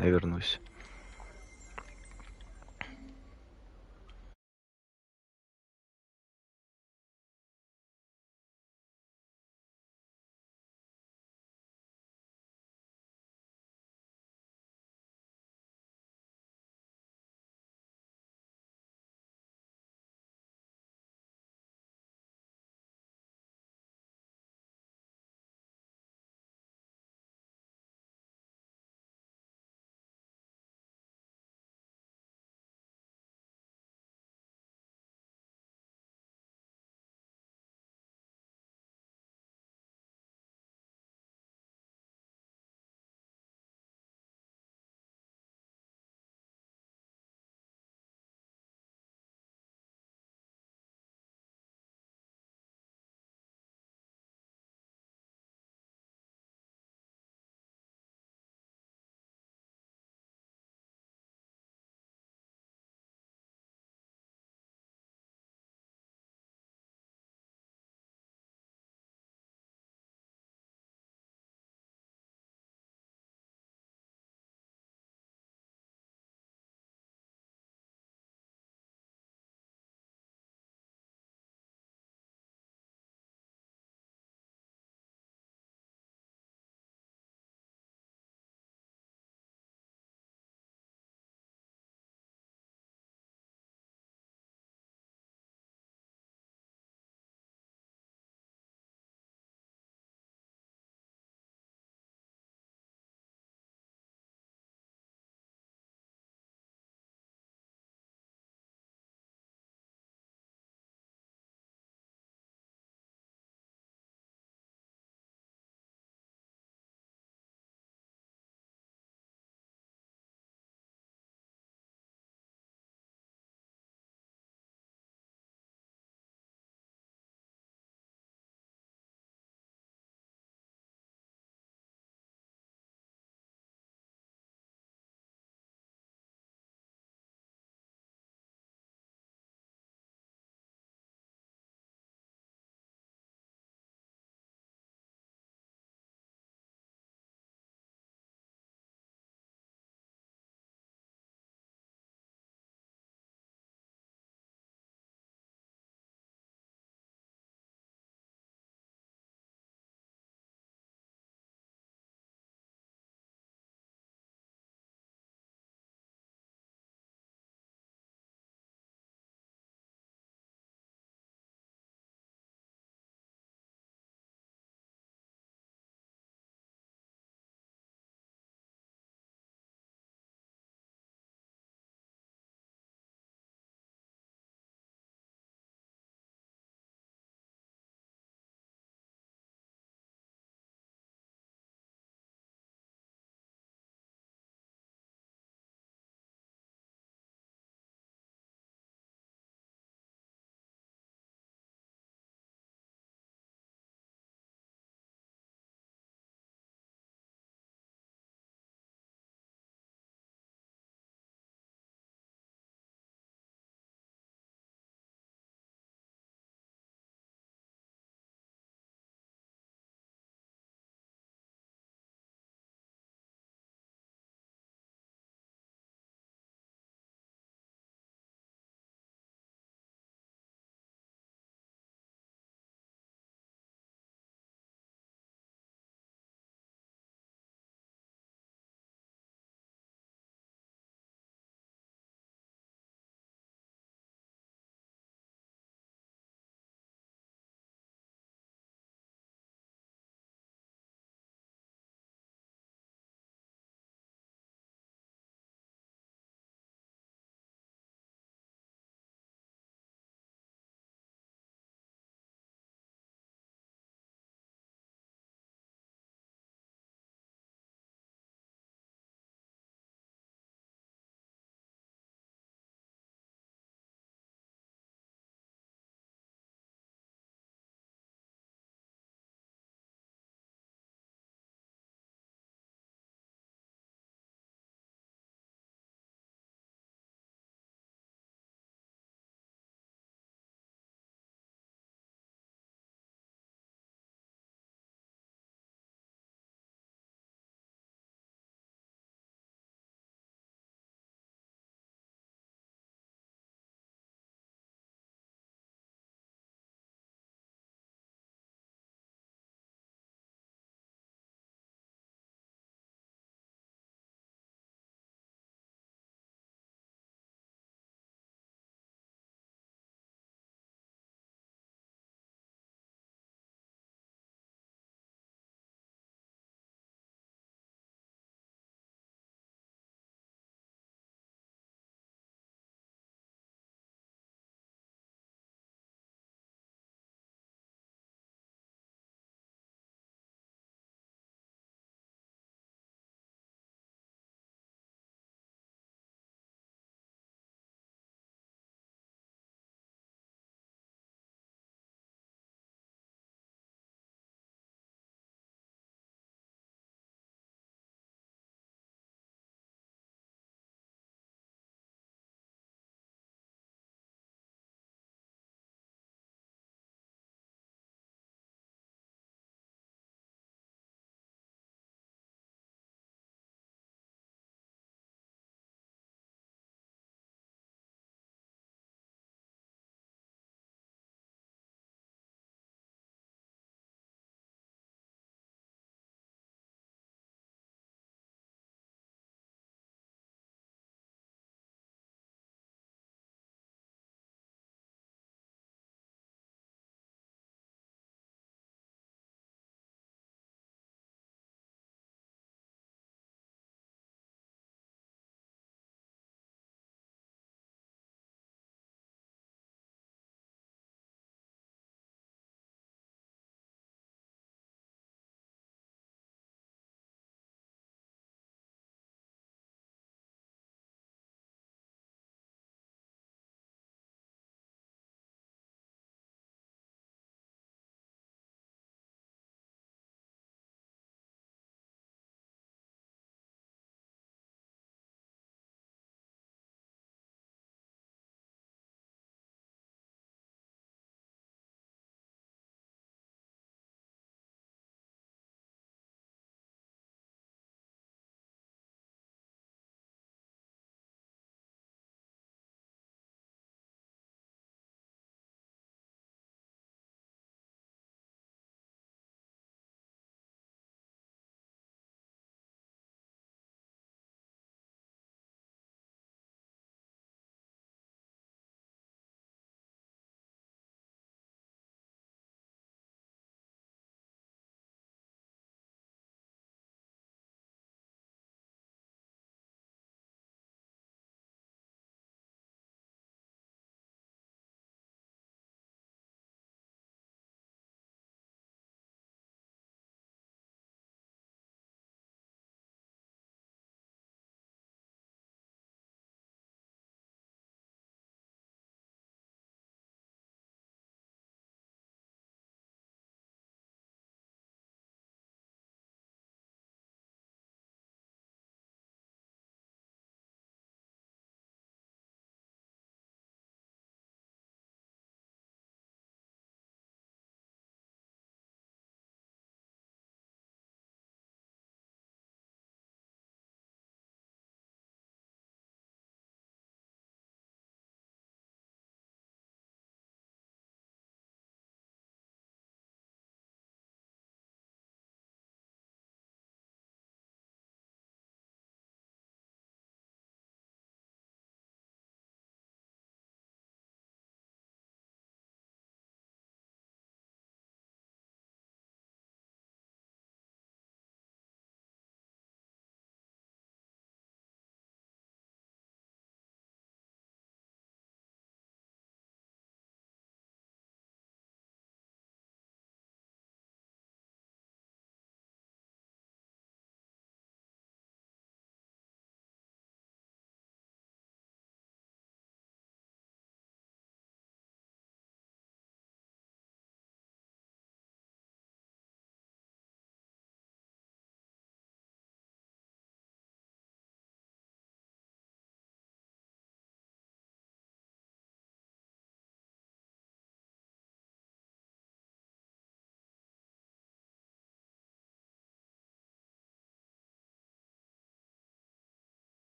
наверное, вернусь.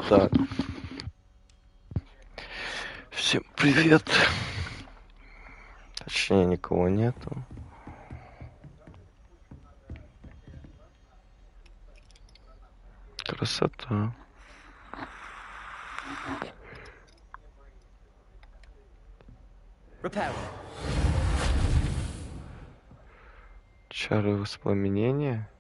Так. Всем привет. Точнее, никого нету. Красота. Чары воспламенения.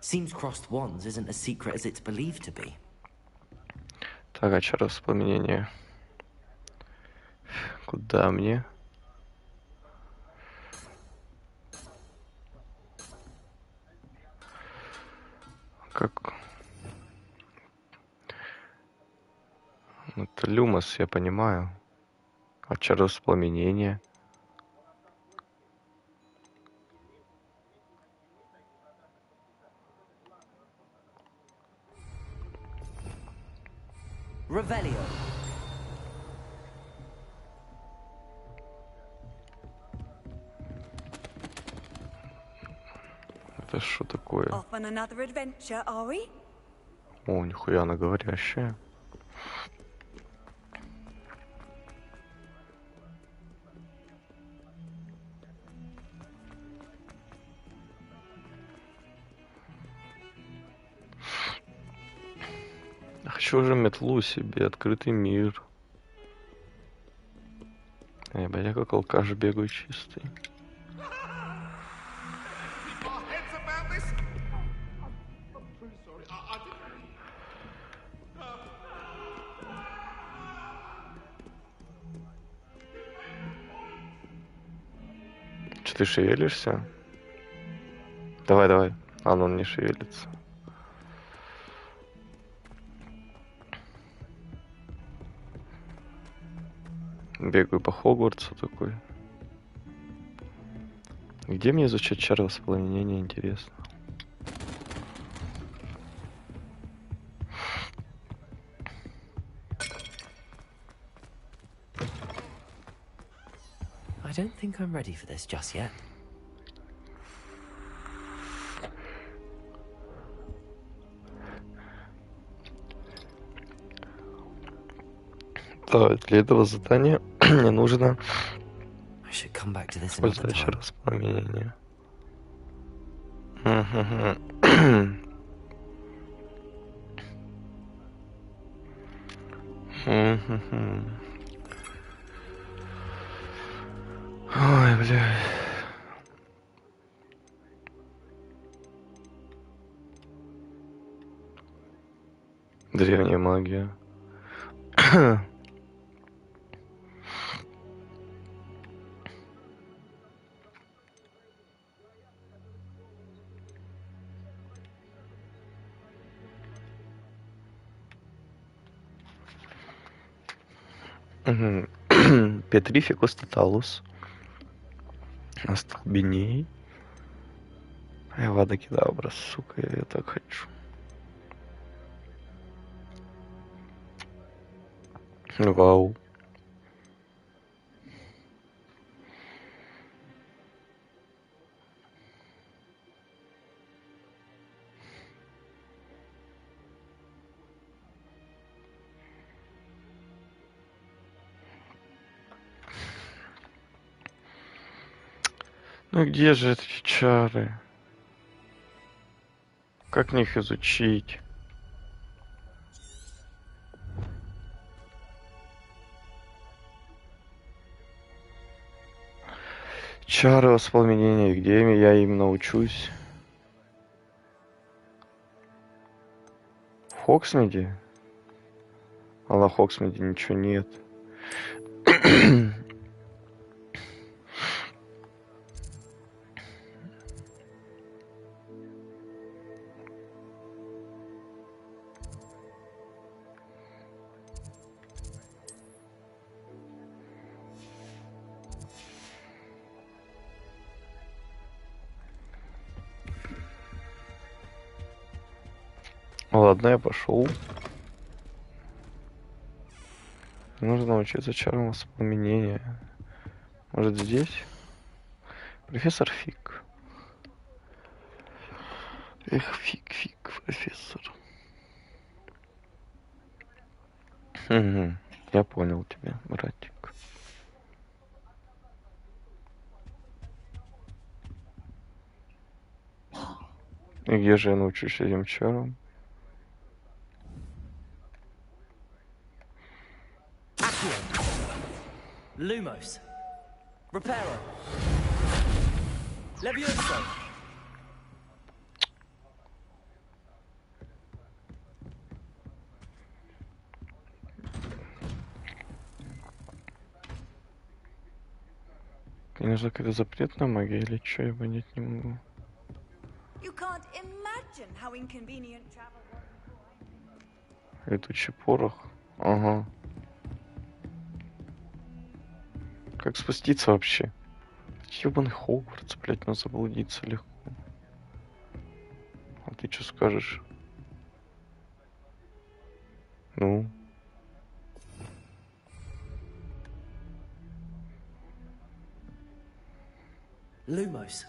Seems crossed wands isn't as secret as it's believed to be. Так, а чары воспламенения. Куда мне? Как? Это люмос, я понимаю. А чары воспламенения? Revelio. Это что такое? Off on another adventure, are we? О, нихуя она говорящая. Хочу уже метлу себе, открытый мир. Блядь, я как алкаш бегаю чистый. Че ты шевелишься? Давай, давай. А, ну он не шевелится. Бегаю по Хогвартсу такой. Где мне изучать чары воспламенения, интересно? I don't think I'm ready for this just yet. Да, для этого задания мне нужно I should come back to this another использовать чары time. воспламенения. Ой, бля. Древняя магия. Петрификус тоталус. Остолбеней. Авада кедавра, сука, я так хочу. Вау. Ну где же эти чары? Как мне их изучить? Чары воспламенения, где я им научусь? В Хоксмиде? А на Хоксмиде ничего нет. Ладно, я пошел. Нужно научиться чарам воспламенения. Может, здесь? Профессор Фиг. Эх, фиг, профессор. Угу. Я понял тебя, братик. И где же я научусь этим чарам? Lumos. Reparo. Levioso. Конечно, какая-то запретная магия или что, я понять не могу. You can't imagine how inconvenient travel was. Летучий порох. Ага. Как спуститься вообще? Ёбаный Хогвартс, блядь, ну заблудиться легко. А ты что скажешь? Ну? Lumos.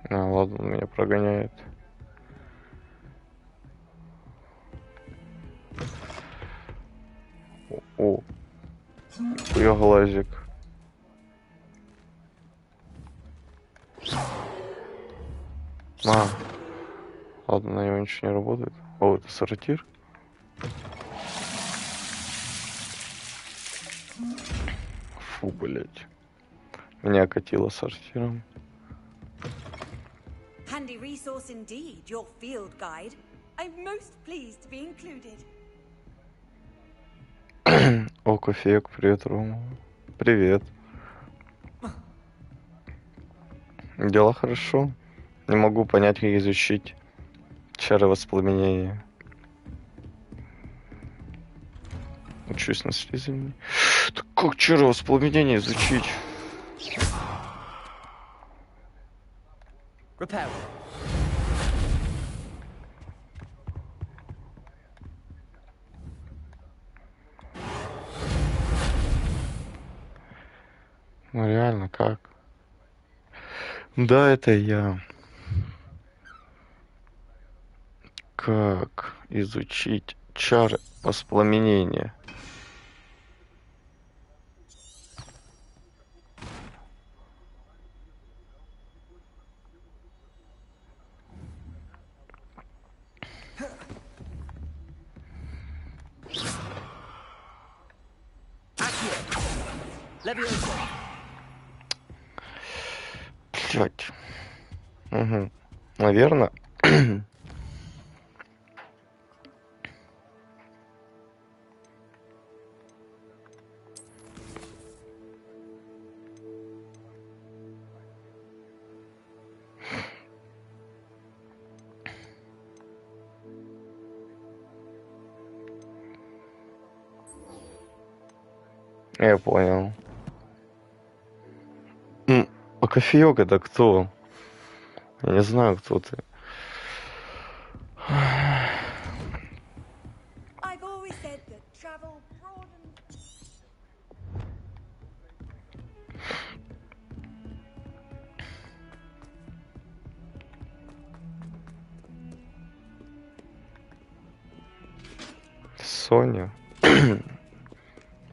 А, ладно, он меня прогоняет. О, я глазик. Ладно, на него ничего не работает. О, это сортир. Фу, блять. Меня окатило сортиром. Handy resource indeed, your field guide. I'm most pleased to be included. О, кофеек, привет, Рома. Привет. Дела хорошо. Не могу понять, как изучить чары воспламенения. Учусь на Слизерине. Так как чары воспламенения изучить? Reparo. Ну реально, как? Да, это я. Как изучить чары воспламенения? Levioso. Блять. Угу. Наверное. Я понял. А кофеек это кто? Я не знаю, кто ты. I've always said that travel broadens. Соня.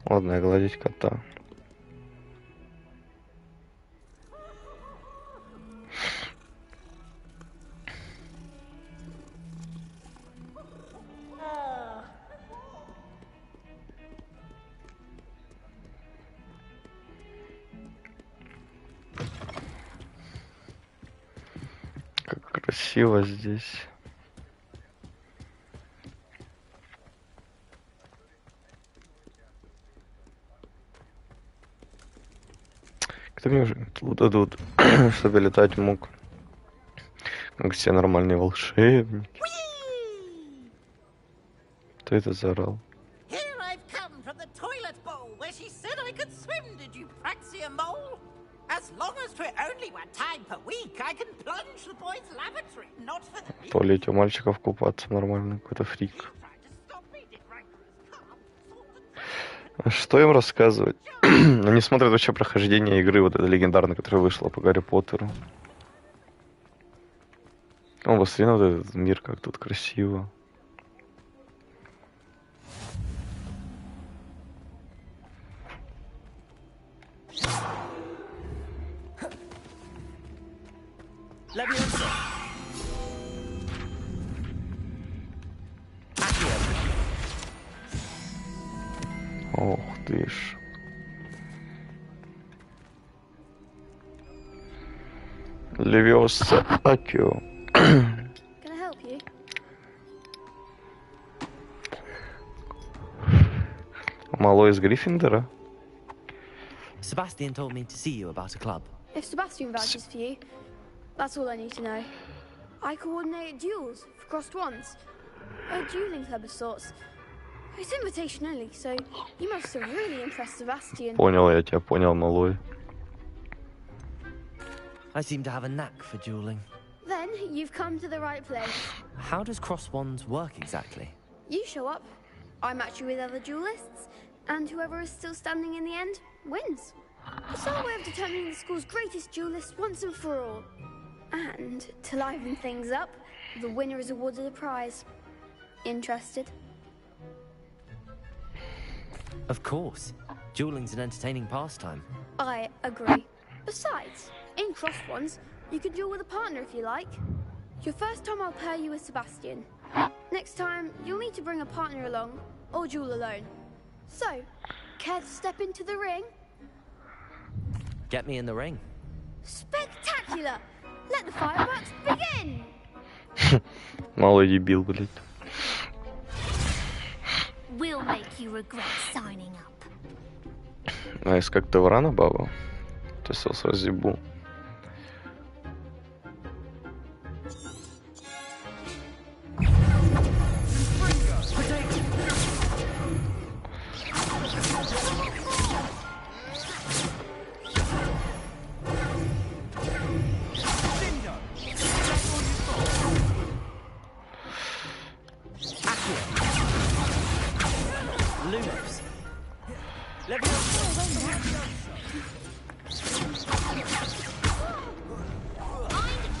Ладно, гладить кота. Как красиво здесь. Кто мне уже тут дадут, чтобы летать мог? Как все нормальные волшебники. Кто это заорал? Here I've come from the toilet bowl where she said I could swim, did you praxia mole? As long as for only one time per week, I can plunge the boys' lavatory, not for the В туалете у мальчиков купаться нормально, какой-то фрик. Trying to stop me, did Rancorous Что им рассказывать? Они смотрят вообще прохождение игры, вот этой легендарной, которая вышла по Гаррипоттеру. О, посмотри на вот этот мир, как тут красиво. Ох ты ж. Левиоса Акио. Can I help you? Малой из Гриффиндора. Sebastian told me to see you about a club. If Sebastian vouches for you, that's all I need to know. I coordinate duels for crossed wands. A dueling club of sorts. It's invitation only, so you must have really impressed Sebastian. Понял, я тебя понял, малой. I seem to have a knack for dueling. Then you've come to the right place. How does cross wands work exactly? You show up, I match you with other duelists, and whoever is still standing in the end wins. It's our way of determining the school's greatest duelist once and for all. And to liven things up, the winner is awarded a prize. Interested? Of course. Dueling's an entertaining pastime. I agree. Besides, in cross ones, you can duel with a partner if you like. Your first time I'll pair you with Sebastian. Next time, you'll need to bring a partner along, or duel alone. So, care to step into the ring? Get me in the ring. Spectacular! Let the fireworks begin! Малой дебил, блядь. We'll make you regret signing up. А есть как-то врана, баба? Ты сос разъебу.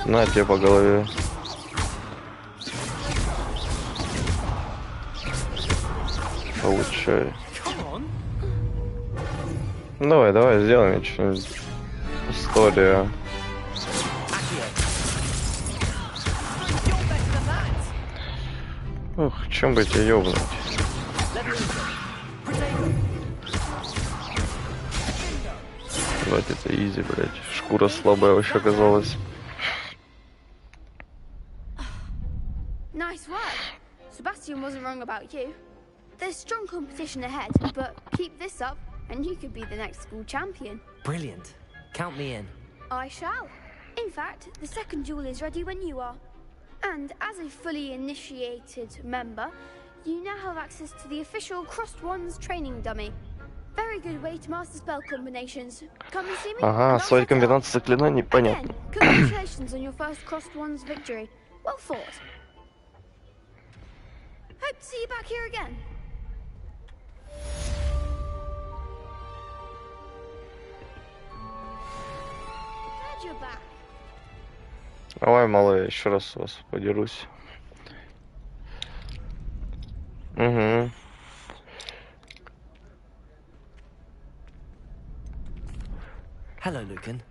На тебе по голове. Получай. Давай, давай, сделаем что-нибудь. История. Ох, чем бы тебя ёбнуть? Давайте это изи, блядь. Шкура слабая вообще оказалась. Nice work. Sebastian wasn't wrong about you. There's strong competition ahead, but keep this up and you could be the next school champion. Brilliant. Count me in. I shall. In fact, the second duel is ready when you are. And as a fully initiated member, you now have access to the official Crossed Wands training dummy. Very good way to master spell combinations. Come and see me. Ага, свои комбинации заклинаний, понятно. Again, congratulations on your first Crossed Wands victory. Well fought. Hope to see you back here again. Glad you're back. Давай, малый, еще раз у вас подерусь. Угу. Hello, Lucan.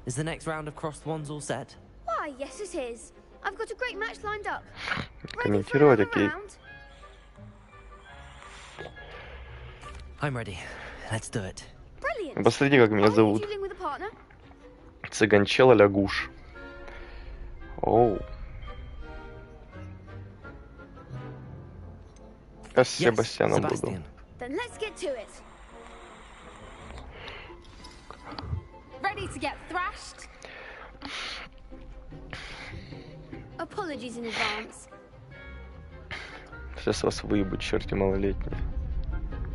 Is the next round of crossed wands all set? Why, yes it is. I've got a great match lined up. Комментировать, окей. I'm ready. Let's do it. Brilliant. Посмотрите, как меня Are you зовут. dueling with a partner? Цыганчела Лягуш. Оу. Я с Себастьяном буду. Sebastian. Then let's get to it. Ready to get thrashed? Apologies in advance. Сейчас вас выебут, черти малолетние.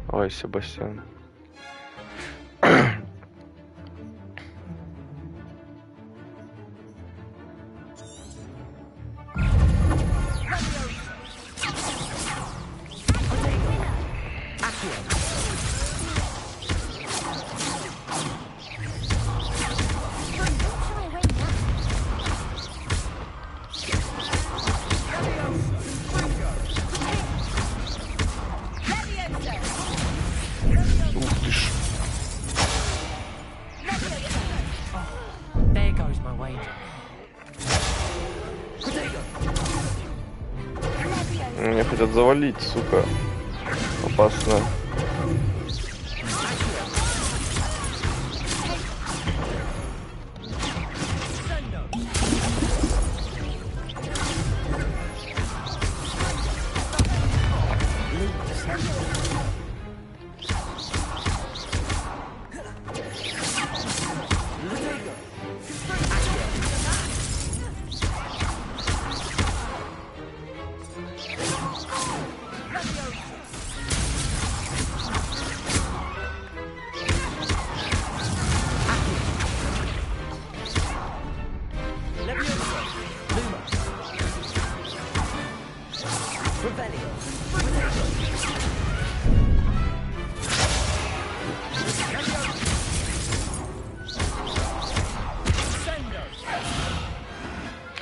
Ой, Себастьян. my wager. Protego. Меня хотят завалить, сука. Опасно.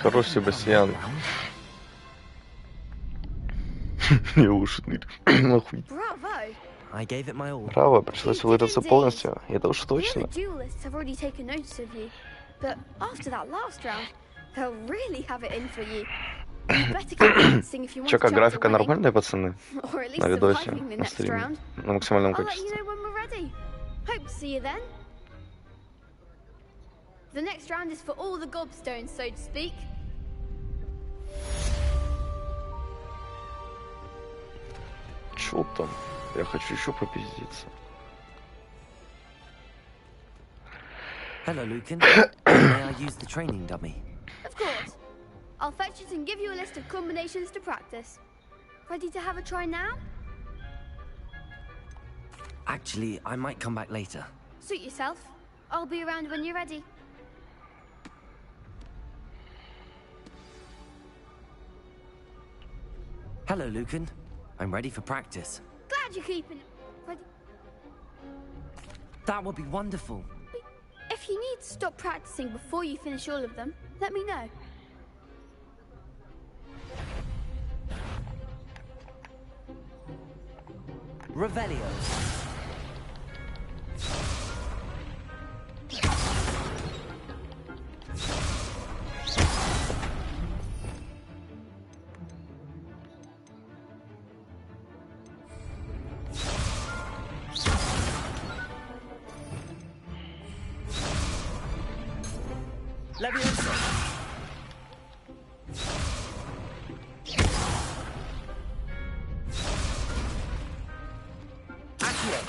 Хорош Себастьян. Я уши нахуй. Bravo! I gave it my all. Браво, пришлось выдаться полностью. И это уж The точно. other duelists have already taken notice of you, but after that last round, they'll really have it in for you. You better keep practicing if you want Чё, to как chance графика at winning, нормальная, пацаны? or at least На видосе, surviving the на next стриме. round. На максимальном I'll let you качестве. know when we're ready. Hope to see you then. The next round is for all the gobstones, so to speak. Чё там? Я хочу еще попиздиться. Hello, Lucan. May I use the training dummy? Of course. I'll fetch it and give you a list of combinations to practice. Ready to have a try now? Actually, I might come back later. Suit yourself. I'll be around when you're ready. Hello, Lucan. I'm ready for practice. Glad you're keeping it ready. That would be wonderful. If you need to stop practicing before you finish all of them, let me know. Revelio. Leviosa. Accio.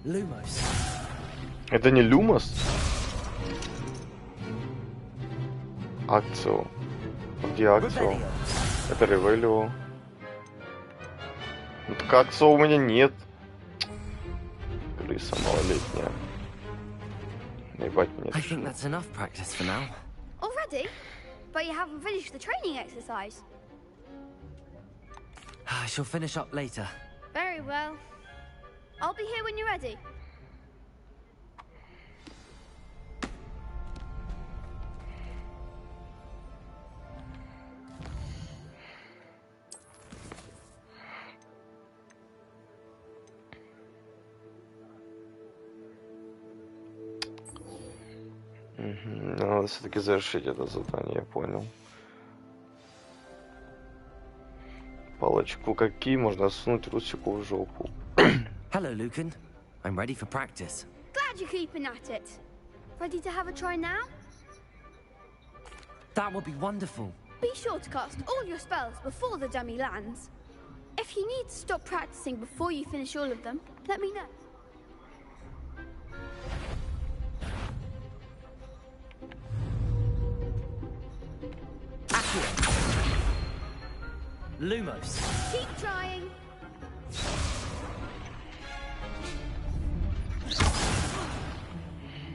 Lumos. Это не Люмос? Акцио. Где Акцио? Revelio. Это Ревелио. Ну так Акцио у меня нет. Крыса малолетняя. Ебать меня. I think that's enough practice for now. Already? But you haven't finished the training exercise. I shall finish up later. Very well. I'll be here when you're ready. Надо все-таки завершить это задание, я понял. Палочку какие можно сунуть Русику в жопу. Hello, Lucan. I'm ready for practice. Glad you're keeping at it. Ready to have a try now? That would be wonderful. Be sure to cast all your spells before the dummy lands. If you need to stop practicing before you finish all of them, let me know. Accio. Lumos. Keep trying.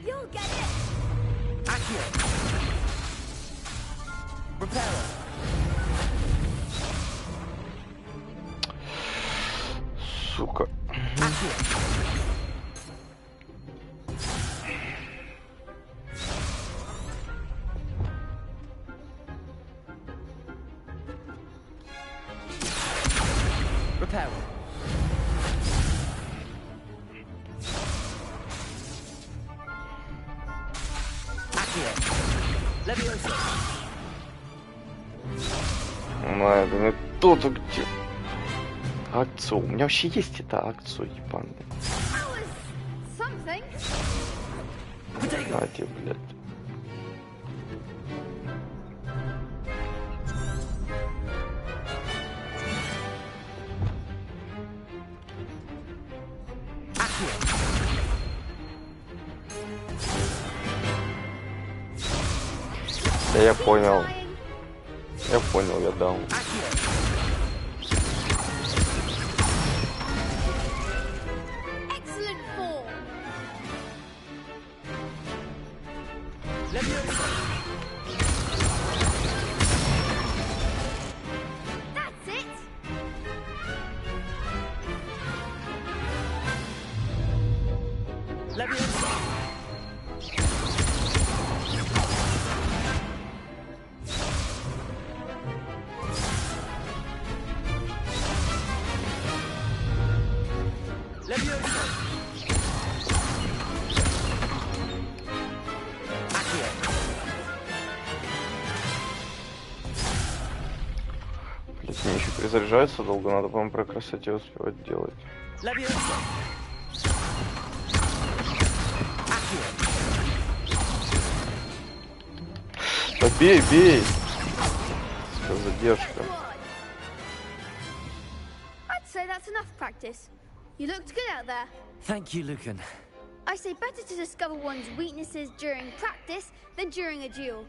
You'll get it. Accio. Reparo. Сука. Repel. Accio. Leviosa. Это не тут, где... Акцию. У меня вообще есть эта акция, ебаная. А тебе, блядь. Да я понял. Я понял, я дал. Мне еще перезаряжается долго, надо, по-моему, про красоте успевать делать. Да бей, бей! Задержка. I'd say that's enough practice. You looked good out there. Thank you, Lucan. I say better to discover one's weaknesses during practice than during a duel.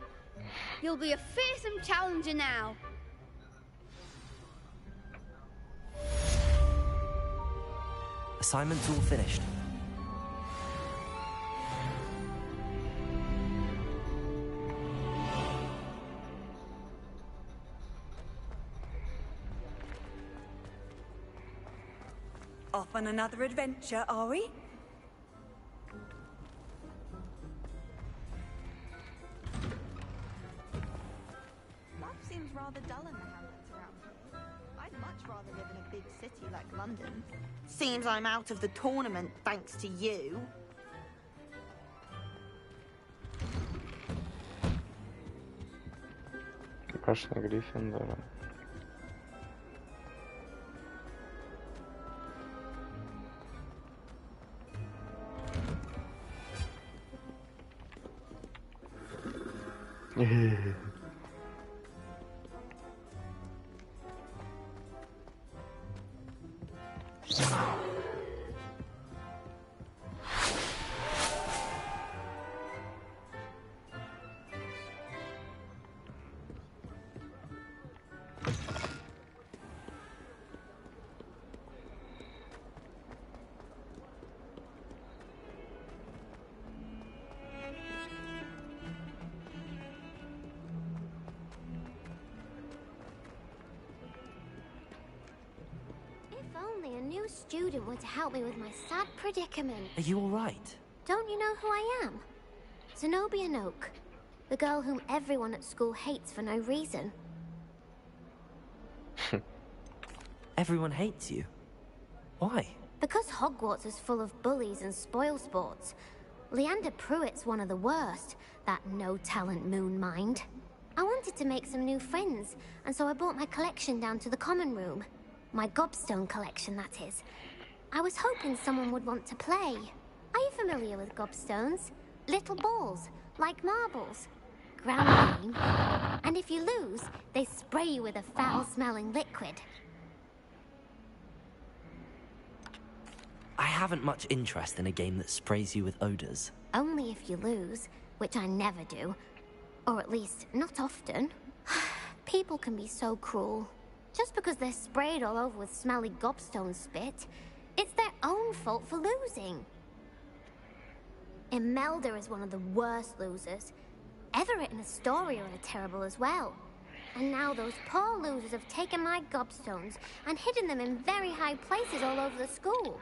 You'll be a fearsome challenger now. Assignment's all finished. Off on another adventure, are we? Life seems rather dull in the hamlets around here. I'd much rather live in a big city like London. Seems I'm out of the tournament thanks to you. Башня Гриффиндора. If only a new student were to help me with my sad predicament. Are you all right? Don't you know who I am? Zenobia Noak, the girl whom everyone at school hates for no reason. Everyone hates you. Why? Because Hogwarts is full of bullies and spoilsports. Leander Pruitt's one of the worst, that no-talent moon mind. I wanted to make some new friends, and so I brought my collection down to the common room. My gobstone collection, that is. I was hoping someone would want to play. Are you familiar with gobstones? Little balls, like marbles. Ground game. And if you lose, they spray you with a foul-smelling liquid. I haven't much interest in a game that sprays you with odors. Only if you lose, which I never do. Or at least, not often. People can be so cruel. Just because they're sprayed all over with smelly gobstone spit, it's their own fault for losing. Imelda is one of the worst losers. Everett and Astoria are terrible as well. And now those poor losers have taken my gobstones and hidden them in very high places all over the school.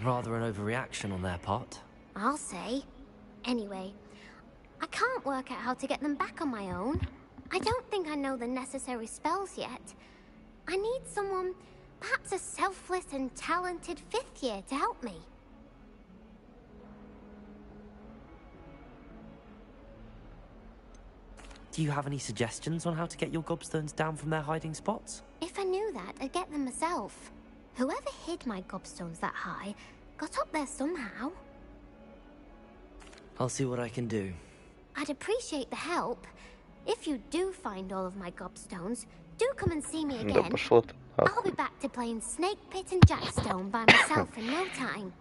Rather an overreaction on their part. I'll say. Anyway, I can't work out how to get them back on my own. I don't think I know the necessary spells yet. I need someone, perhaps a selfless and talented 5th year to help me. Do you have any suggestions on how to get your gobstones down from their hiding spots? If I knew that, I'd get them myself. Whoever hid my gobstones that high got up there somehow. I'll see what I can do. I'd appreciate the help. If you do find all of my gobstones, do come and see me Да again. пошла ты I'll be нахуй. back to playing Snake Pit and Jackstone by myself in no time.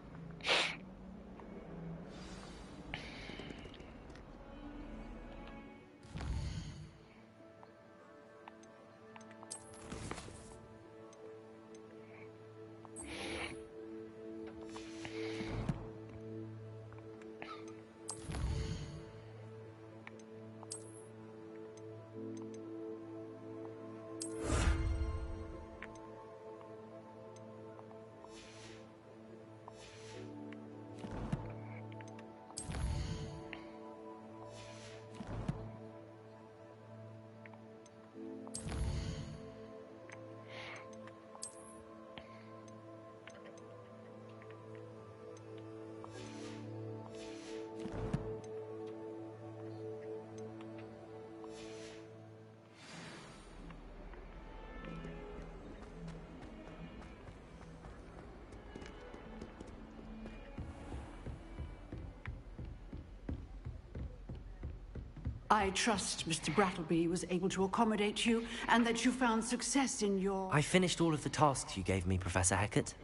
I trust Mr. Brattleby was able to accommodate you and that you found success in your... I finished all of the tasks you gave me, Professor Hecat.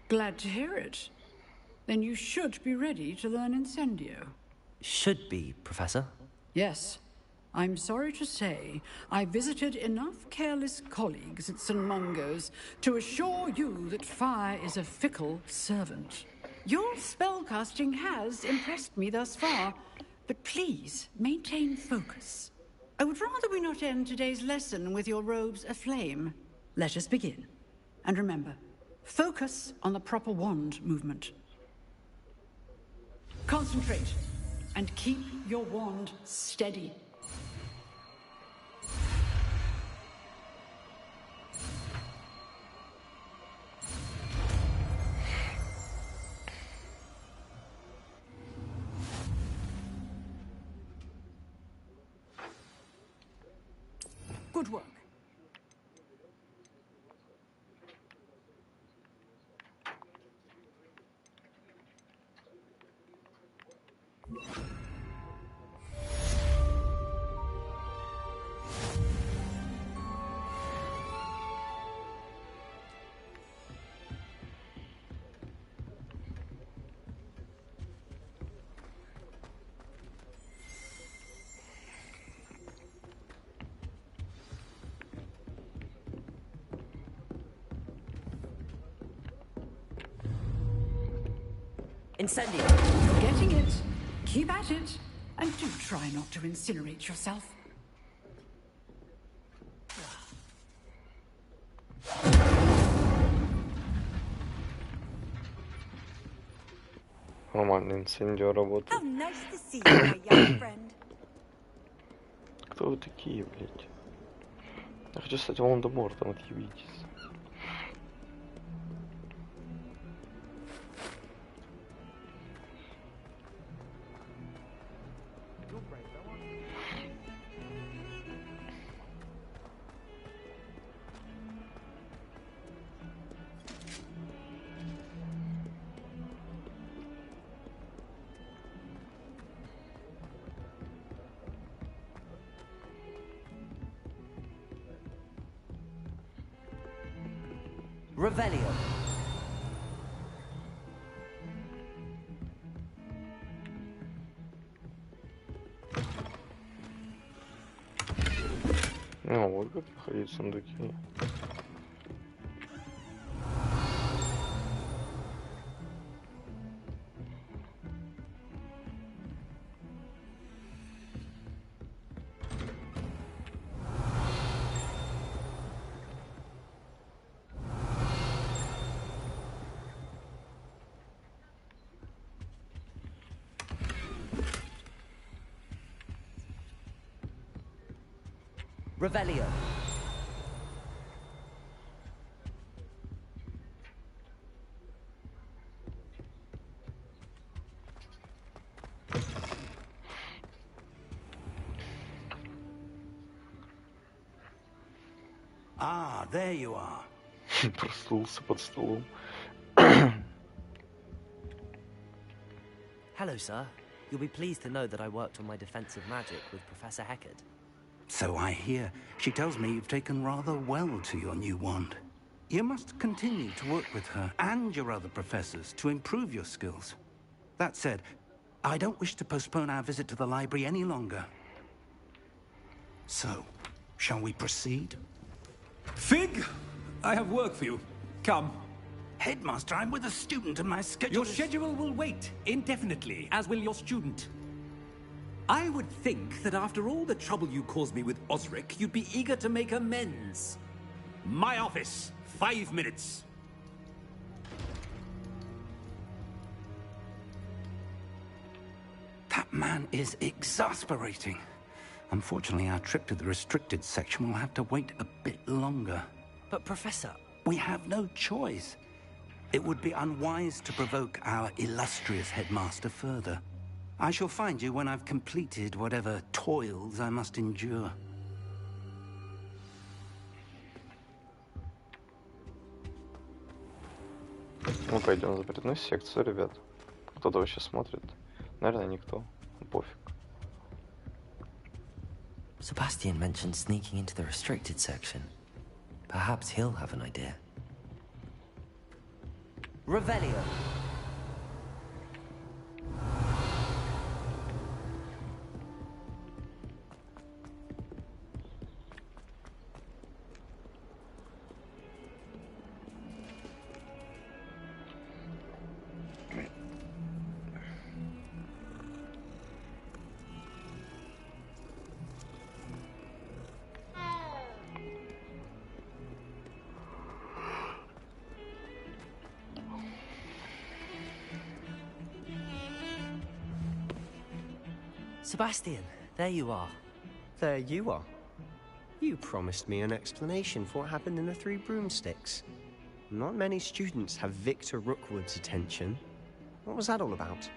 Glad to hear it. Then you should be ready to learn Incendio. Should be, Professor. Yes. I'm sorry to say, I visited enough careless colleagues at St. Mungo's to assure you that fire is a fickle servant. Your spellcasting has impressed me thus far, but please maintain focus. I would rather we not end today's lesson with your robes aflame. Let us begin. And remember, focus on the proper wand movement. Concentrate and keep your wand steady. Good work. Incendio! Getting it. Keep at it. And do try not to incinerate yourself. Нормально, инцендио How работает. nice to see you, my young friend. Кто вы такие, блядь? Я хочу стать Волан-де-Мортом, отъебитесь. Revelio. Ну, вот как находить сундуки. Revelio. Ah, there you are. Проснулся под столом. Hello, sir. You'll be pleased to know that I worked on my defensive magic with Professor Heckard. So I hear. She tells me you've taken rather well to your new wand. You must continue to work with her and your other professors to improve your skills. That said, I don't wish to postpone our visit to the library any longer. So, shall we proceed? Fig, I have work for you. Come. Headmaster, I'm with a student and my schedule Your schedule will wait indefinitely, as will your student. I would think that after all the trouble you caused me with Osric, you'd be eager to make amends. My office, 5 minutes. That man is exasperating. Unfortunately, our trip to the restricted section will have to wait a bit longer. But, Professor... We have no choice. It would be unwise to provoke our illustrious headmaster further. I shall find you when I've completed whatever toils I must endure. Мы пойдем в запретную секцию, ребят. Кто-то вообще смотрит? Наверное, никто. Пофиг. Sebastian mentioned sneaking into the restricted section. Perhaps he'll have an idea. Revelio. Sebastian, there you are. There you are. You promised me an explanation for what happened in the Three Broomsticks. Not many students have Victor Rookwood's attention. What was that all about?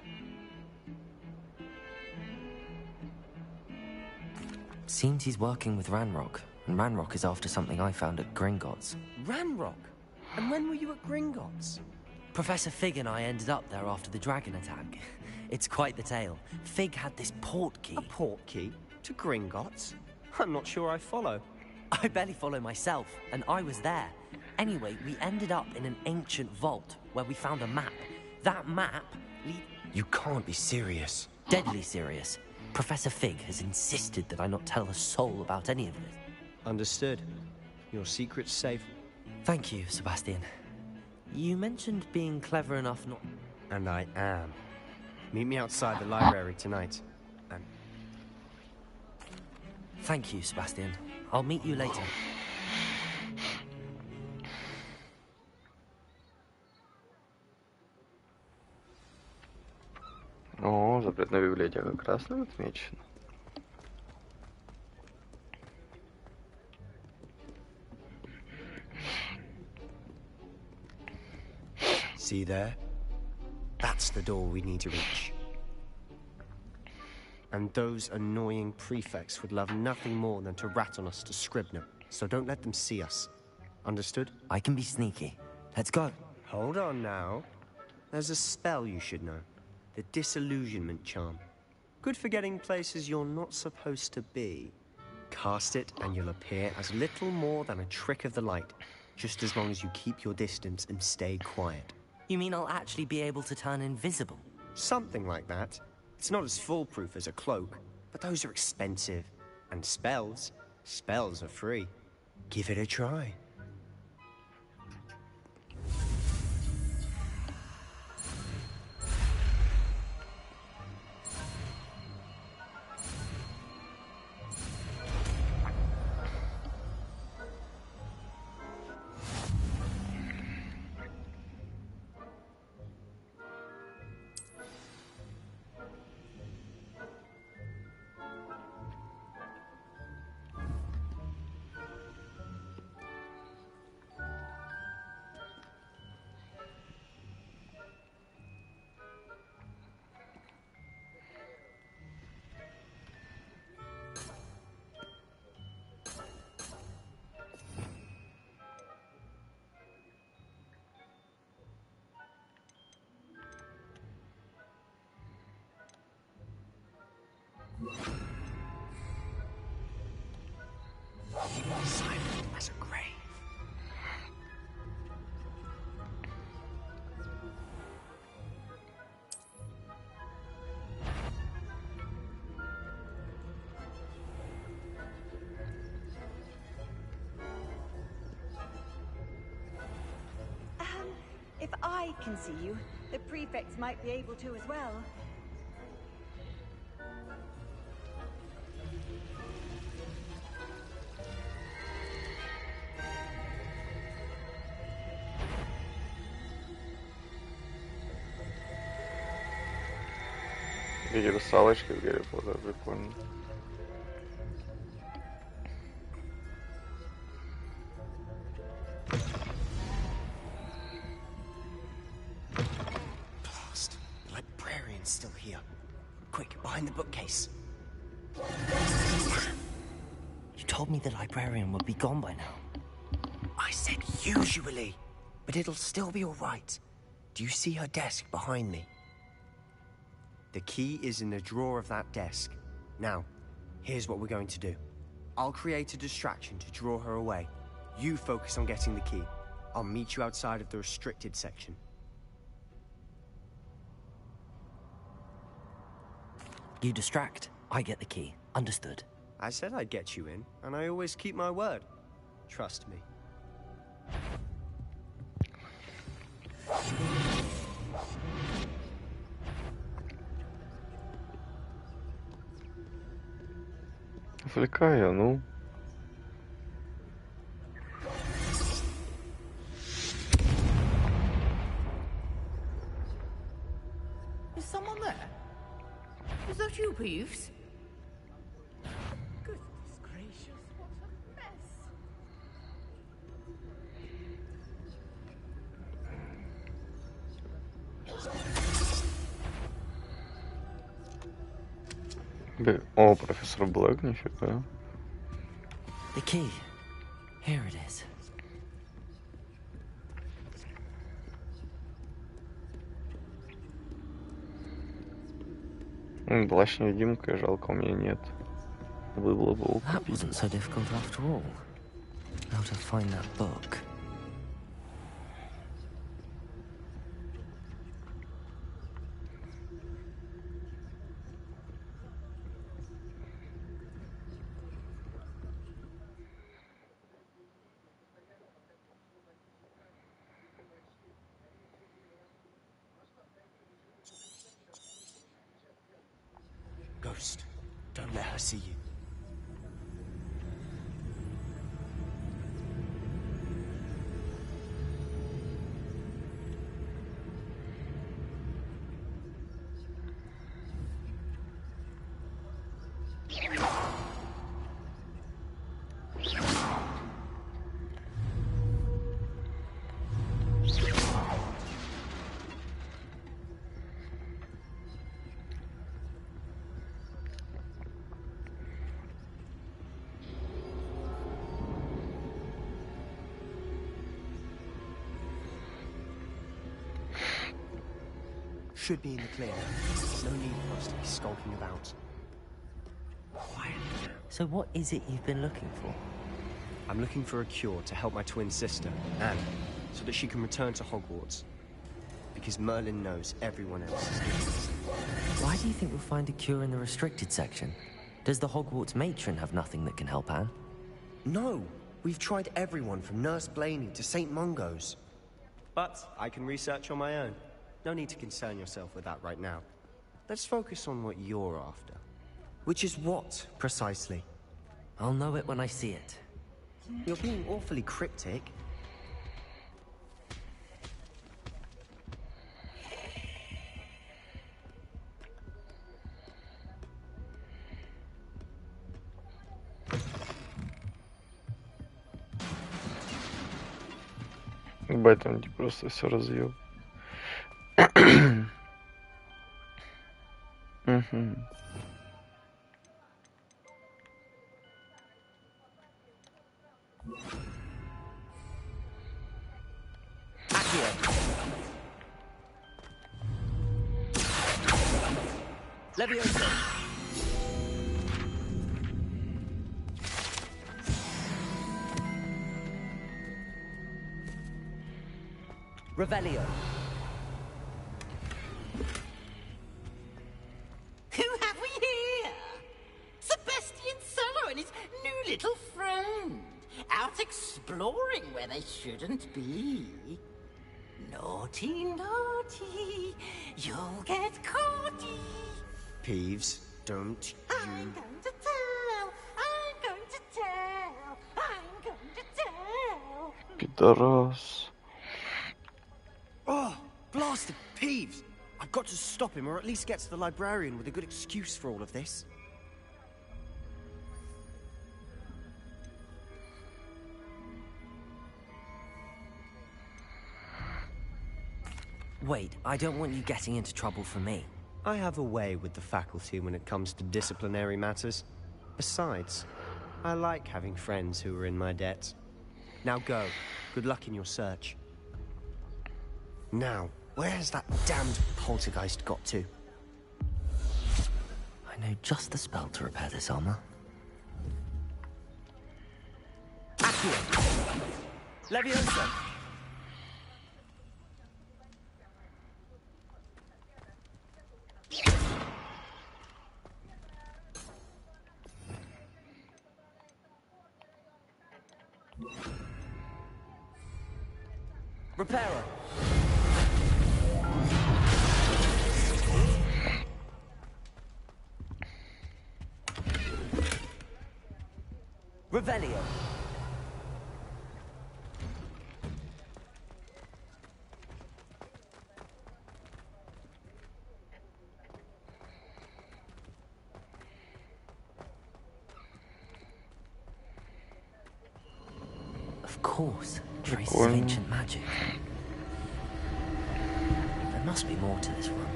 Seems he's working with Ranrock, and Ranrock is after something I found at Gringotts. Ranrock? And when were you at Gringotts? Professor Fig and I ended up there after the dragon attack. It's quite the tale. Fig had this port key. A port key? To Gringotts? I'm not sure I follow. I barely follow myself, and I was there. Anyway, we ended up in an ancient vault where we found a map. That map You can't be serious. Deadly serious. Professor Fig has insisted that I not tell a soul about any of it. Understood. Your secret's safe. Thank you, Sebastian. You mentioned being clever enough not... And I am. Meet me outside the library tonight. And... Thank you, Sebastian. I'll meet you later. О, запретная библиотека красным отмечена. See there? That's the door we need to reach. And those annoying prefects would love nothing more than to rat on us to Scribner, so don't let them see us. Understood? I can be sneaky. Let's go. Hold on now. There's a spell you should know. The Disillusionment Charm. Good for getting places you're not supposed to be. Cast it and you'll appear as little more than a trick of the light, just as long as you keep your distance and stay quiet. You mean I'll actually be able to turn invisible? Something like that. It's not as foolproof as a cloak, but those are expensive. And spells are free. Give it a try. If I can see you, the prefects might be able to as well. Видели русалочки в Гаррипоттере, прикольно. Blast. The librarian's still here. Quick, behind the bookcase. You told me the librarian would be gone by now. I said usually, but it'll still be all right. Do you see her desk behind me? The key is in the drawer of that desk. Now, here's what we're going to do. I'll create a distraction to draw her away. You focus on getting the key. I'll meet you outside of the restricted section. You distract, I get the key. Understood. I said I'd get you in, and I always keep my word. Trust me. Отвлекаю, ну. Is someone there? Is that you, Peeves? Goodness gracious, what a mess. О, профессор Блэк, нифига. The key. Here it is. Плащ-невидимка, жалко, у меня нет. Было бы That wasn't so difficult after all. How to find that book. Ghost, don't let her see you. Should be in the clear. No need for us to be skulking about. Quiet. So what is it you've been looking for? I'm looking for a cure to help my twin sister, Anne, so that she can return to Hogwarts. Because Merlin knows everyone else is here. Why do you think we'll find a cure in the restricted section? Does the Hogwarts matron have nothing that can help Anne? No! We've tried everyone from Nurse Blaney to St. Mungo's. But I can research on my own. No need to concern yourself with that right now. Let's focus on what you're after. Which is what, precisely? I'll know it when I see it. You're being awfully cryptic. В этом просто все разъел. Leviosa. Revelio. Who have we here? Sebastian Solo and his new little friend. Out exploring where they shouldn't be. Naughty, naughty, you'll get caughty. Peeves, don't I'm going to tell, I'm going to tell, I'm going to tell. Пидорас. Oh, blasted Peeves! I've got to stop him, or at least get to the librarian with a good excuse for all of this. Wait, I don't want you getting into trouble for me. I have a way with the faculty when it comes to disciplinary matters. Besides, I like having friends who are in my debt. Now go. Good luck in your search. Now, where has that damned poltergeist got to? I know just the spell to repair this armor. Accio! Leviosa! Repairer! Revelio! Of course, traces of ancient magic. There must be more to this room.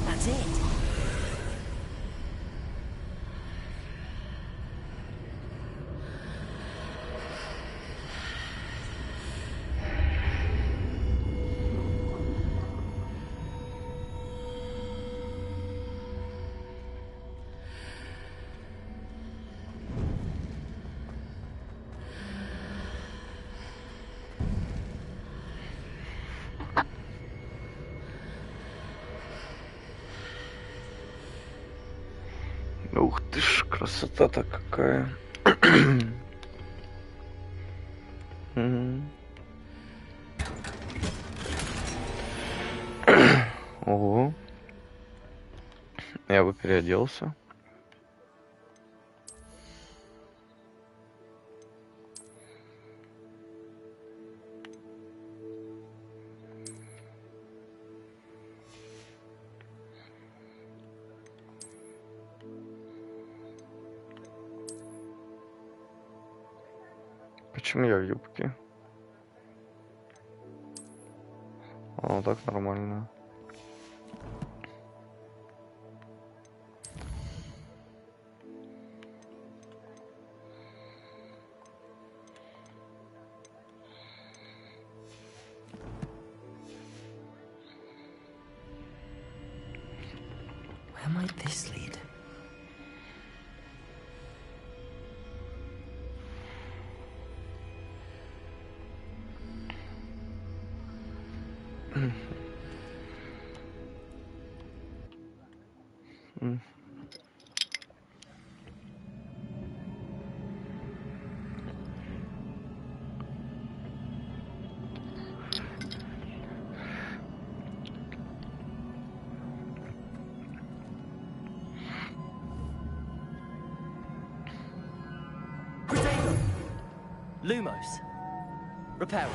That's it. Ух ты ж, красота-то какая. Ого. Я бы переоделся. Почему я в юбке? О, так нормально. Where might this lead? Lumos. Reparo.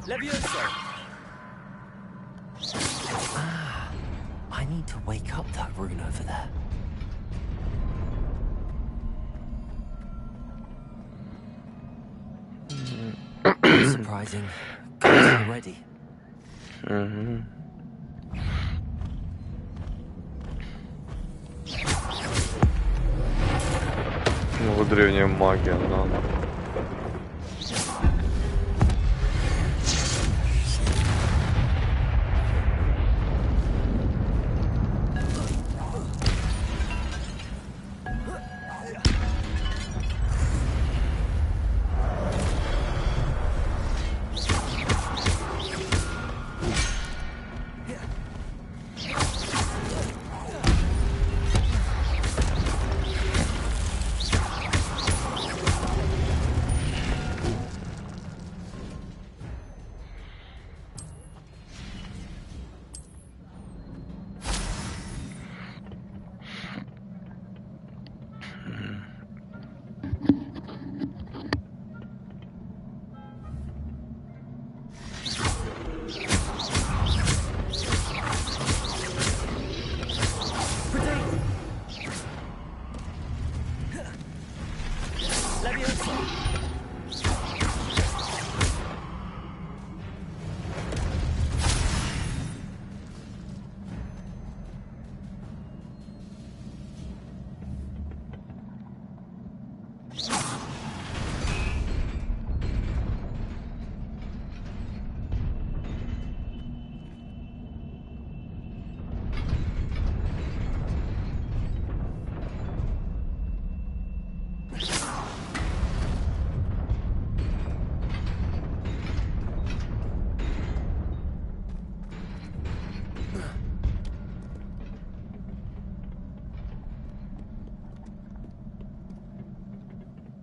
Levioso. Ah, I need to wake up that rune over there. Surprising. Guys already. Ну, древняя магия, надо.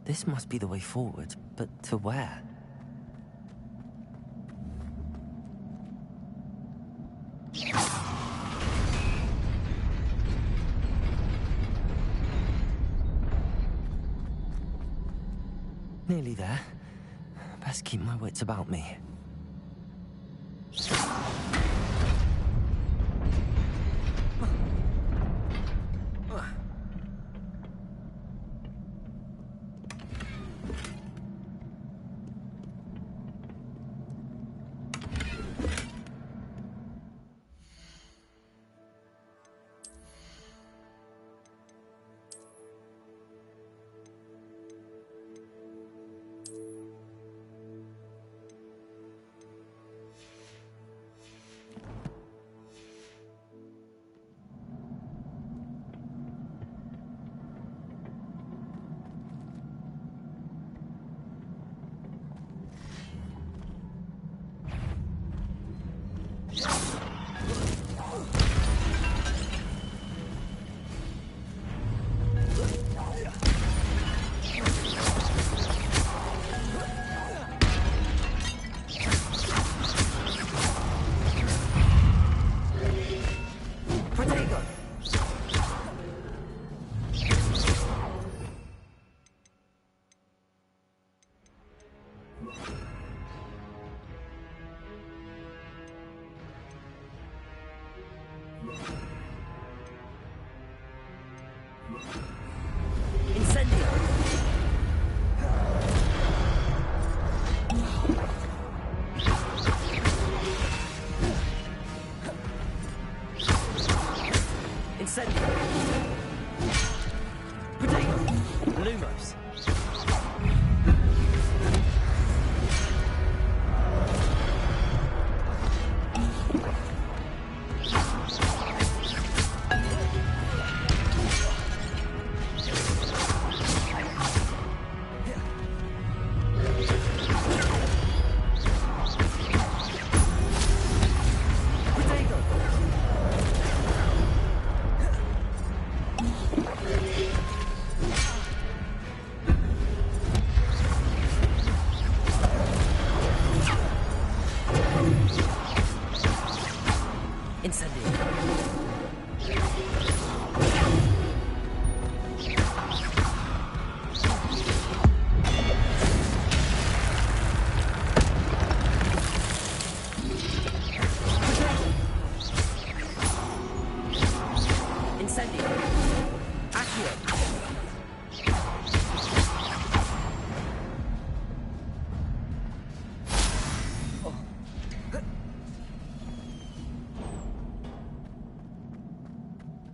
This must be the way forward, but to where? Nearly there. Best keep my wits about me.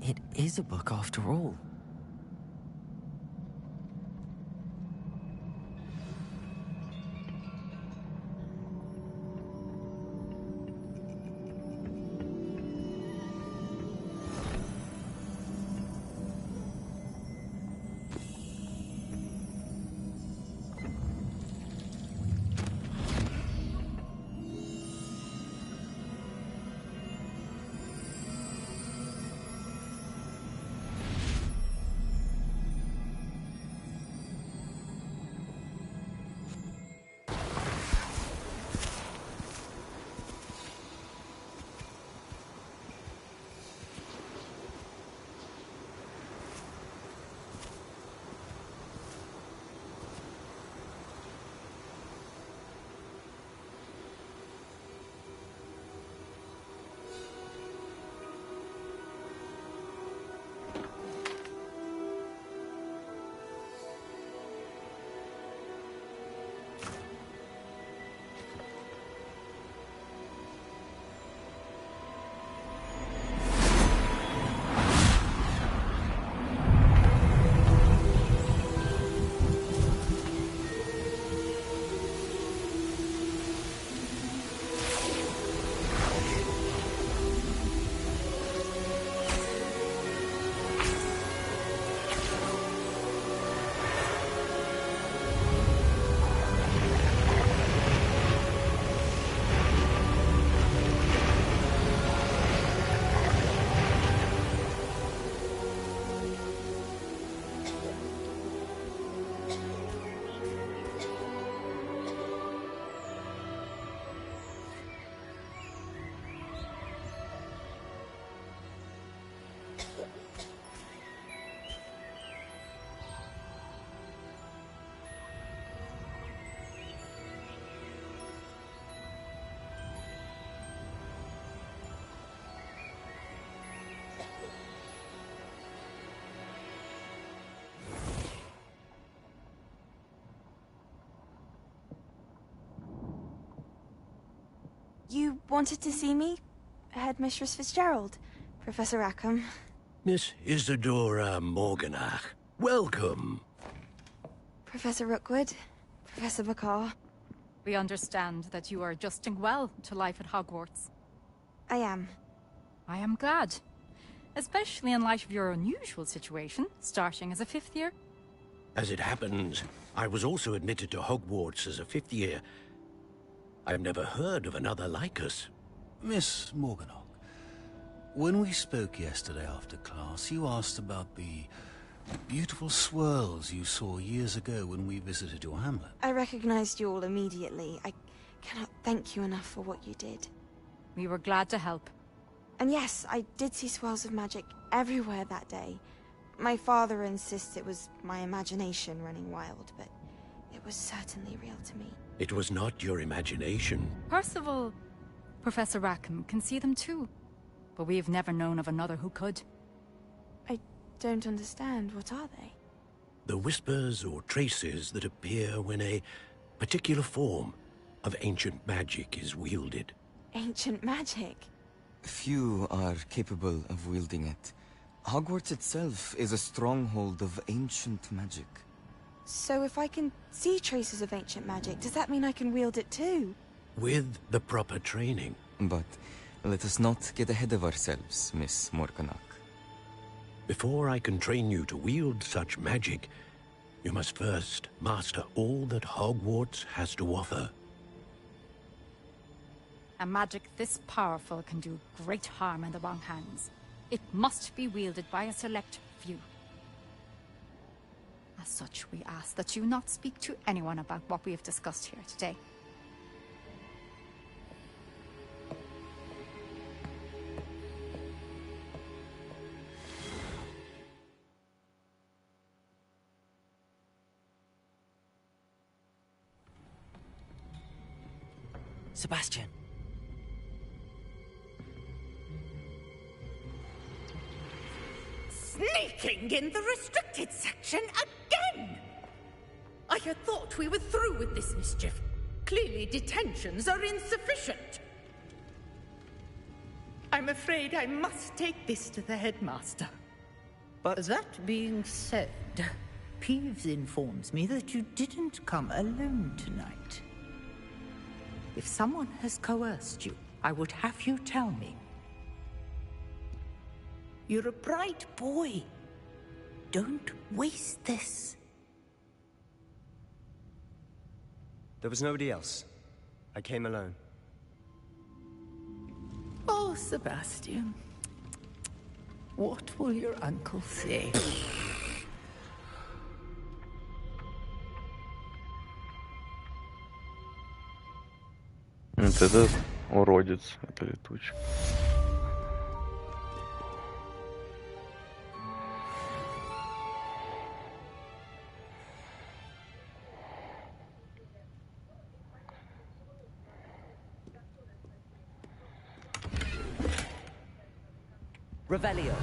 It is a book after all. You wanted to see me? Headmistress Fitzgerald, Professor Rackham. Miss Isadora Morganach, welcome. Professor Rookwood, Professor Bakar. We understand that you are adjusting well to life at Hogwarts. I am. I am glad. Especially in light of your unusual situation, starting as a 5th year. As it happens, I was also admitted to Hogwarts as a 5th year. I've never heard of another like us. Miss Morganach, when we spoke yesterday after class, you asked about the beautiful swirls you saw years ago when we visited your hamlet. I recognized you all immediately. I cannot thank you enough for what you did. We were glad to help. And yes, I did see swirls of magic everywhere that day. My father insists it was my imagination running wild, but it was certainly real to me. It was not your imagination. Percival, Professor Rackham can see them too. But we have never known of another who could. I don't understand. What are they? The whispers or traces that appear when a particular form of ancient magic is wielded. Ancient magic? Few are capable of wielding it. Hogwarts itself is a stronghold of ancient magic. So if I can see traces of ancient magic, does that mean I can wield it too? With the proper training. But let us not get ahead of ourselves, Miss Morganach. Before I can train you to wield such magic, you must first master all that Hogwarts has to offer. A magic this powerful can do great harm in the wrong hands. It must be wielded by a select few. As such, we ask that you not speak to anyone about what we have discussed here today. Sebastian. Sneaking in the restricted section again! I had thought we were through with this mischief. Clearly detentions are insufficient. I'm afraid I must take this to the headmaster. But that being said, Peeves informs me that you didn't come alone tonight. If someone has coerced you, I would have you tell me. You're a bright boy. Don't waste this. there was nobody else. I came alone. Oh, Sebastian. What will your uncle say? Вот этот уродец, это летучий. Revelio.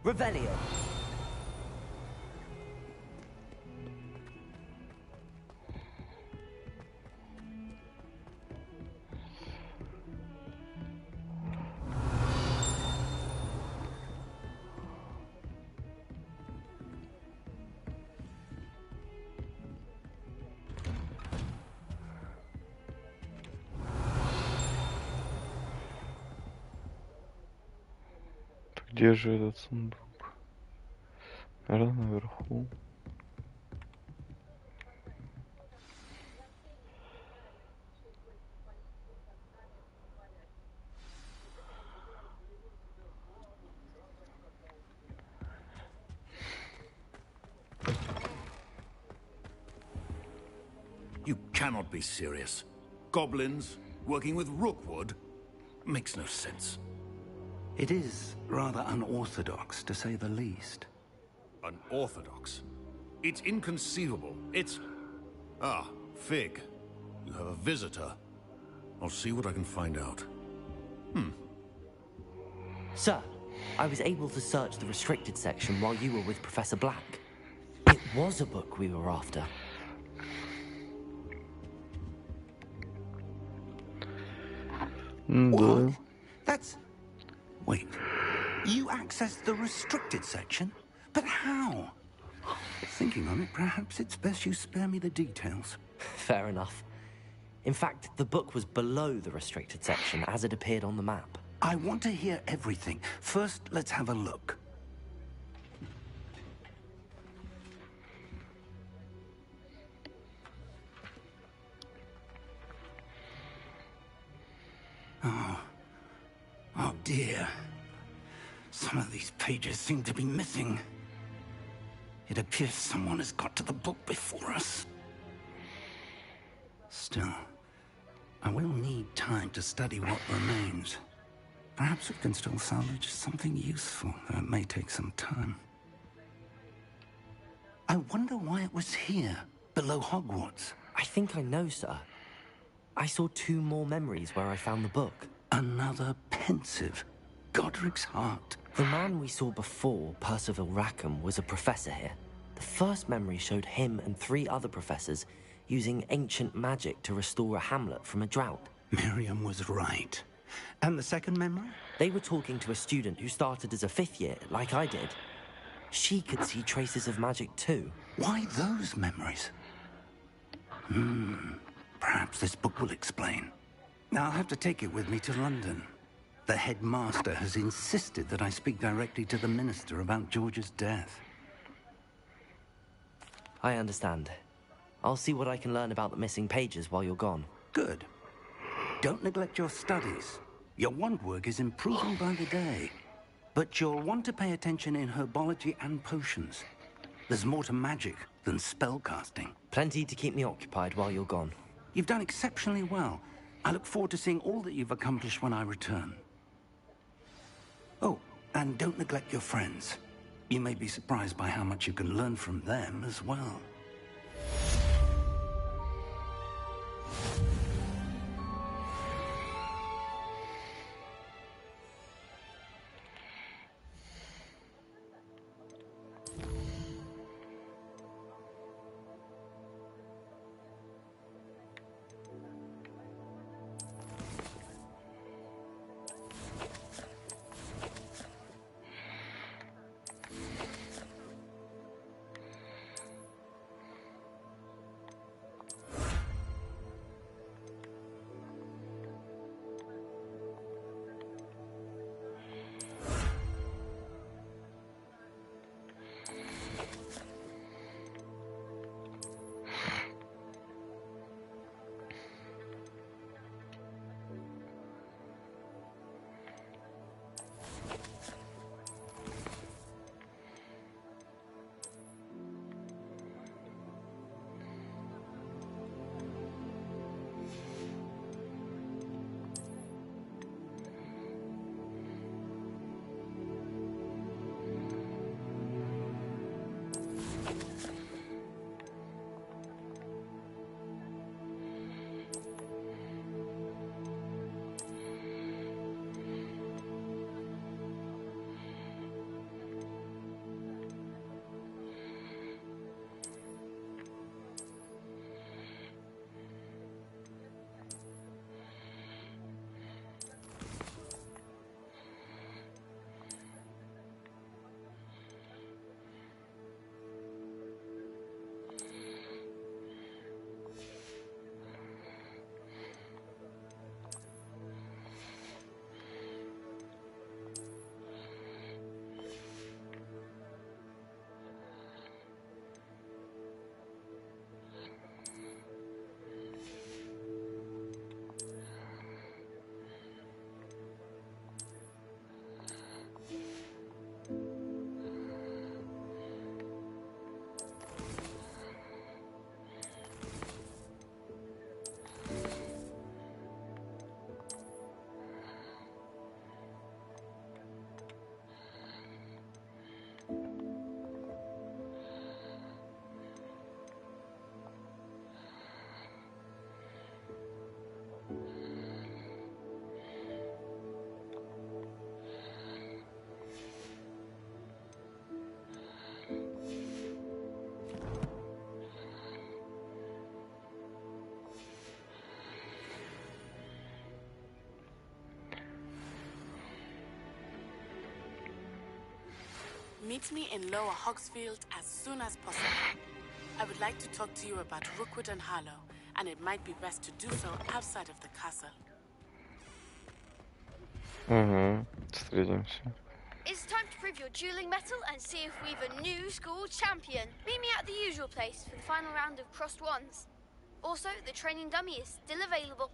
Revelio. Где же этот сундук? Наверное, наверху. You cannot be serious. Goblins working with Rookwood makes no sense. It is rather unorthodox, to say the least. Unorthodox? It's inconceivable. It's... Ah, Fig. You have a visitor. I'll see what I can find out. Sir, I was able to search the restricted section while you were with Professor Black. It was a book we were after. Да. That's... Wait. You accessed the restricted section? But how? Thinking on it, perhaps it's best you spare me the details. Fair enough. In fact, the book was below the restricted section as it appeared on the map. I want to hear everything. First, let's have a look. Oh dear. Some of these pages seem to be missing. It appears someone has got to the book before us. Still, I will need time to study what remains. Perhaps we can still salvage something useful, though it may take some time. I wonder why it was here, below Hogwarts. I think I know, sir. I saw 2 more memories where I found the book. Another pensive. Godric's heart. The man we saw before, Percival Rackham, was a professor here. The first memory showed him and 3 other professors using ancient magic to restore a hamlet from a drought. Miriam was right. And the second memory? They were talking to a student who started as a 5th year, like I did. She could see traces of magic too. Why those memories? Perhaps this book will explain. I'll have to take it with me to London. The headmaster has insisted that I speak directly to the minister about George's death. I understand. I'll see what I can learn about the missing pages while you're gone. Good. Don't neglect your studies. Your wand work is improving by the day. But you'll want to pay attention in herbology and potions. There's more to magic than spellcasting. Plenty to keep me occupied while you're gone. You've done exceptionally well. I look forward to seeing all that you've accomplished when I return. Oh, and don't neglect your friends. You may be surprised by how much you can learn from them as well. Meet me in Lower Hogsfield as soon as possible. I would like to talk to you about Rookwood and Harlow, and it might be best to do so outside of the castle. Встретимся. It's time to prove your dueling mettle and see if we've a new school champion. Meet me at the usual place for the final round of crossed wands. Also, the training dummy is still available.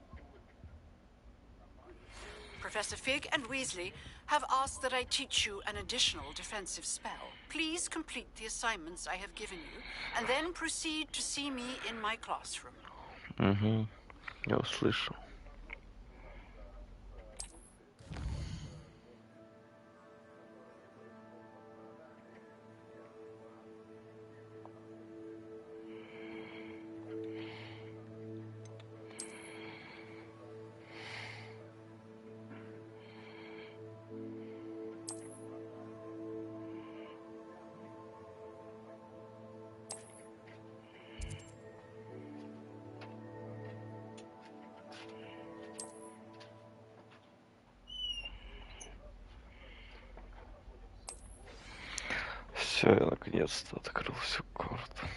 Professor Fig and Weasley have asked that I teach you an additional defensive spell. Please complete the assignments I have given you, and then proceed to see me in my classroom. Я услышал. Все, я наконец-то открыл всю карту.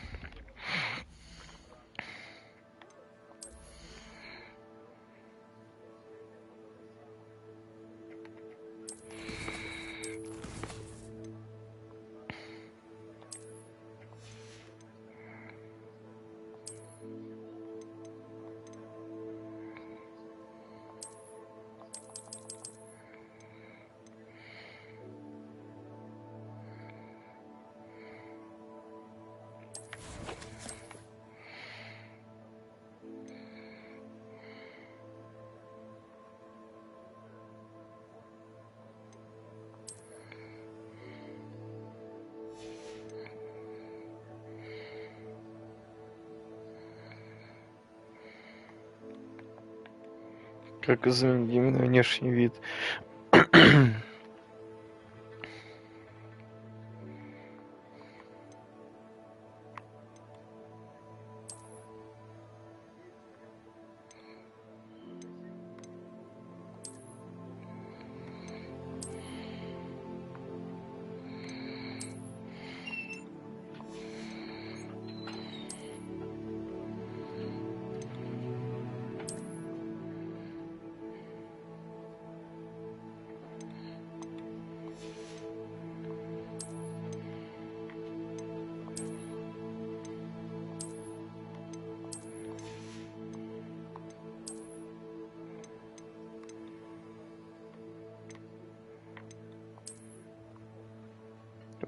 Как изменить именно внешний вид?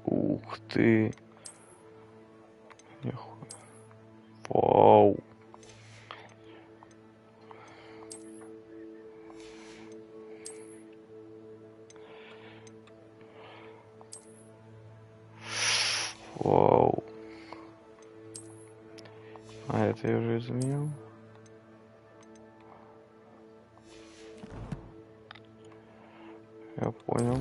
Ух ты. Нихуя. Вау. Вау. А это я уже изменил. Я понял.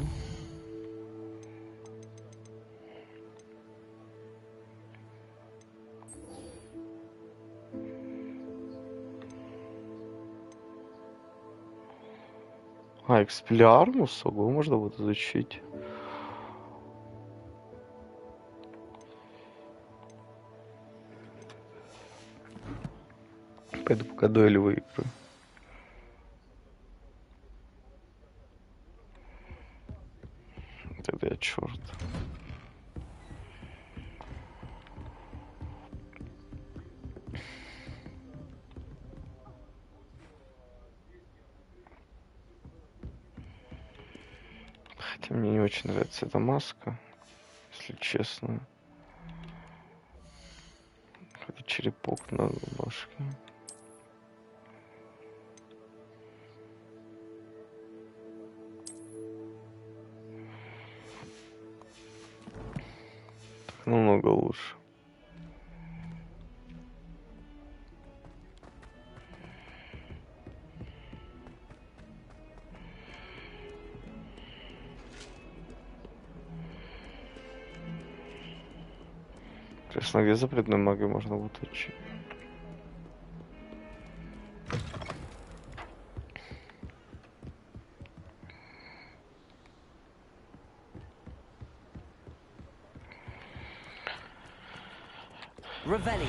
А, экспеллиармус, ого, можно будет изучить. Пойду пока дуэль выиграю. Тогда я черт. Хотя мне не очень нравится эта маска, если честно. Хотя черепок на башке. Так намного лучше. Интересно, где запретную магию можно будет учить? Revelio.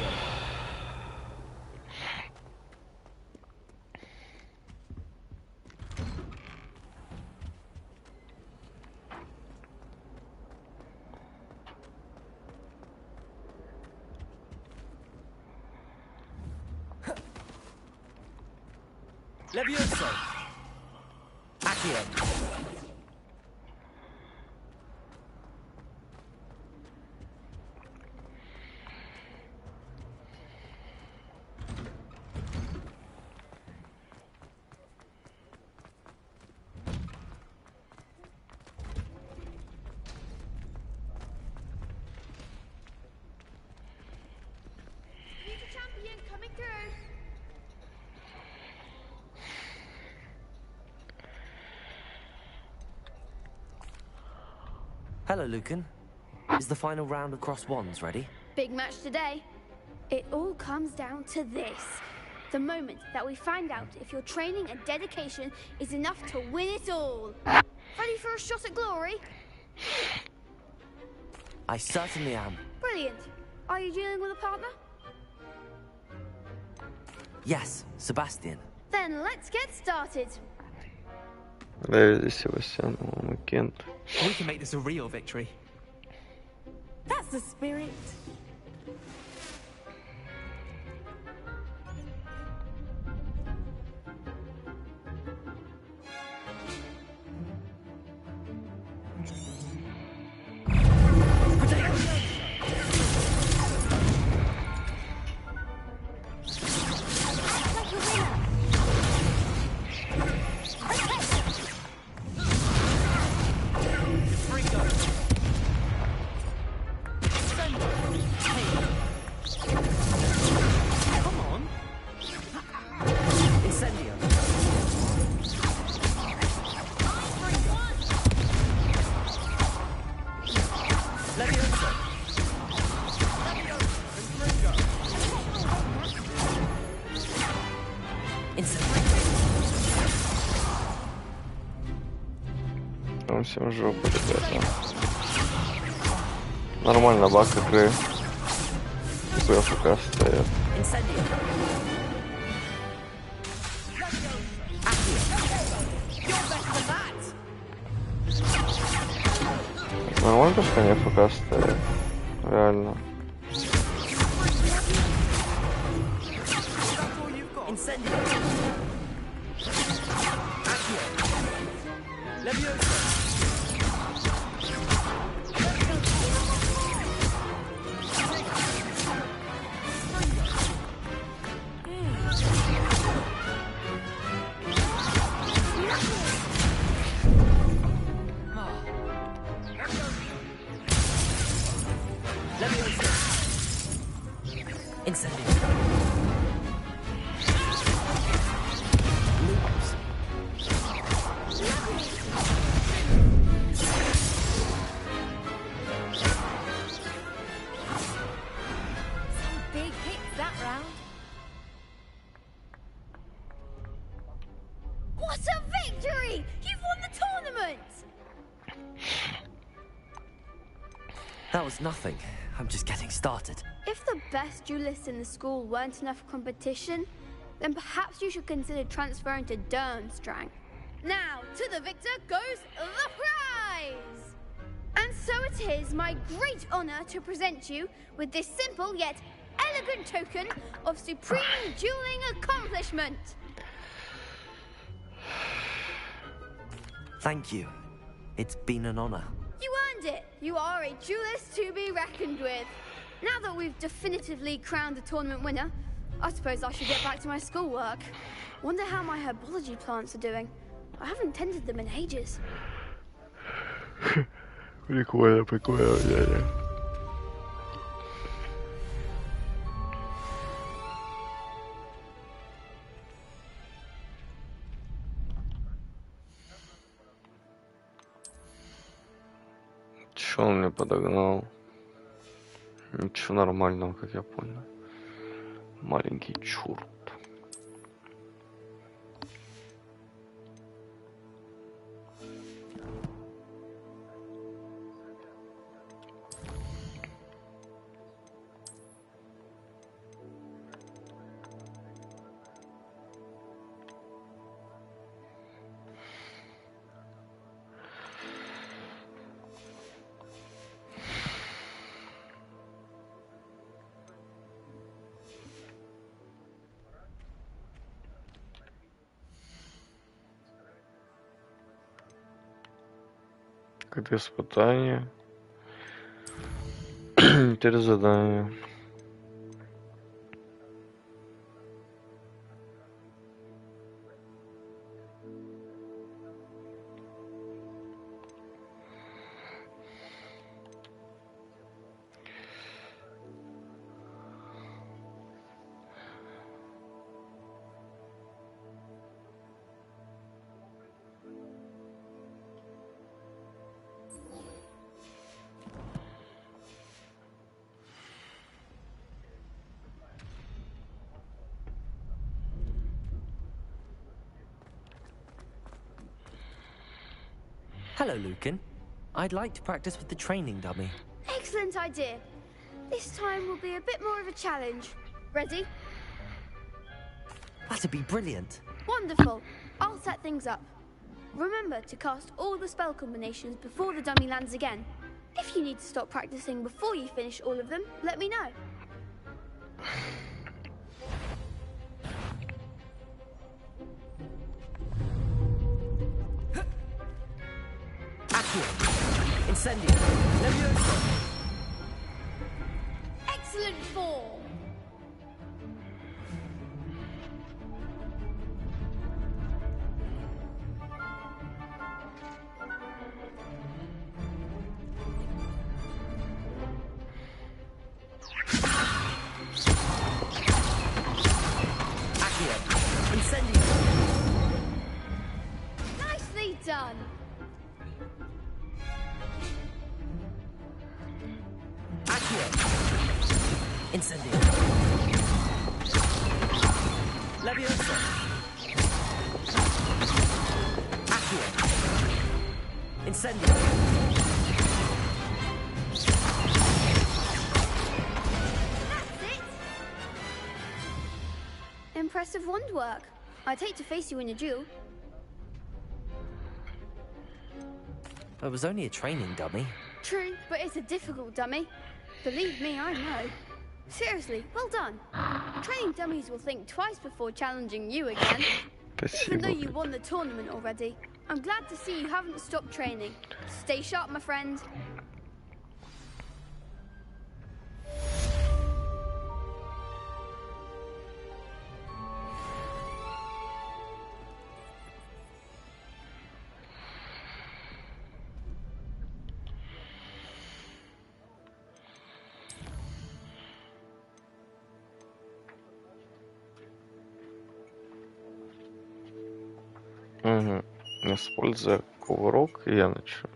Levioso. Accio. Future champion coming through. Hello, Lucan. Is the final round across wands ready? Big match today. It all comes down to this. The moment that we find out if your training and dedication is enough to win it all. Ready for a shot at glory? I certainly am. Brilliant. Are you dealing with a partner? Yes, Sebastian. Then let's get started. David Sebastian Kent. We can make this a real victory. That's the spirit. Там всем жопу, ребята. Нормально, баг игры. ПФК стоят. Нормально, что они АФК стоят. Реально. What a victory! You've won the tournament! That was nothing. I'm just getting started. If the best duelists in the school weren't enough competition, then perhaps you should consider transferring to Durmstrang. Now, to the victor goes the prize! And so it is my great honor to present you with this simple yet elegant token of supreme dueling accomplishment. Thank you. It's been an honor. You earned it. You are a duelist to be reckoned with. Now that we've definitively crowned the tournament winner, I suppose I should get back to my schoolwork. Wonder how my herbology plants are doing. I haven't tended them in ages. Прикольно, прикольно, дядя. Чё он мне подогнал? Ничего нормального, как я понял. Маленький чурт. Когда испытание. Теперь задание. Hello, Lucan. I'd like to practice with the training dummy. Excellent idea. This time will be a bit more of a challenge. Ready? That'd be brilliant. Wonderful. I'll set things up. Remember to cast all the spell combinations before the dummy lands again. If you need to stop practicing before you finish all of them, let me know. Incendio. Levioso. Excellent form. Accio. Incendio. Nicely done. Incendio. Levioso. Accio. Incendio. That's it. Impressive wand work. I'd hate to face you in a duel. It was only a training dummy. True, but it's a difficult dummy. Believe me, I know. Seriously, well done. Training dummies will think twice before challenging you again. Even though you won the tournament already. I'm glad to see you haven't stopped training. Stay sharp, my friend. Угу. Используя кувырок, я начну.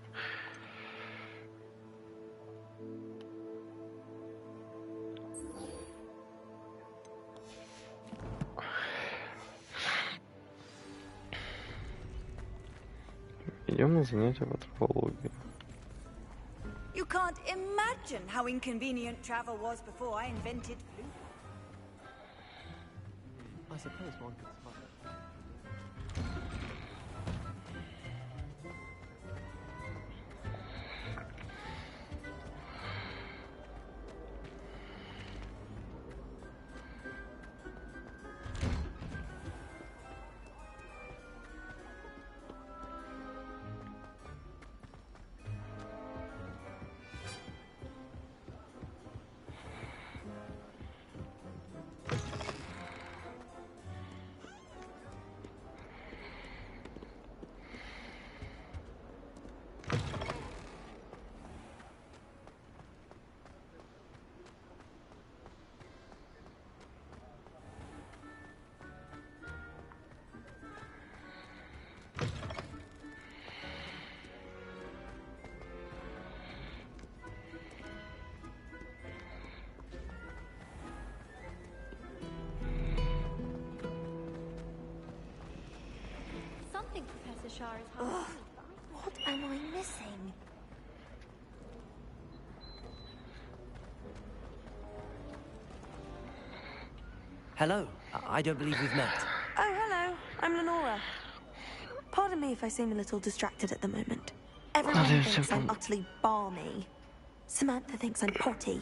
Идем на занятия по травологии. You can't imagine how inconvenient travel was before I invented flu. I suppose one could smuggle it. Something Professor Shah is hard. What am I missing? Hello. I don't believe we've met. Oh, hello. I'm Lenora. Pardon me if I seem a little distracted at the moment. Everyone thinks I'm utterly balmy. Samantha thinks I'm potty.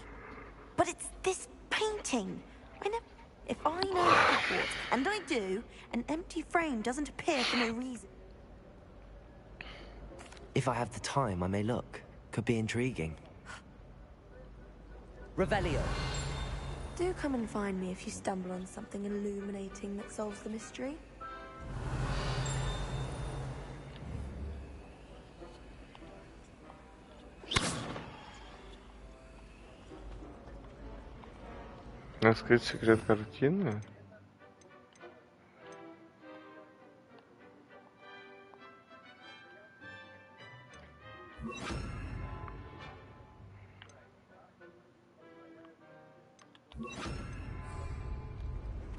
But it's this painting. If I know Hogwarts, and I do, an empty frame doesn't appear for no reason. If I have the time, I may look. Could be intriguing. Revelio. Do come and find me if you stumble on something illuminating that solves the mystery. Раскрыть секрет картины?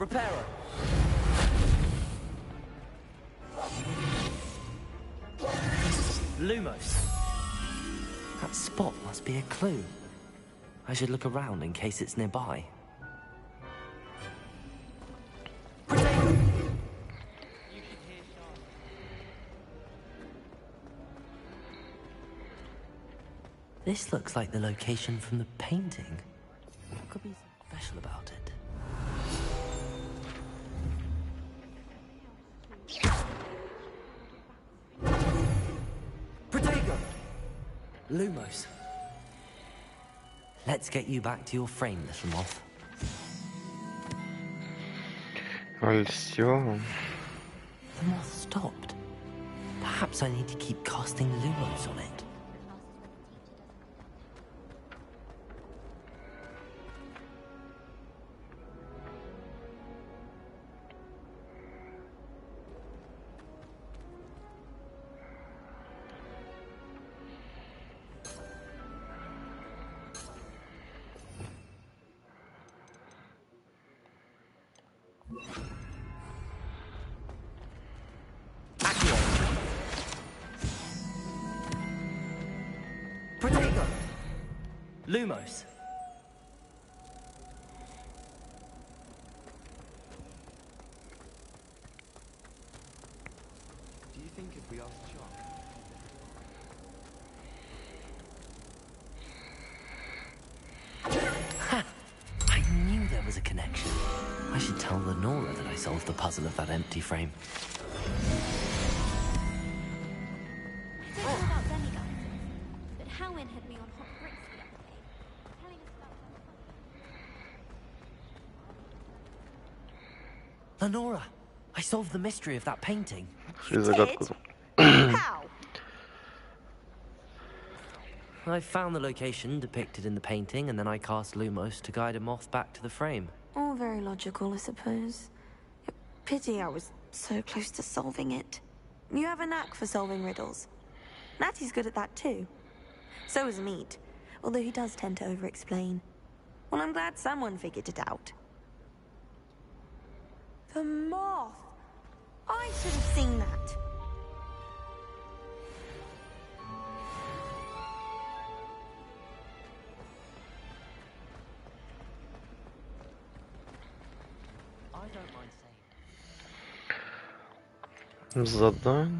Reparo. Lumos. That spot must be a clue. I should look around in case it's nearby. This looks like the location from the painting. What could be special about it? Protego! Lumos. Let's get you back to your frame, little moth. Всё. The moth stopped. Perhaps I need to keep casting Lumos on it. Protego! Lumos. Do you think if we ask John? Ha! I knew there was a connection. I should tell Lenora that I solved the puzzle of that empty frame. Lenora, I solved the mystery of that painting. You did? How? I found the location depicted in the painting, and then I cast Lumos to guide a moth back to the frame. All very logical, I suppose. Pity I was so close to solving it. You have a knack for solving riddles. Natty's good at that too. So is Meat, although he does tend to over-explain. Well, I'm glad someone figured it out. The moth! I should have seen that. I don't mind saying. Задание.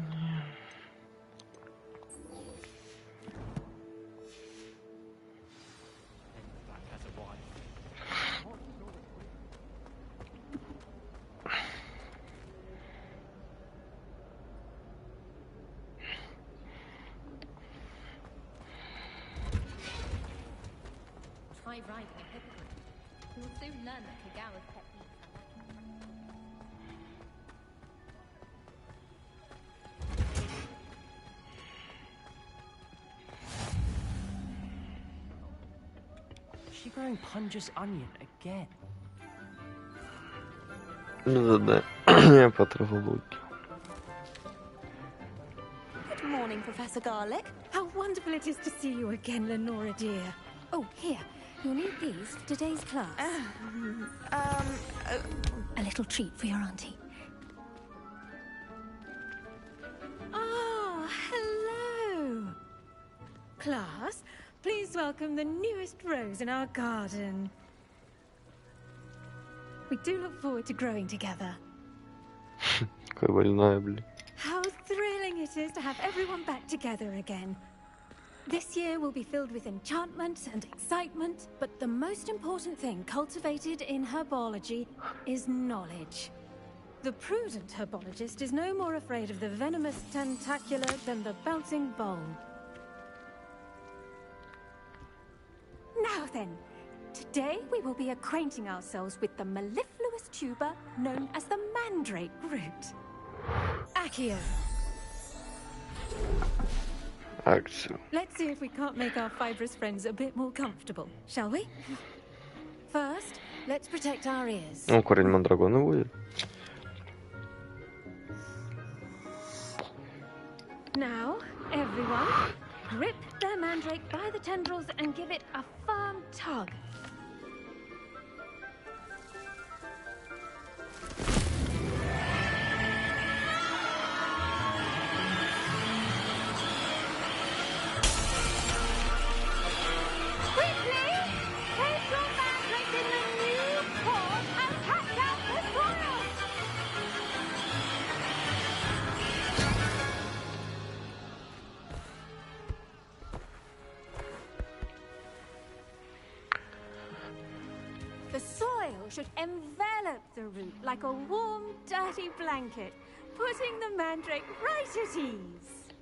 Try riding a hippogriff. You'll soon learn that Kagawa's techniques are lacking. Is she growing Punja's onion again? Задание по травологии. Good morning, Professor Garlic. How wonderful it is to see you again, Lenora dear. Oh, here. You'll need these for today's class. A little treat for your auntie. Oh, hello. Class, please welcome the newest rose in our garden. We do look forward to growing together. Какая больная, блин. How thrilling it is to have everyone back together again. This year will be filled with enchantment and excitement, but the most important thing cultivated in herbology is knowledge. The prudent herbologist is no more afraid of the venomous tentacular than the bouncing bowl. Now then, today we will be acquainting ourselves with the mellifluous tuber known as the mandrake root. Accio. Акцию. Let's see if we can't make our fibrous friends a bit more comfortable, shall we? First, let's protect our ears. Ну, корень мандрагона будет. Now, everyone, grip their mandrake by the tendrils and give it a firm tug. Quickly, take your mandrake in the new paws and catch out the soil! The soil should envelop the root like a warm, dirty blanket, putting the mandrake right at ease.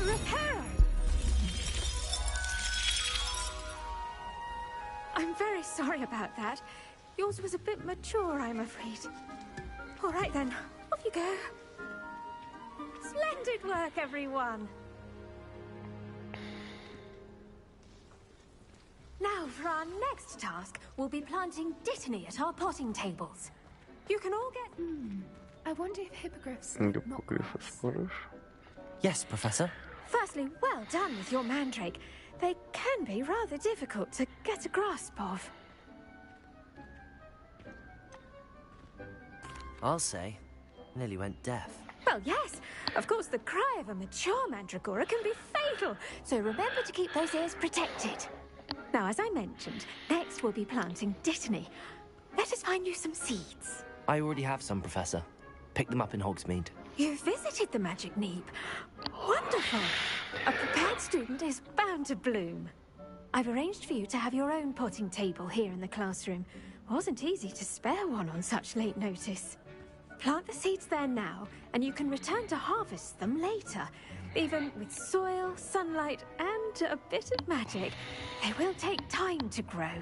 Repair! I'm very sorry about that. Yours was a bit mature, I'm afraid. All right then, off you go. Splendid work, everyone. Now, for our next task, we'll be planting dittany at our potting tables. You can all get... I wonder if hippogriffs... Гиппогрифы сможешь? Yes, Professor. Firstly, well done with your mandrake. They can be rather difficult to get a grasp of. I'll say, nearly went deaf. Well, yes. Of course, the cry of a mature mandragora can be fatal, so remember to keep those ears protected. Now, as I mentioned, next we'll be planting dittany. Let us find you some seeds. I already have some, Professor. Picked them up in Hogsmeade. You visited the Magic Neep. Wonderful. A prepared student is bound to bloom. I've arranged for you to have your own potting table here in the classroom. Wasn't easy to spare one on such late notice. Plant the seeds there now, and you can return to harvest them later. Even with soil, sunlight, and a bit of magic, they will take time to grow.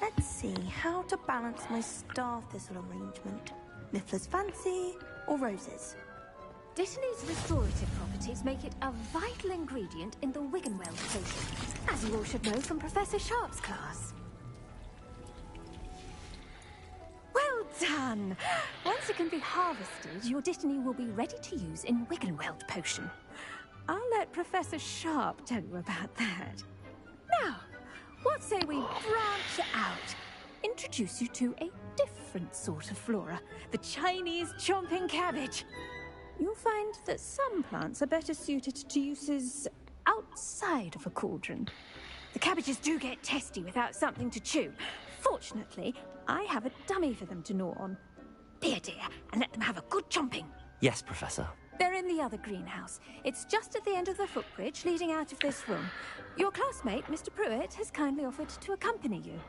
Let's see how to balance my star thistle arrangement. Niffler's fancy or roses? Dittany's restorative properties make it a vital ingredient in the Wiggenweld potion, as you all should know from Professor Sharp's class. Well done! Once it can be harvested, your dittany will be ready to use in Wiggenweld potion. I'll let Professor Sharp tell you about that. Now, what say we branch out? Introduce you to a different sort of flora, the Chinese chomping cabbage. You'll find that some plants are better suited to uses outside of a cauldron. The cabbages do get testy without something to chew. Fortunately, I have a dummy for them to gnaw on. Be a dear and let them have a good chomping. Yes, Professor. They're in the other greenhouse. It's just at the end of the footbridge leading out of this room. Your classmate, Mr. Pruitt, has kindly offered to accompany you.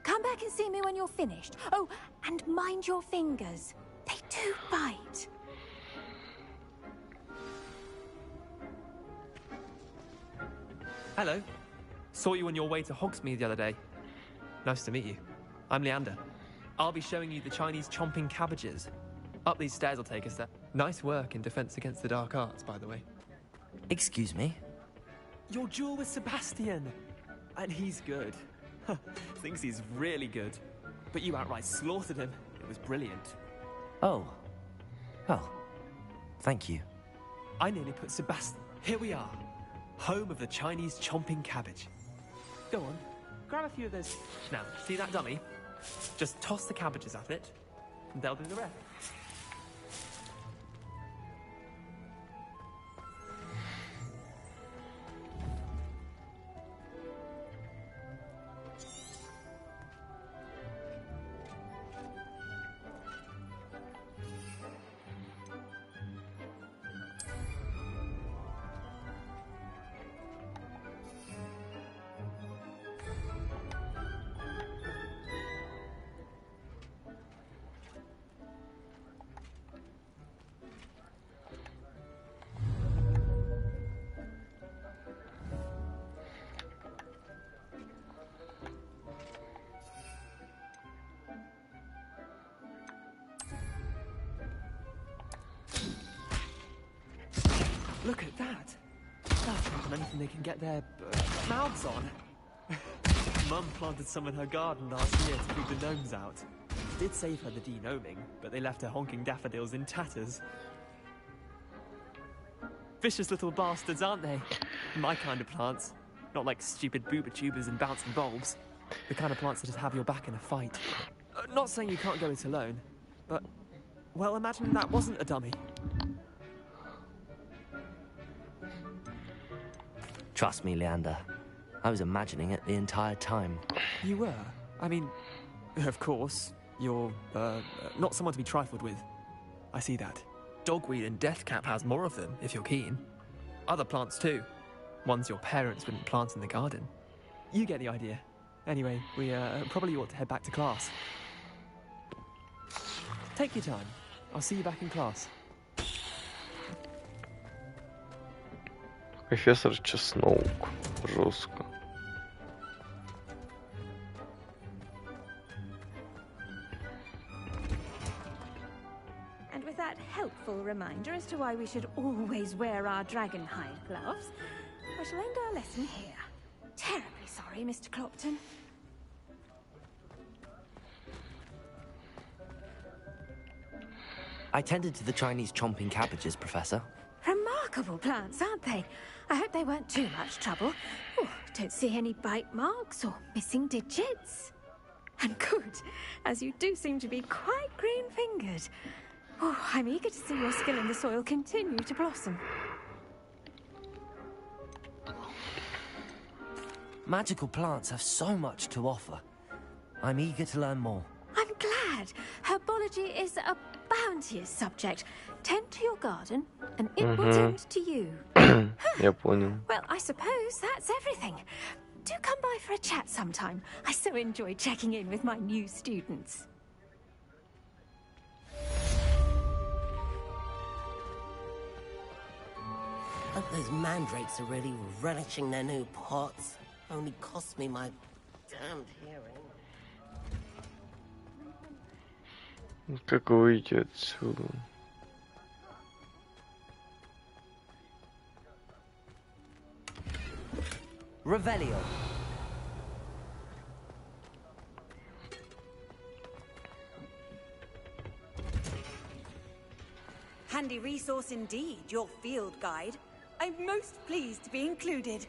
Come back and see me when you're finished. Oh, and mind your fingers. They do bite. Hello. Saw you on your way to Hogsmeade the other day. Nice to meet you. I'm Leander. I'll be showing you the Chinese chomping cabbages. Up these stairs will take us there. Nice work in Defense Against the Dark Arts, by the way. Excuse me? Your duel with Sebastian. And he's good. Thinks he's really good. But you outright slaughtered him. It was brilliant. Oh. Well, thank you. I nearly put Sebastian... Here we are. Home of the Chinese chomping cabbage. Go on. Grab a few of those. Now, see that dummy? Just toss the cabbages at it, and they'll do the rest. Look at that. That's not anything they can get their mouths on. Mum planted some in her garden last year to keep the gnomes out. Did save her the de-gnoming, but they left her honking daffodils in tatters. Vicious little bastards, aren't they? My kind of plants. Not like stupid booba tubers and bouncing bulbs. The kind of plants that just have your back in a fight. Not saying you can't go it alone, but... well, imagine that wasn't a dummy. Trust me, Leander. I was imagining it the entire time. You were? I mean, of course. You're, not someone to be trifled with. I see that. Dogweed and deathcap has more of them, if you're keen. Other plants too. Ones your parents wouldn't plant in the garden. You get the idea. Anyway, we probably ought to head back to class. Take your time. I'll see you back in class. Профессор Чеснок. Жестко. And with that helpful reminder as to why we should always wear our dragon hide gloves, I shall end our lesson here. Terribly sorry, Mr. Clopton. I tended to the Chinese chomping cabbages, Professor. Remarkable plants, aren't they? I hope they weren't too much trouble. Oh, don't see any bite marks or missing digits. And good, as you do seem to be quite green-fingered. Oh, I'm eager to see your skill in the soil continue to blossom. Magical plants have so much to offer. I'm eager to learn more. I'm glad. Herbology is a bounteous subject. Tend to your garden, and it will tend to you. Я понял. Well, I suppose that's everything. Do come by for a chat sometime. I so enjoy checking in with my new students. Hope those mandrakes are really relishing their new pots. Only cost me my damned hearing. Как выйти отсюда? Revelio. Handy resource indeed, your field guide. I'm most pleased to be included.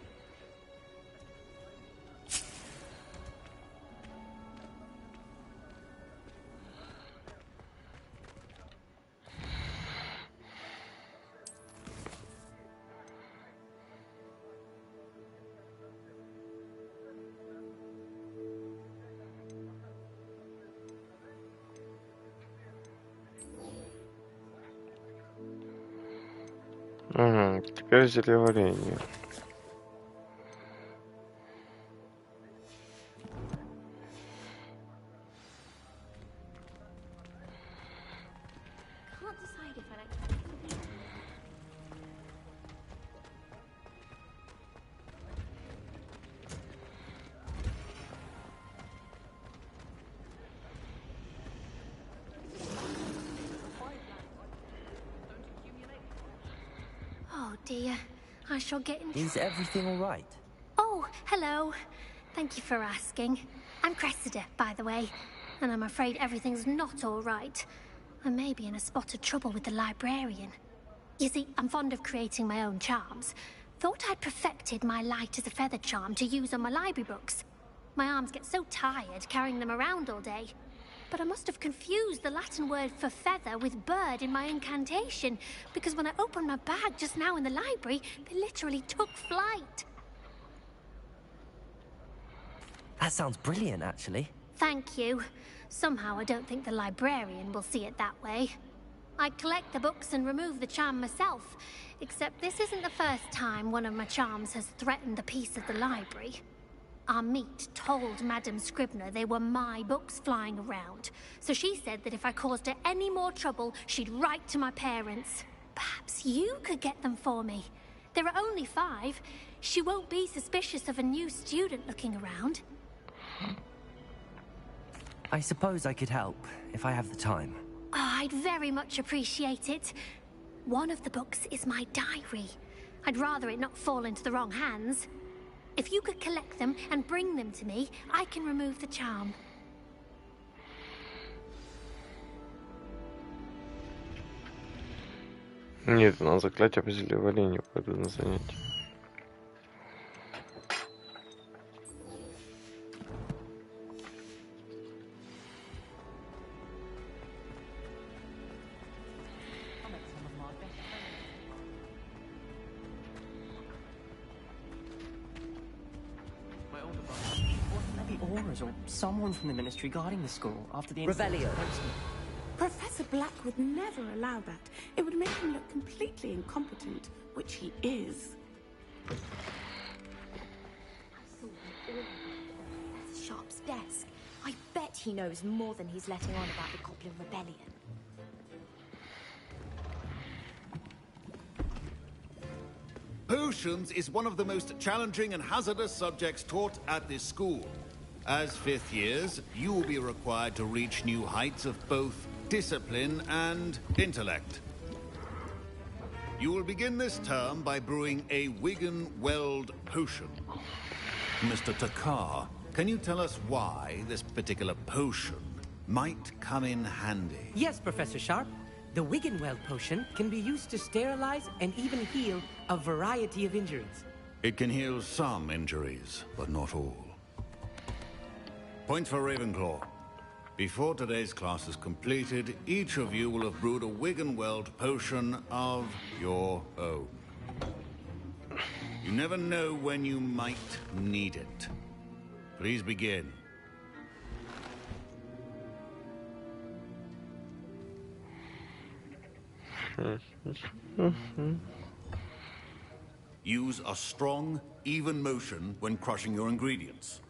Теперь зельеварение. Can't decide if I like. Oh dear, I shall get in. Is everything all right? Oh, hello. Thank you for asking. I'm Cressida, by the way, and I'm afraid everything's not all right. I may be in a spot of trouble with the librarian. You see, I'm fond of creating my own charms. Thought I'd perfected my light as a feather charm to use on my library books. My arms get so tired carrying them around all day. But I must have confused the Latin word for feather with bird in my incantation, because when I opened my bag just now in the library, they literally took flight. That sounds brilliant, actually. Thank you. Somehow I don't think the librarian will see it that way. I collect the books and remove the charm myself, except this isn't the first time one of my charms has threatened a piece of the library. Our meet told Madame Scribner they were my books flying around, so she said that if I caused her any more trouble, she'd write to my parents. Perhaps you could get them for me. There are only 5. She won't be suspicious of a new student looking around. I suppose I could help, if I have the time. Oh, I'd very much appreciate it. One of the books is my diary. I'd rather it not fall into the wrong hands. If you could collect them and bring them to me, I can remove the charm. Нет, на заклятие по зельеварению пойду на занятие. Or someone from the ministry guarding the school after the Rebellion. Professor Black would never allow that. It would make him look completely incompetent, which he is. That's Sharp's desk. I bet he knows more than he's letting on about the Goblin Rebellion. Potions is one of the most challenging and hazardous subjects taught at this school. As fifth years, you will be required to reach new heights of both discipline and intellect. You will begin this term by brewing a Wiggenweld potion. Mr. Takar, can you tell us why this particular potion might come in handy? Yes, Professor Sharp. The Wiggenweld potion can be used to sterilize and even heal a variety of injuries. It can heal some injuries, but not all. Point for Ravenclaw. Before today's class is completed, each of you will have brewed a Wiggenweld potion of your own. You never know when you might need it. Please begin. Use a strong, even motion when crushing your ingredients.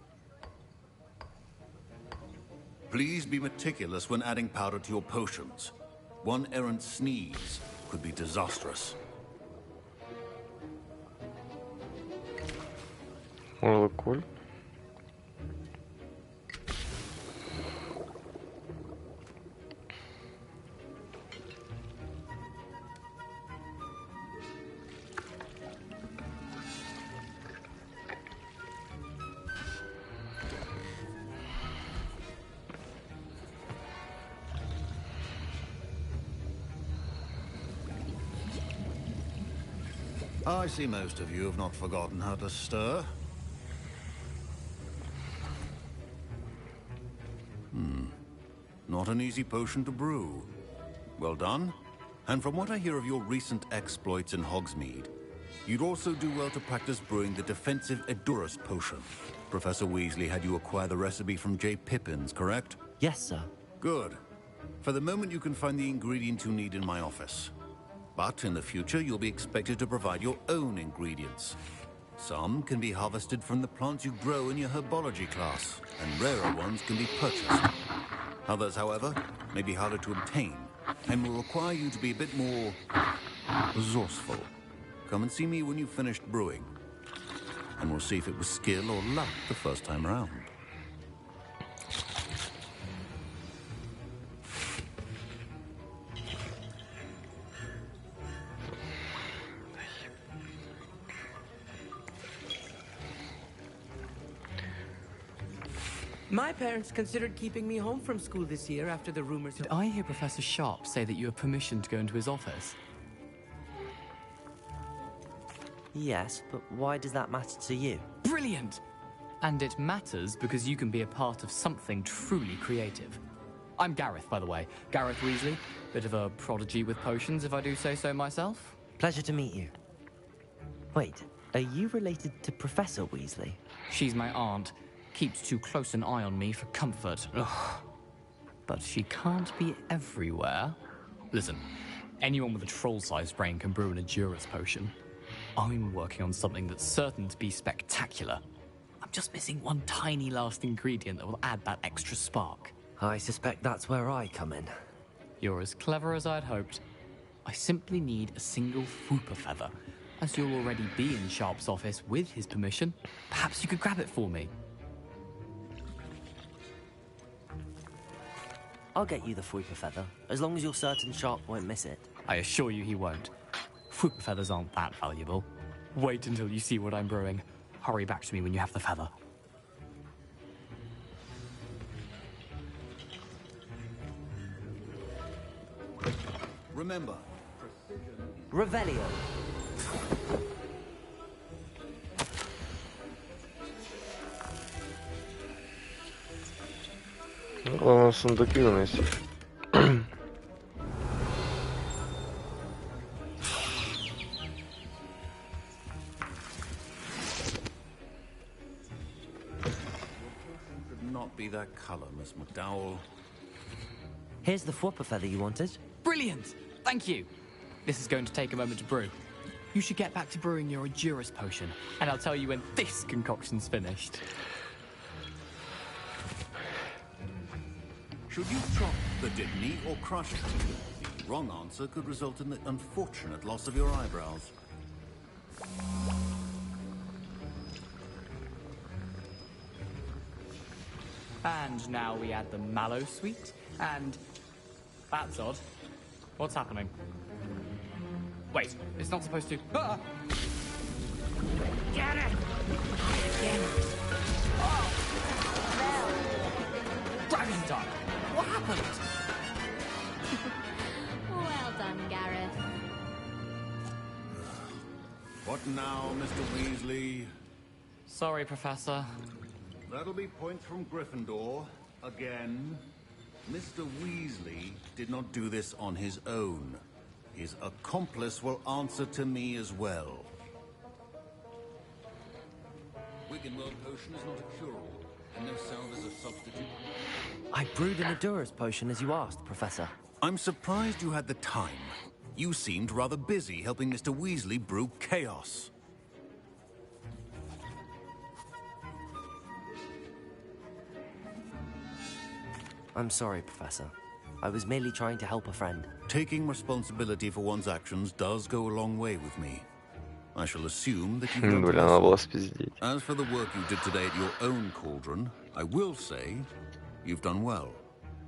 Please be meticulous when adding powder to your potions. One errant sneeze could be disastrous. Well, cool. I see most of you have not forgotten how to stir. Not an easy potion to brew. Well done. And from what I hear of your recent exploits in Hogsmeade, you'd also do well to practice brewing the defensive Edurus potion. Professor Weasley had you acquire the recipe from J. Pippins, correct? Yes, sir. Good. For the moment, you can find the ingredients you need in my office. But in the future, you'll be expected to provide your own ingredients. Some can be harvested from the plants you grow in your herbology class, and rarer ones can be purchased. Others, however, may be harder to obtain, and will require you to be a bit more resourceful. Come and see me when you've finished brewing, and we'll see if it was skill or luck the first time around. My parents considered keeping me home from school this year after the rumors. Did I hear Professor Sharp say that you have permission to go into his office? Yes, but why does that matter to you? Brilliant! And it matters because you can be a part of something truly creative. I'm Gareth, by the way. Gareth Weasley. Bit of a prodigy with potions, if I do say so myself. Pleasure to meet you. Wait, are you related to Professor Weasley? She's my aunt. Keeps too close an eye on me for comfort. Ugh. But she can't be everywhere. Listen, anyone with a troll-sized brain can brew an Edurus potion. I'm working on something that's certain to be spectacular. I'm just missing one tiny last ingredient that will add that extra spark. I suspect that's where I come in. You're as clever as I'd hoped. I simply need a single Fwooper feather. As you'll already be in Sharp's office with his permission, perhaps you could grab it for me. I'll get you the Fwooper feather, as long as you're certain Sharp won't miss it. I assure you he won't. Fwooper feathers aren't that valuable. Wait until you see what I'm brewing. Hurry back to me when you have the feather. Remember, Revelio. Главное, сундуки выносить. should not be that color, Miss McDowell. Here's the Fwopper feather you wanted. Brilliant! Thank you. This is going to take a moment to brew. You should get back to brewing your Juris potion, and I'll tell you when this concoction's finished. Should you chop the Didney or crush it? The wrong answer could result in the unfortunate loss of your eyebrows. And now we add the mallow sweet, and... That's odd. What's happening? Wait, it's not supposed to... Ah! Get it! Again. Oh! Dragon time! What happened? Well done, Gareth. What now, Mr. Weasley? Sorry, Professor. That'll be points from Gryffindor. Again. Mr. Weasley did not do this on his own. His accomplice will answer to me as well. Wiggenweld potion is not a cure-all, and no sound as a substitute. I brewed an Adurus potion as you asked, Professor. I'm surprised you had the time. You seemed rather busy helping Mr. Weasley brew chaos. I'm sorry, Professor. I was merely trying to help a friend. Taking responsibility for one's actions does go a long way with me. I shall assume that you've done As for the work you did today at your own cauldron, I will say you've done well.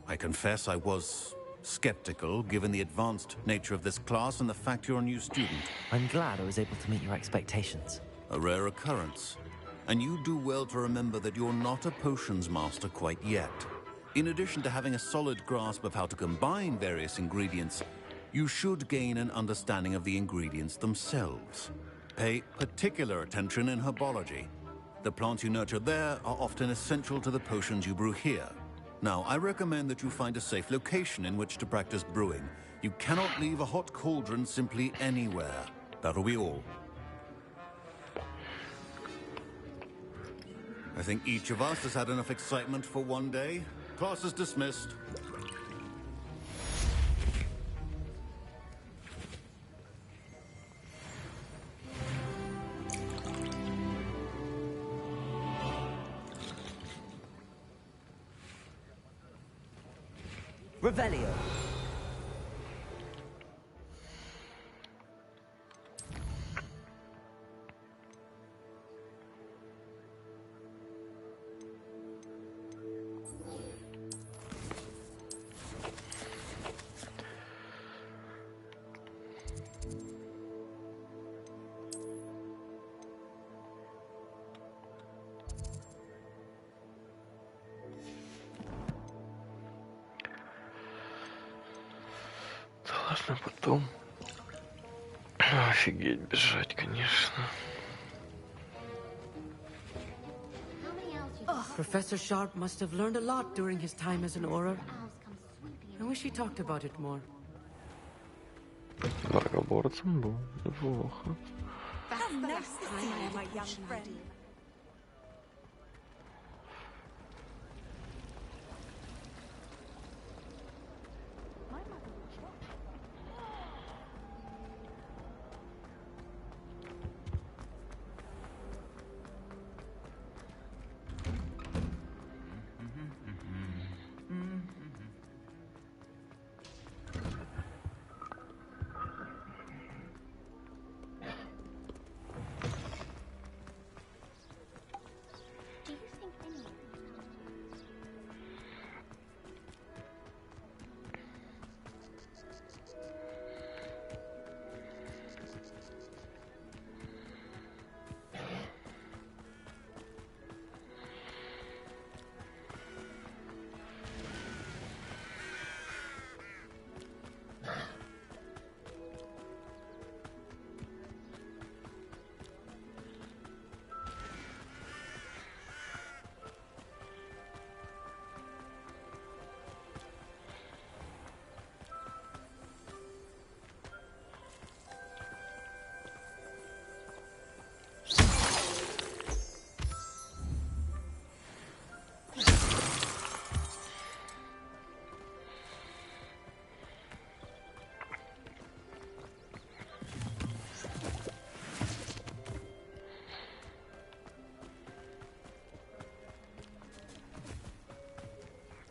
I confess I was skeptical given the advanced nature of this class and the fact you're a new student. I'm glad I was able to meet your expectations. A rare occurrence. And you do well to remember that you're not a potions master quite yet. In addition to having a solid grasp of how to combine various ingredients, you should gain an understanding of the ingredients themselves. Pay particular attention in herbology. The plants you nurture there are often essential to the potions you brew here. Now, I recommend that you find a safe location in which to practice brewing. You cannot leave a hot cauldron simply anywhere. That'll be all. I think each of us has had enough excitement for one day. Class is dismissed. Revelio. Ладно, потом. Офигеть, бежать, конечно. Professor Sharp must have learned a lot during his time as an Auror. I wish he talked about it more. Врагоборцем был неплохо. That's the last time I my young friend.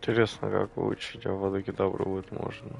Интересно, как выучить, а водокидабру будет можно.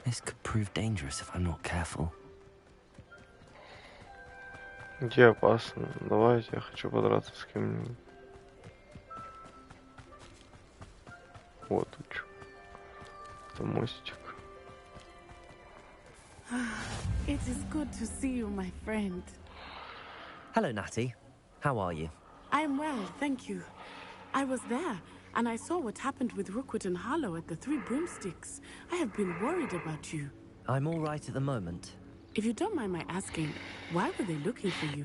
This could prove dangerous if I'm not careful. Где опасно? Давайте, я хочу подраться с кем-нибудь. Вот учу. Это мостик. It is good to see you, my friend. Hello, Natty. How are you? I'm well, thank you. I was there, and I saw what happened with Rookwood and Harlow at the Three Broomsticks. I have been worried about you. I'm all right at the moment. If you don't mind my asking, why were they looking for you?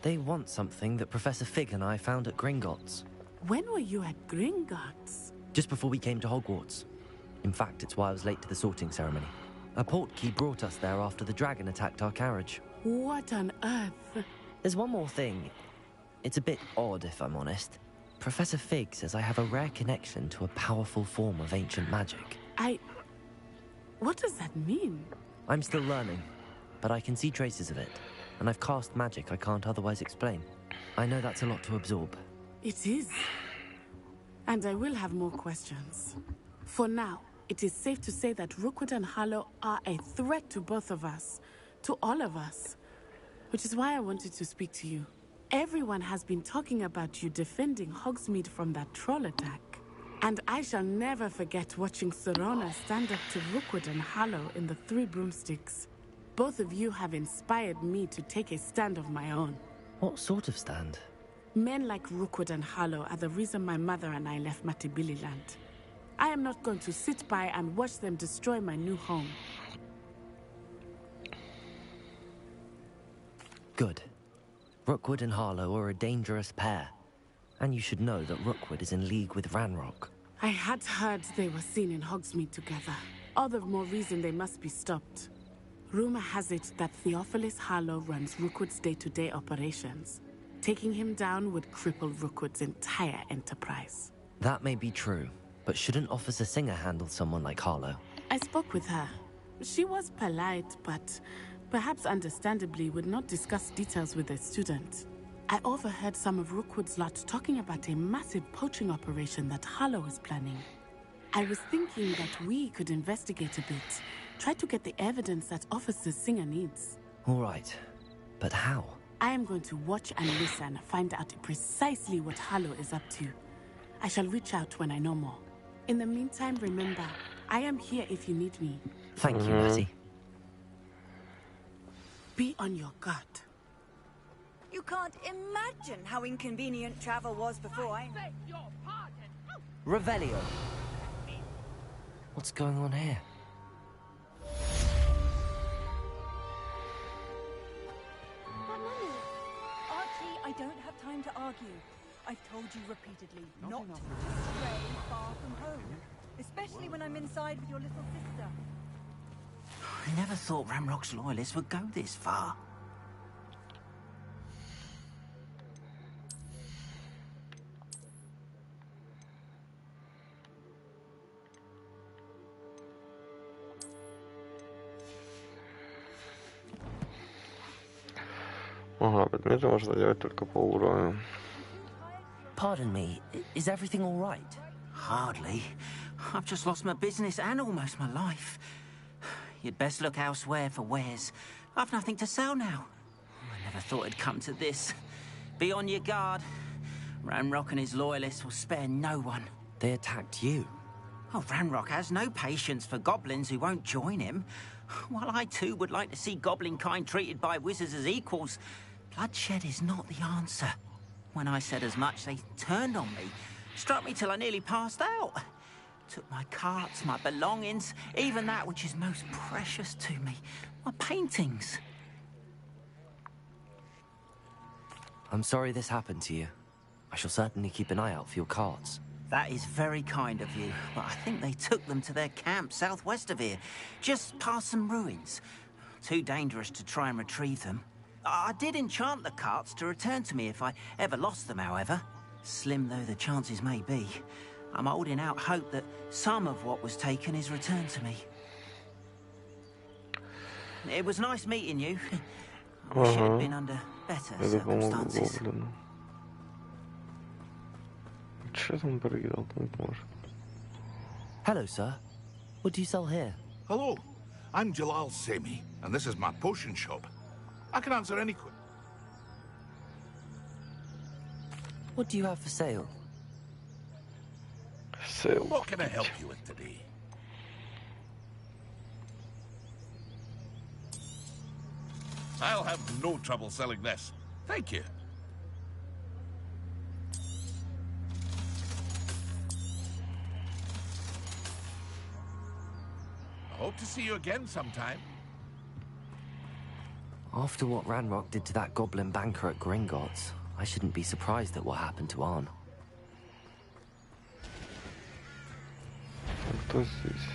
They want something that Professor Fig and I found at Gringotts. When were you at Gringotts? Just before we came to Hogwarts. In fact, it's why I was late to the sorting ceremony. A portkey brought us there after the dragon attacked our carriage. What on earth? There's one more thing. It's a bit odd, if I'm honest. Professor Fig says I have a rare connection to a powerful form of ancient magic. What does that mean? I'm still learning, but I can see traces of it, and I've cast magic I can't otherwise explain. I know that's a lot to absorb. It is. And I will have more questions. For now, it is safe to say that Rookwood and Harlow are a threat to both of us, to all of us. Which is why I wanted to speak to you. Everyone has been talking about you defending Hogsmeade from that troll attack. And I shall never forget watching Serona stand up to Rookwood and Harlow in the Three Broomsticks. Both of you have inspired me to take a stand of my own. What sort of stand? Men like Rookwood and Harlow are the reason my mother and I left Matibili Land. I am not going to sit by and watch them destroy my new home. Good. Rookwood and Harlow are a dangerous pair. And you should know that Rookwood is in league with Ranrock. I had heard they were seen in Hogsmeade together. All the more reason they must be stopped. Rumor has it that Theophilus Harlow runs Rookwood's day-to-day operations. Taking him down would cripple Rookwood's entire enterprise. That may be true, but shouldn't Officer Singer handle someone like Harlow? I spoke with her. She was polite, but perhaps understandably would not discuss details with a student. I overheard some of Rookwood's lot talking about a massive poaching operation that Harlow is planning. I was thinking that we could investigate a bit, try to get the evidence that Officer Singer needs. All right, but how? I am going to watch and listen, find out precisely what Harlow is up to. I shall reach out when I know more. In the meantime, remember, I am here if you need me. Thank you, Natty. Be on your guard. You can't imagine how inconvenient travel was before I... Revelio. What's going on here? But Mummy, Archie, I don't have time to argue. I've told you repeatedly not to stray far from home, especially when I'm inside with your little sister. I never thought Ramrock's loyalists would go this far. Ага, предметы можно делать только по уровню. Pardon me, is everything all right? Hardly. I've just lost my business and almost my life. You'd best look elsewhere for wares. I've nothing to sell now. I never thought it'd come to this. Be on your guard. Ranrock and his loyalists will spare no one. They attacked you? Oh, Ranrock has no patience for goblins who won't join him. While I too would like to see goblin kind treated by wizards as equals, bloodshed is not the answer. When I said as much, they turned on me, struck me till I nearly passed out. Took my carts, my belongings, even that which is most precious to me, my paintings. I'm sorry this happened to you. I shall certainly keep an eye out for your carts. That is very kind of you, but I think they took them to their camp southwest of here, just past some ruins. Too dangerous to try and retrieve them. I did enchant the carts to return to me if I ever lost them, however. Slim though the chances may be, I'm holding out hope that some of what was taken is returned to me. It was nice meeting you. I wish it had been under better circumstances. Hello, sir. What do you sell here? Hello, I'm Jalal Semi, and this is my potion shop. I can answer any question. What do you have for sale? What can I help you with today? I'll have no trouble selling this. Thank you. I hope to see you again sometime. After what Ranrock did to that goblin banker at Gringotts, I shouldn't be surprised at what happened to Arn. Кто здесь?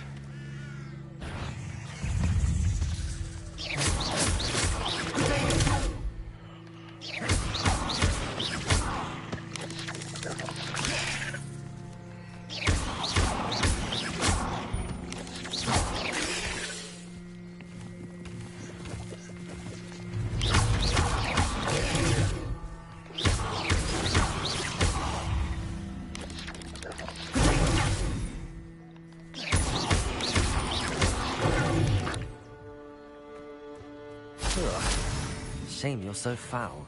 Shame you're so foul.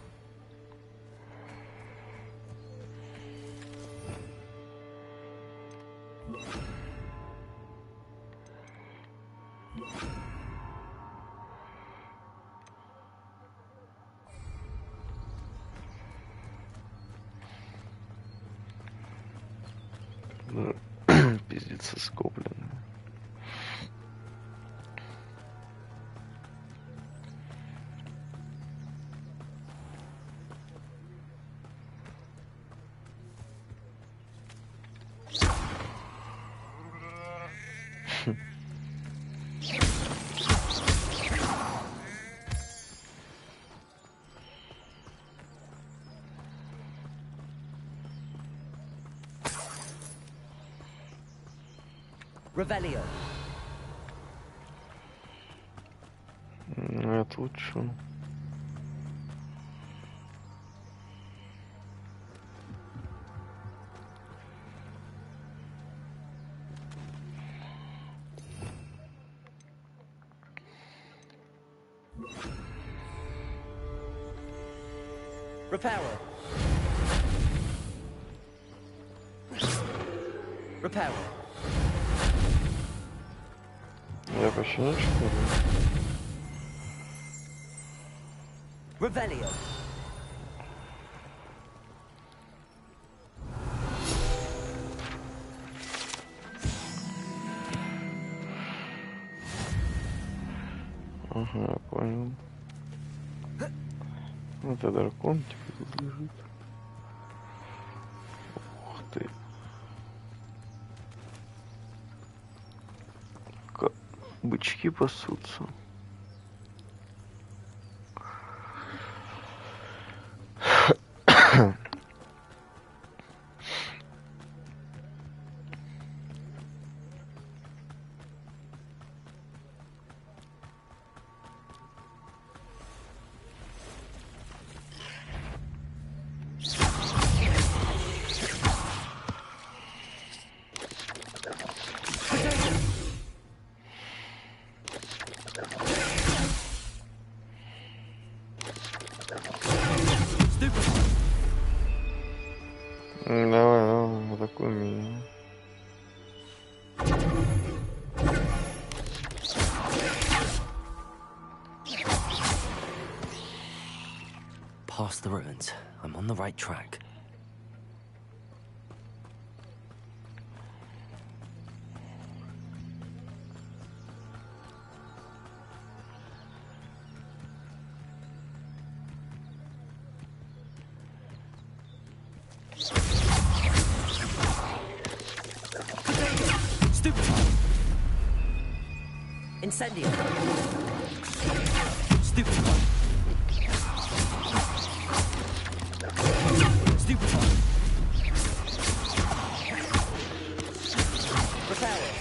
Пиздиться с гоблином. Revelio. Это лучше. Reparo. Reparo. Я почти ничего не знаю. Revelio. Ага, понял. Это дракон типа тут лежит. Ух ты. Бычки пасутся. past the ruins. I'm on the right track. Incendio. Stupefy. Stupefy. Prepare.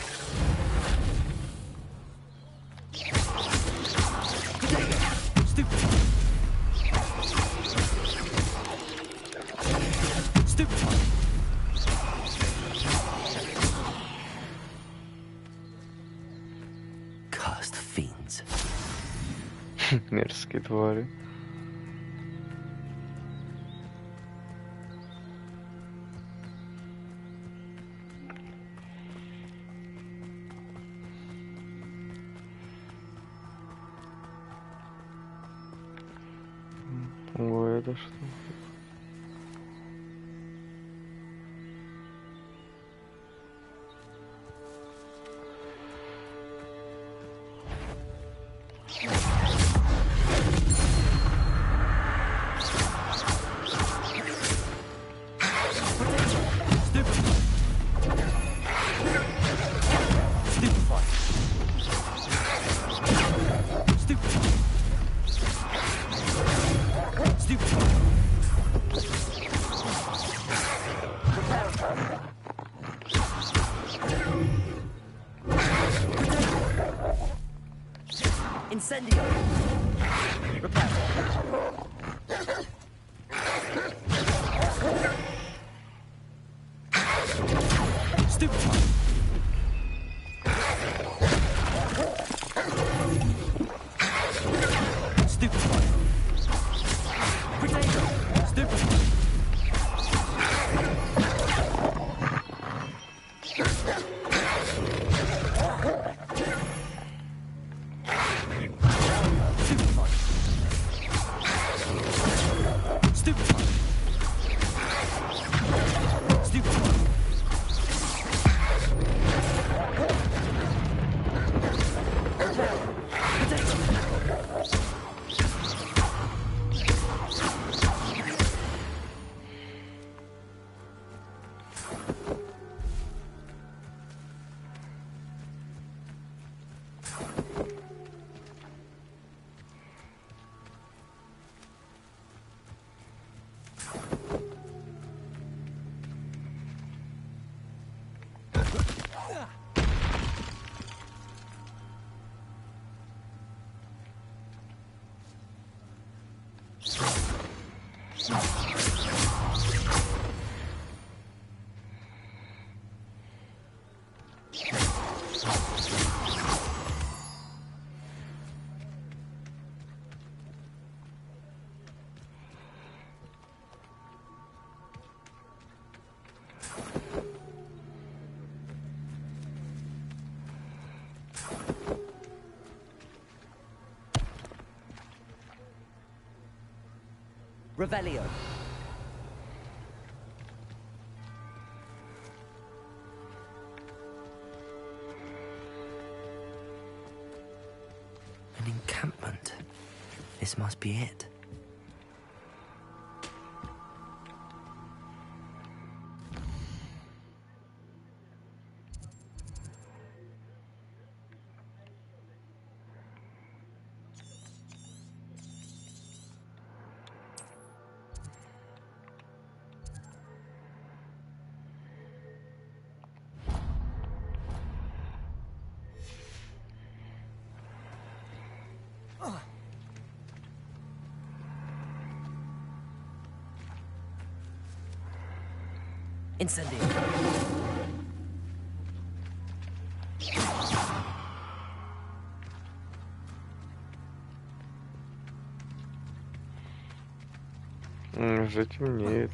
Stupefy. Stupefy. Cursed fiends. Мерзкие твари. Ой, это что? Incendio. Repair. Stupefy. Stupefy. Potato. Stupefy. Revelio. An encampment. This must be it. Incendio. Уже темнеет.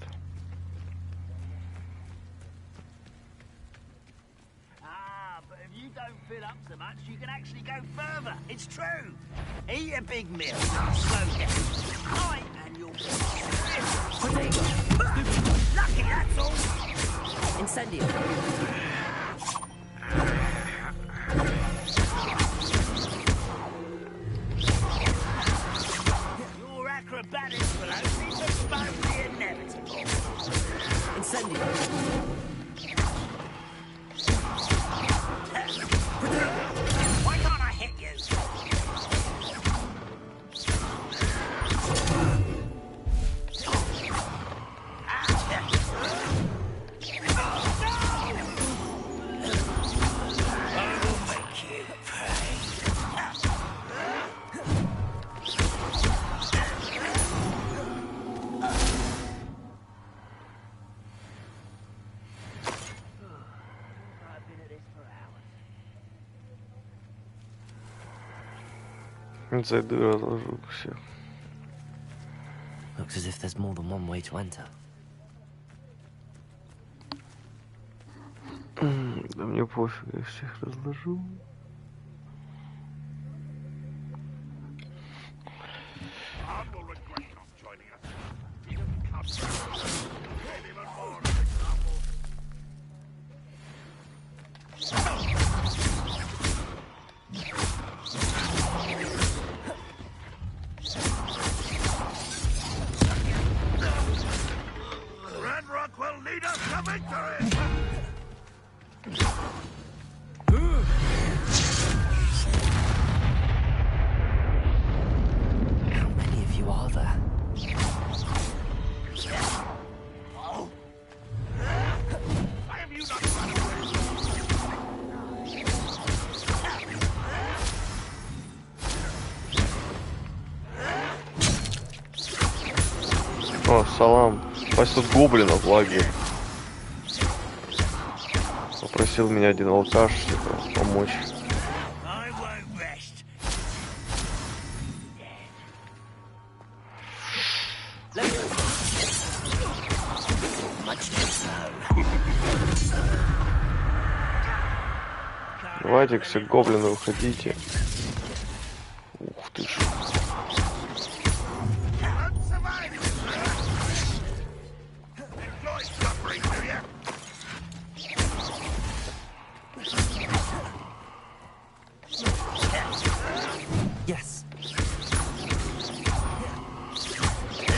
But if you don't fill up so much, you can actually go further. It's true. Eat a big meal. Slow down. Right, and you'll Lucky, that's all. Incendio. Your acrobatics will only postpone the inevitable. Incendio. Why can't I hit you? Зайду и разложу всех. Looks as if there's more than one way to enter. Да мне пофиг, я всех разложу. О, салам. Пасть тут гоблинов в лагере. Попросил меня один алкаш типа, помочь. Давайте все гоблины уходите. Ух ты ж.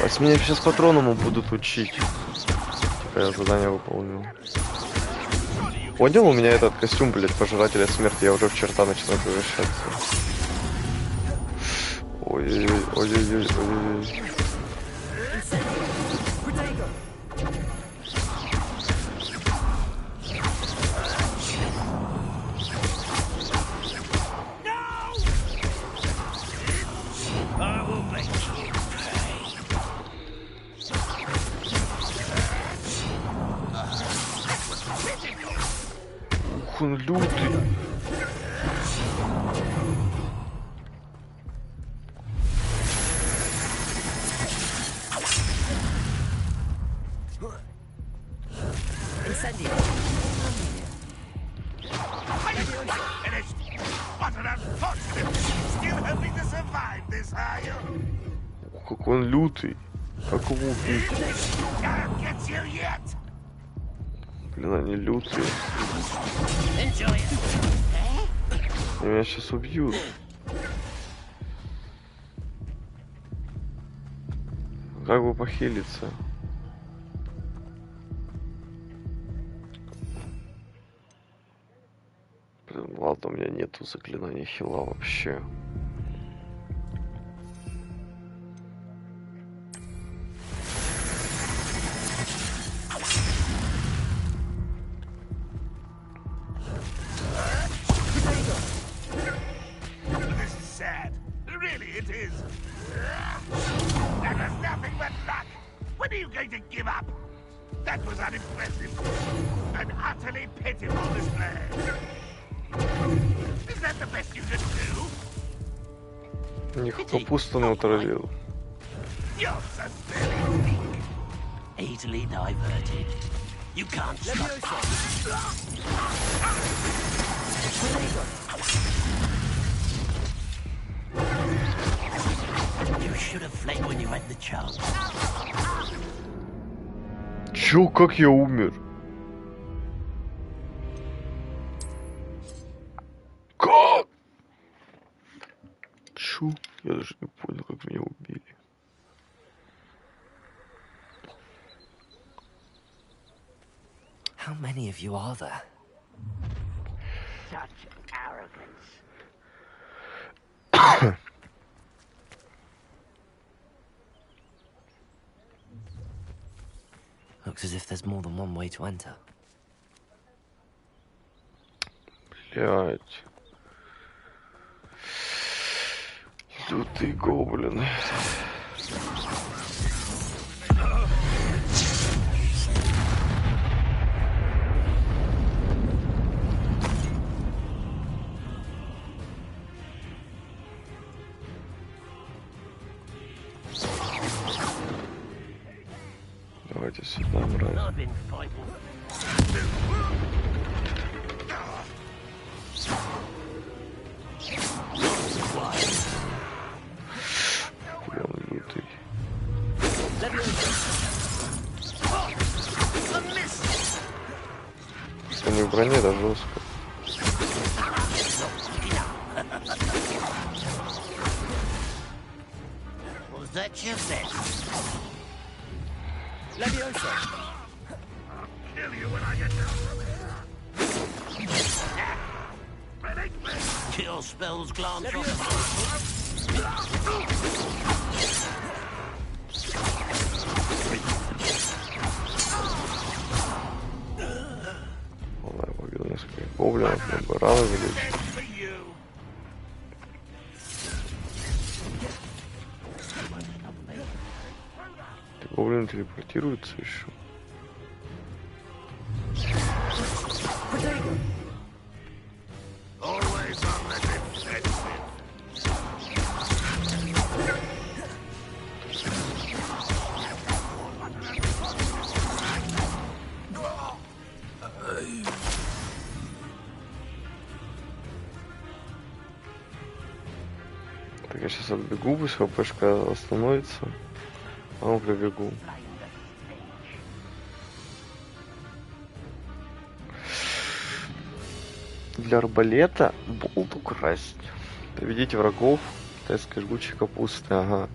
Вас меня сейчас патроному будут учить. Типа я задание выполнил. Понял, у меня этот костюм, блядь, пожирателя смерти, я уже в черта начинаю превращаться. Ой-ой-ой, ой-ой-ой, ой-ой-ой. Ух, он лютый. Как он лютый. Как его убить? Блин, они лютые. Они меня сейчас убьют. Как бы похилиться? Блин, ладно, у меня нету заклинания хила вообще. Капусту натравил. Easily diverted. You can't stop. You should have fled when you had the chance. Чё, как я умер? Как? Чё? Я даже не понял, как меня убили. How many of you are there? Such arrogance. Looks as if there's more than one way to enter. Блять. Лютые гоблины. Давайте сюда, мразь. Прям лютый. Они в броне, да, жестко. Was that just it? Leviosa! Kill you when I get down from here. Kill spells glance off. Ладно, я побил несколько гоблинов, чтобы раны вылечить. Гоблины телепортируются еще. Так, я сейчас отбегу, пусть хпшка остановится. А ну прибегу. Для арбалета болт украсть. Приведите врагов. Китайской жгучей капусты, ага.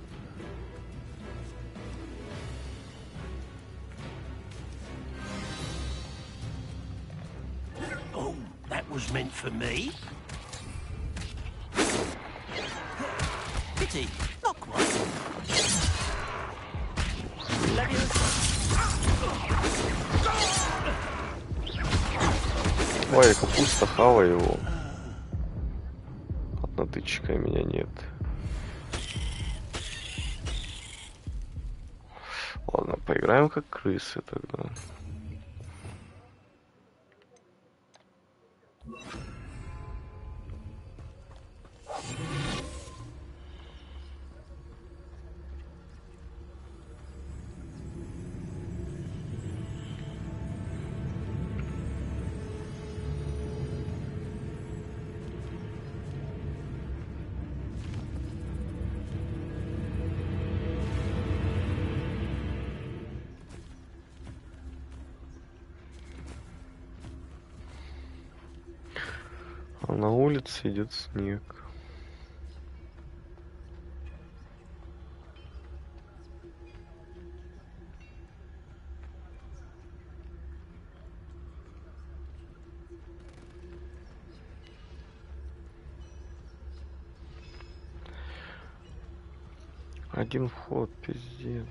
Oh, that was meant for me. Pity, not quite. Ой, капуста, хава его. Одна тычка, меня нет. Ладно, поиграем как крысы тогда. А на улице идет снег. Один вход, пиздец.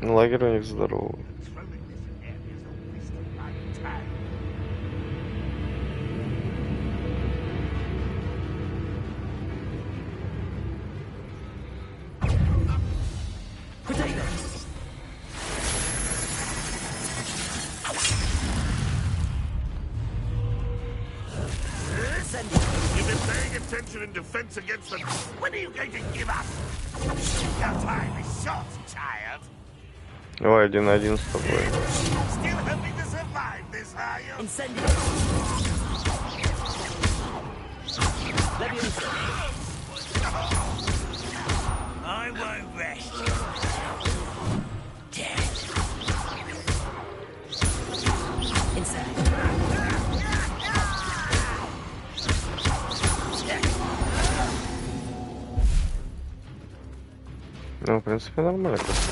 Лагерь у них здоровый. You've been paying attention in defense against them. When are you going to give up? Your time is short, child. Давай 1-1 с тобой. Still hoping to survive this, are you? I won't rest. Death. Ну, в принципе, нормально просто.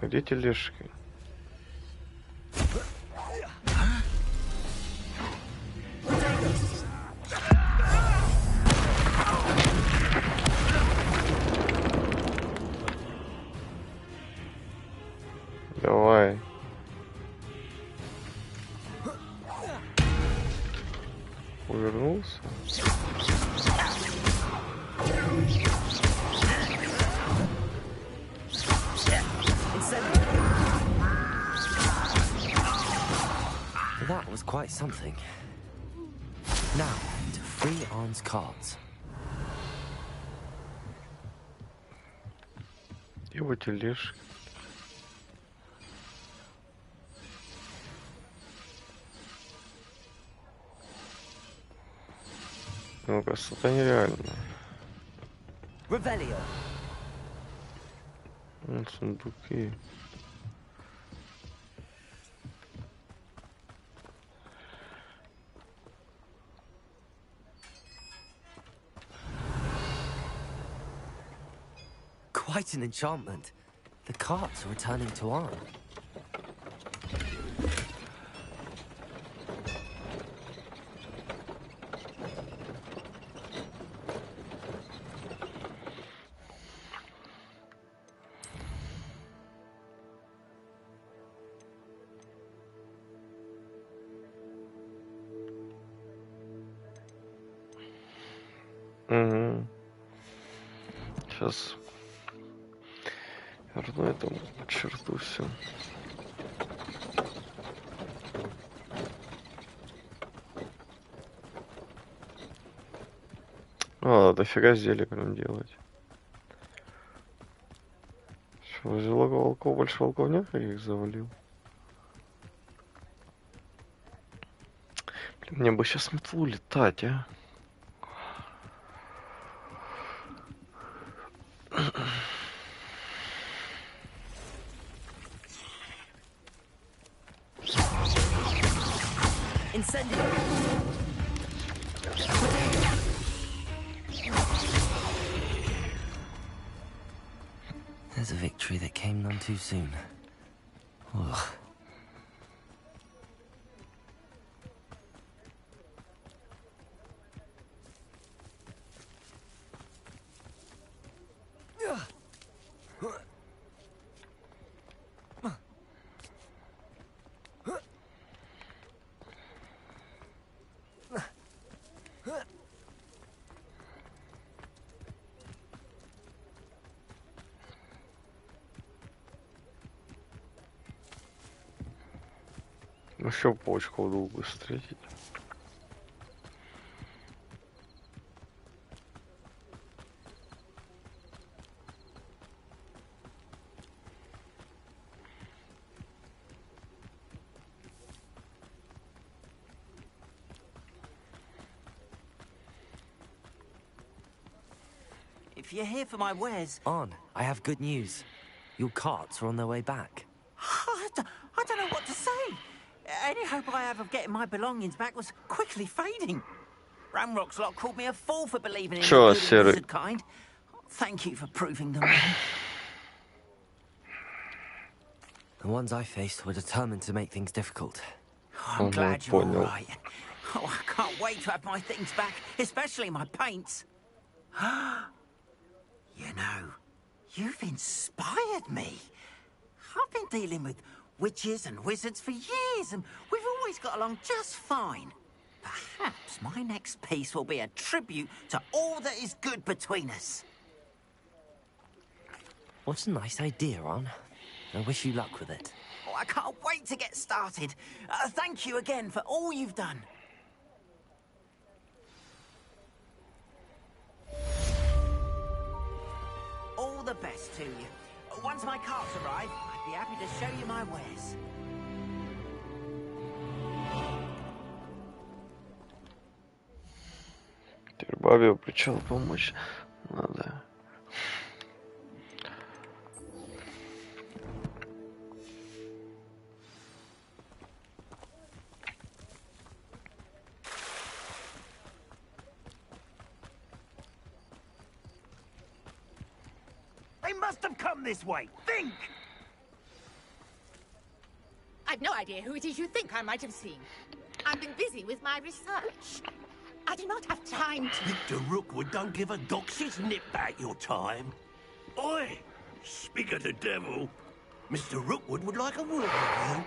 Где тележки? Давай. Увернулся. That was quite something. Now, to free Arn's cards. Его тележка. Ну, кажется, это нереально. Revelio. Сундуки. Quite an enchantment. The carts are returning to Arn. Угу. Сейчас верну этому черту все. А, дофига зелья прям делать. Что, возле лога волков больше волков нет, как я их завалил? Блин, мне бы сейчас метлу летать, а. There's a victory that came none too soon. Ugh. Еще почку долго встретить. If you're here for my wares... Arn, I have good news. Your carts are on their way back. I don't know what to say. hope I have of getting my belongings back was quickly fading. Ramrock's lot called me a fool for believing in the good and wizard kind. Thank you for proving them wrong. The ones I faced were determined to make things difficult. I'm glad you're all right. Oh, I can't wait to have my things back, especially my paints. You know, you've inspired me. I've been dealing with witches and wizards for years, and we've always got along just fine. Perhaps my next piece will be a tribute to all that is good between us. What a nice idea, Ron. I wish you luck with it. Oh, I can't wait to get started. Thank you again for all you've done. All the best to you. Once my carts arrive, I'd be happy to show you my wares. Теперь бабе причал помочь надо. They must have come this way. Think! I've no idea who it is you think I might have seen. I've been busy with my research. I do not have time to... Victor Rookwood don't give a doxy's nip back your time. Oi! Speak of the devil. Mr. Rookwood would like a word with you.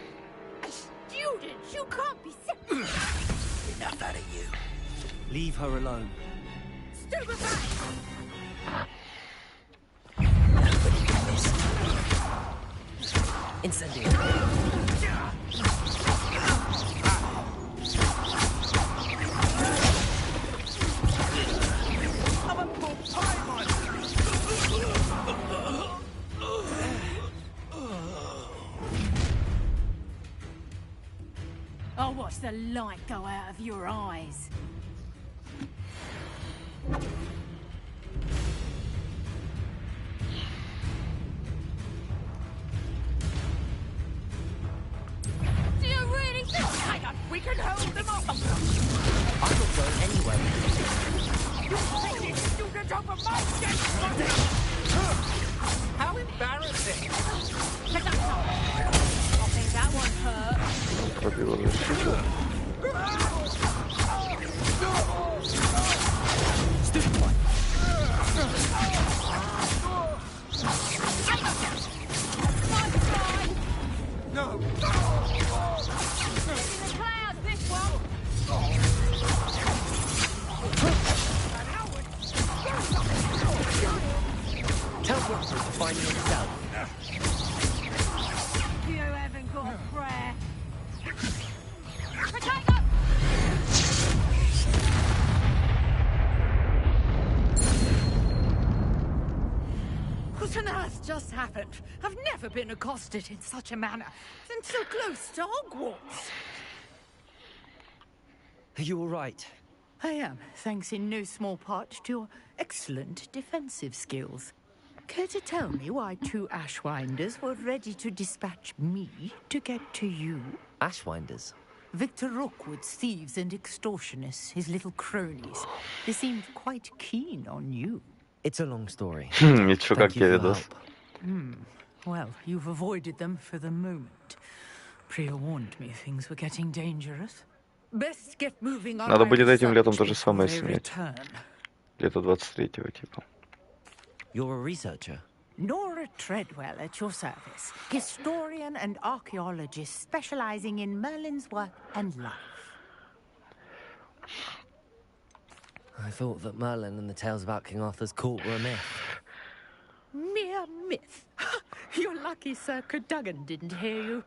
A student? You can't be serious. Enough out of you. Leave her alone. Stupefy! Incendiary. I'm a poor pie, I'll watch the light go out of your eyes. Do you really think we can hold them off? I will go anyway. You take this student over my dead body! How embarrassing! Let us know. I think that one hurt. Пробила защиту. No! In the clouds, this one! Tell Rookwood to find you himself. You haven't got a prayer. Potato! What on earth just happened? I've never been accosted in such a manner and so close to Hogwarts. Are you all right? I am, thanks in no small part to your excellent defensive skills. Care to tell me why two Ashwinders were ready to dispatch me to get to you? Ashwinders? Victor Rookwood's thieves and extortionists, his little cronies. They seemed quite keen on you. It's a long story. Ничего как я видос. Well, you've avoided them for the moment. Priya warned me things were getting dangerous. Best get moving on. Надо будет этим летом то же самое снять. Лето 23-го типа. You're a researcher? Nora Treadwell at your service. Historian and archaeologist specializing in Merlin's work and life. I thought that Merlin and the tales about King Arthur's court were a myth. Mere myth. You're lucky Sir Cadogan didn't hear you.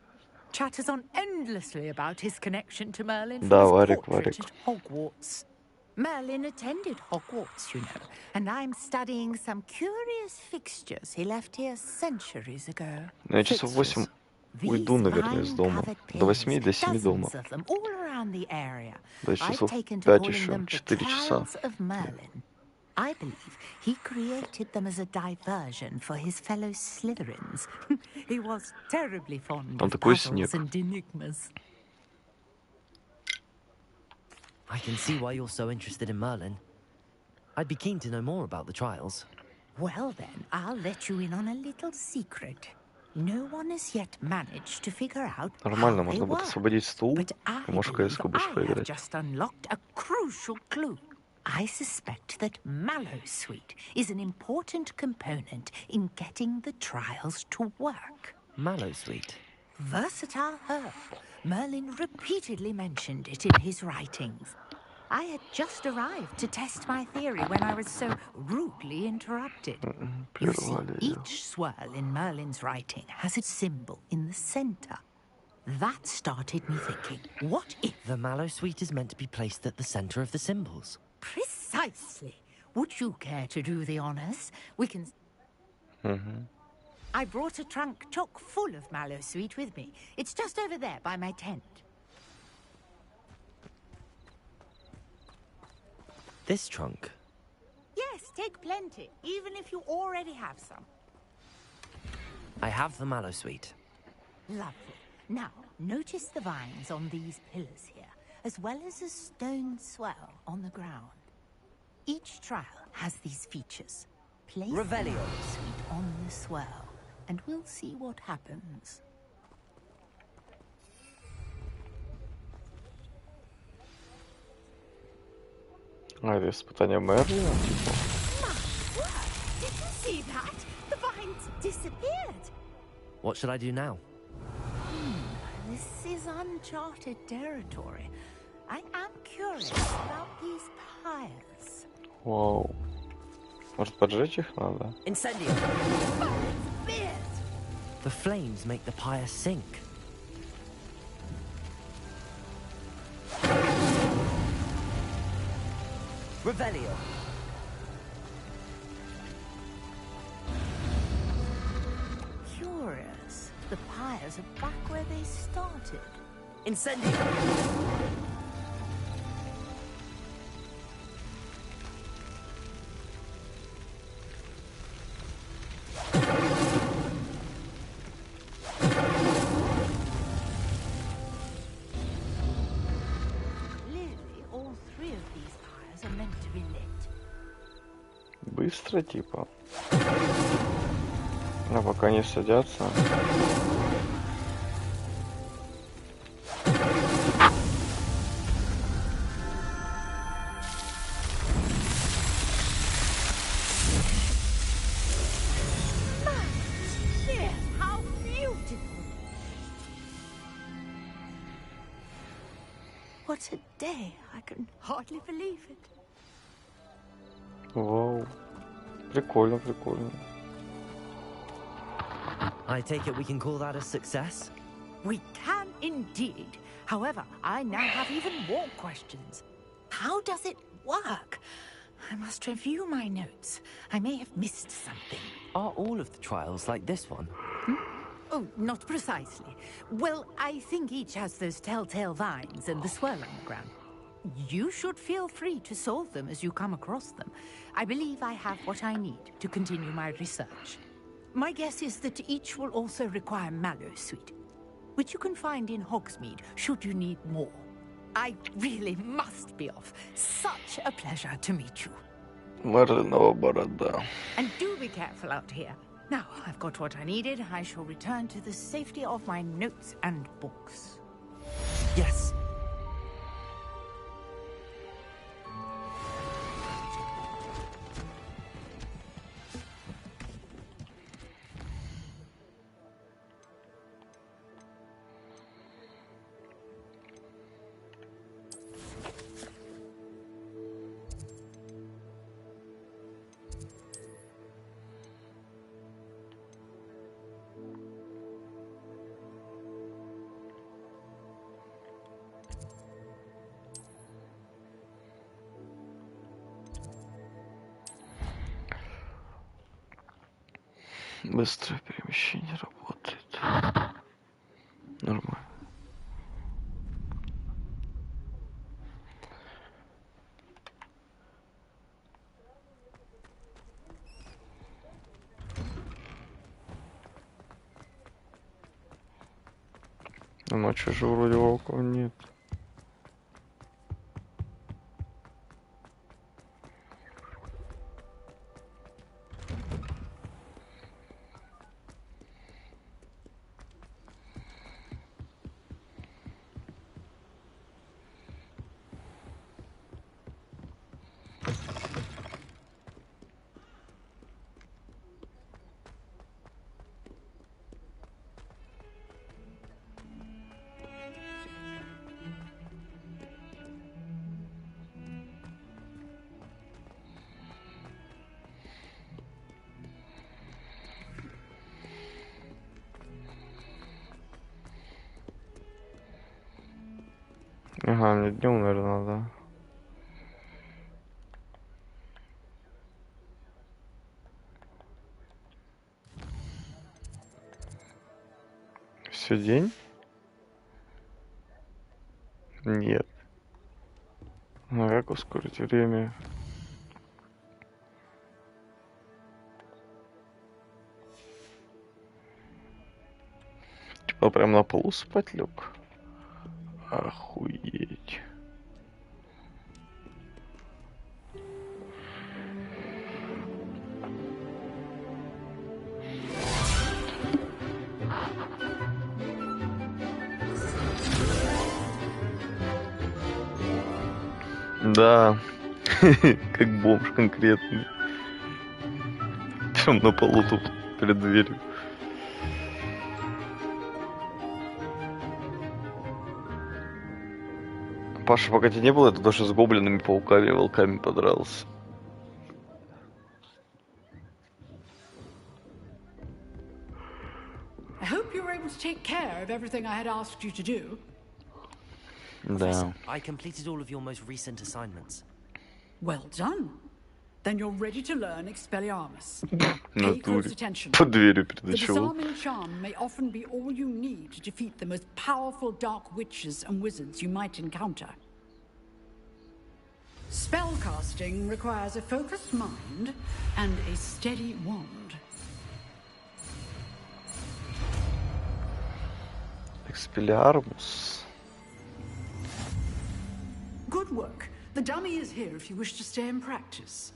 Chatters on endlessly about his connection to Merlin Да, from his Варик, portrait Варик. at Hogwarts. Merlin attended Hogwarts, you know, and I'm studying some curious fixtures he left here centuries ago. Ну, я часов 8 уйду, наверное, из дома. До 8 до 7 дома. Да, часов 5 еще, 4 часа. I believe he created them as a diversion for his fellow Slytherins. He was terribly fond Он of такой puzzles снег. and enigmas. I can see why you're so interested in Merlin. I'd be keen to know more about the trials. Well then, I'll let you in on a little secret. No one has yet managed to figure out Нормально, how they можно будет work. освободить стул, But и можешь КС-ку будешь I have поиграть. just unlocked a crucial clue. I suspect that Mallowsweet is an important component in getting the trials to work. Mallowsweet? Versatile herb. Merlin repeatedly mentioned it in his writings. I had just arrived to test my theory when I was so rudely interrupted. You see, each swirl in Merlin's writing has a symbol in the center. That started me thinking, what if... The Mallowsweet is meant to be placed at the center of the symbols. Precisely. Would you care to do the honors? We can... I brought a trunk chock full of Mallowsweet with me. It's just over there by my tent. This trunk? Yes, take plenty, even if you already have some. I have the Mallowsweet. Lovely. Now, notice the vines on these pillars here, as well as a stone swell on the ground. Each trial has these features. Place Mallowsweet on the swell, and we'll see what happens. А, это испытание Мерлина, типа. Did you see that? The vines disappeared. What should I do now? This is uncharted territory. I am curious about these pyres. Вау. Может, поджечь их надо? Incendio! The flames make the pyre sink. Revelio! Curious. The pyres are back where they started. Incendio! Быстро, типа. А пока не садятся. How beautiful! What a day! I can hardly believe it. Вау. Прикольно, прикольно. I take it we can call that a success? We can indeed. However, I now have even more questions. How does it work? I must review my notes. I may have missed something. Are all of the trials like this one? Oh, not precisely. Well, I think each has those telltale vines and the swirl on the ground. You should feel free to solve them as you come across them. I believe I have what I need to continue my research. My guess is that each will also require Mallowsweet, which you can find in Hogsmeade should you need more. I really must be off. Such a pleasure to meet you. Мерлинова борода. And do be careful out here. Now, I've got what I needed. I shall return to the safety of my notes and books. Yes. Быстрое перемещение работает. Нормально. Ночью же вроде волков нет. Ага, мне днем, наверное, надо. Все день? Нет. А как ускорить время? Типа прям на полу спать лег? Охуеть. Да, как бомж конкретный. Прям на полу тут перед дверью. Паша, пока тебя не было, я тут даже с гоблинами, пауками, волками подрался. I hope you were able to take care of everything I had asked you to do. Professor, I completed all of your most recent assignments. Well done. Then you're ready to learn Expelliarmus. Pay close attention. Под дверью перед The началом. disarming charm may often be all you need to defeat the most powerful dark witches and wizards you might encounter. Spellcasting requires a focused mind and a steady wand. Expelliarmus. Good work. The dummy is here if you wish to stay and practice.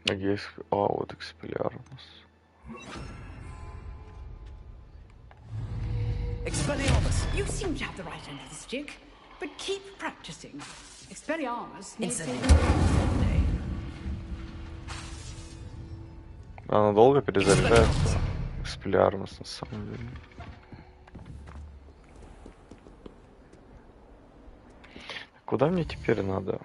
Есть... А, вот Expelliarmus. Expelliarmus! You seem to have the right end of the stick, but keep practicing. Expelliarmus may take you someday. Она долго перезаряжается. Expelliarmus на самом деле. Куда мне теперь надо?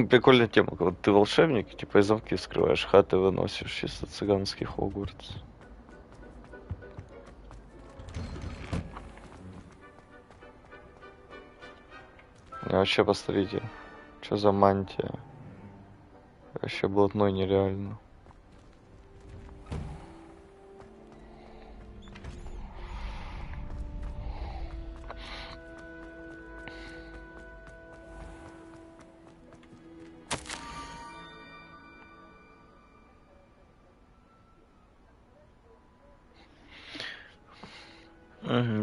Прикольная тема, когда ты волшебник, типа и замки вскрываешь, хаты выносишь, чисто цыганский Хогвартс. А вообще, посмотрите, что за мантия. Вообще блатной нереально.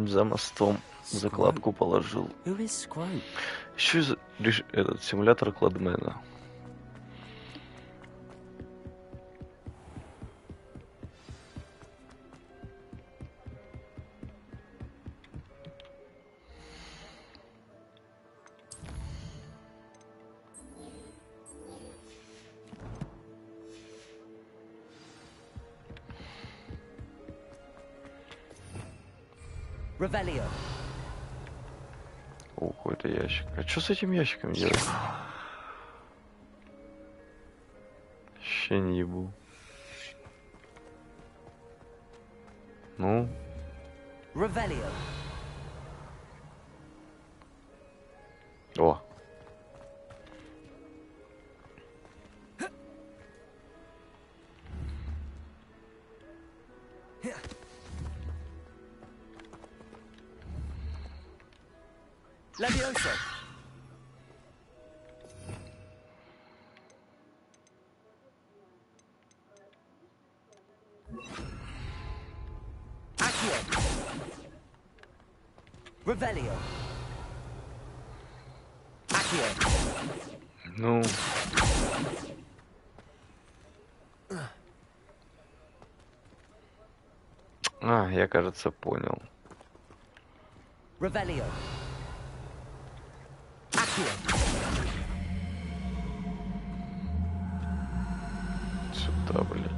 За мостом закладку положил. Еще этот симулятор кладмена. Revelio. О, какой-то ящик. А что с этим ящиком делать? Вообще не ебу. Ну? Revelio. О. Levioso. Accio. Revelio. Accio. Ну. А, я, кажется, понял. Revelio. Accio. Сюда, блядь.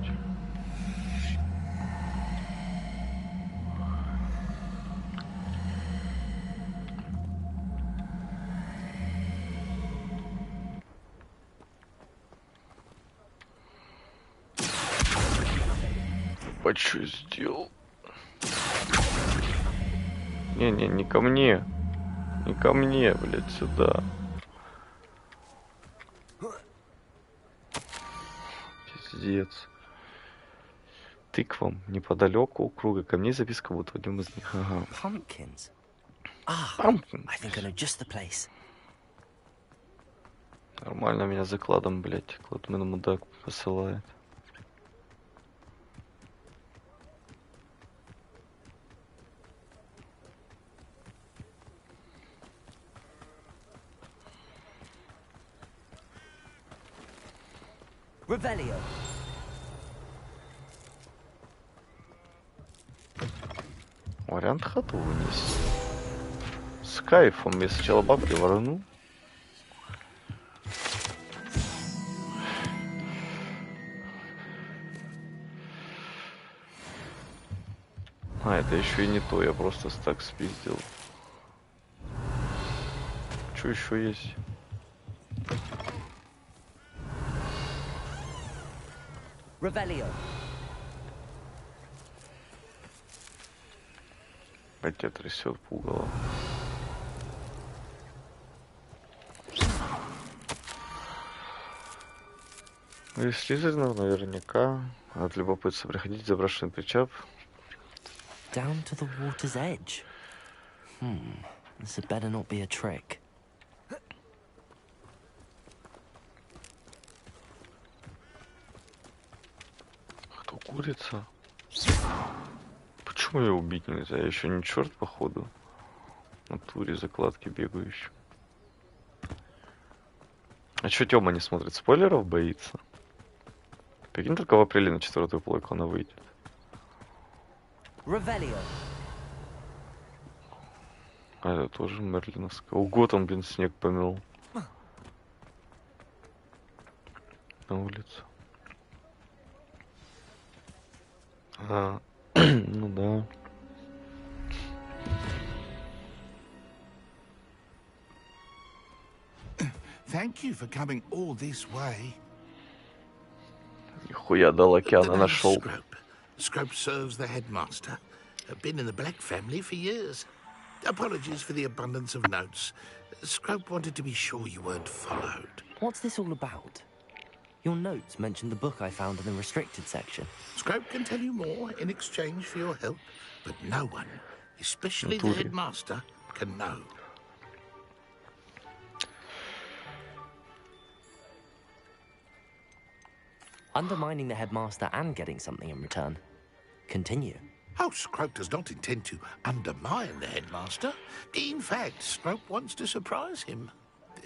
А что сделал? Не-не, не ко мне. Не ко мне, блядь, сюда. Пиздец. Тыквам неподалеку у круга камней записка будет в одном из них. Ага. Pumpkins. Ah, Pumpkins. I think I know just the place. Нормально меня закладом, блядь, кладмен мудак посылает. Revelio. Вариант хату вынес. С кайфом. Я сначала бабки ворну. А, это еще и не то. Я просто так спиздил. Что еще есть? Revelio. Хотя трясет пугало. И Слизеринов наверняка от любопытства приходить заброшенный причап. Down to the water's edge. This had better not be a trick. Кто курица? Почему ее убить нельзя? Я еще не черт, походу. На туре закладки бегаю еще. А что Тёма не смотрит? Спойлеров боится? Прикинь, только в апреле на 4-ю плойку она выйдет. Revelio. А это тоже мерлиновская. Год он, блин, снег помел. На улице. А, ну да. Thank you for coming all this way. Нихуя дал океана нашел. Scrope serves the headmaster. Been in the Black family for years. Apologies for the abundance of notes. Scrope wanted to be sure you weren't followed. What's this all about? Your notes mentioned the book I found in the restricted section. Scrope can tell you more in exchange for your help, but no one, especially the headmaster, can know. Undermining the headmaster and getting something in return. Continue. Oh, Scrope does not intend to undermine the headmaster. In fact, Scrope wants to surprise him.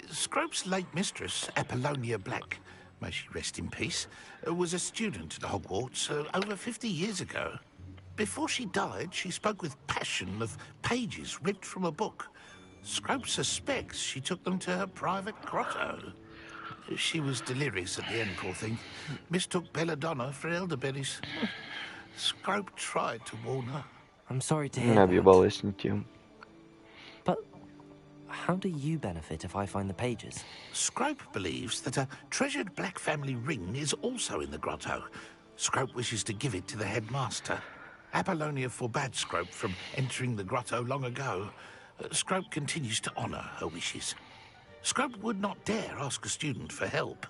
Scrope's late mistress, Apollonia Black, may she rest in peace, was a student at Hogwarts over 50 years ago. Before she died, she spoke with passion of pages ripped from a book. Scrope suspects she took them to her private grotto. She was delirious at the end, poor thing. Mistook belladonna for elderberries. Scrope tried to warn her. I'm sorry to hear Объебалась не тем. But how do you benefit if I find the pages? Scrope believes that a treasured Black family ring is also in the grotto. Scrope wishes to give it to the headmaster. Apollonia forbade Scrope from entering the grotto long ago. Scrope continues to honour her wishes. Scrope would not dare ask a student for help,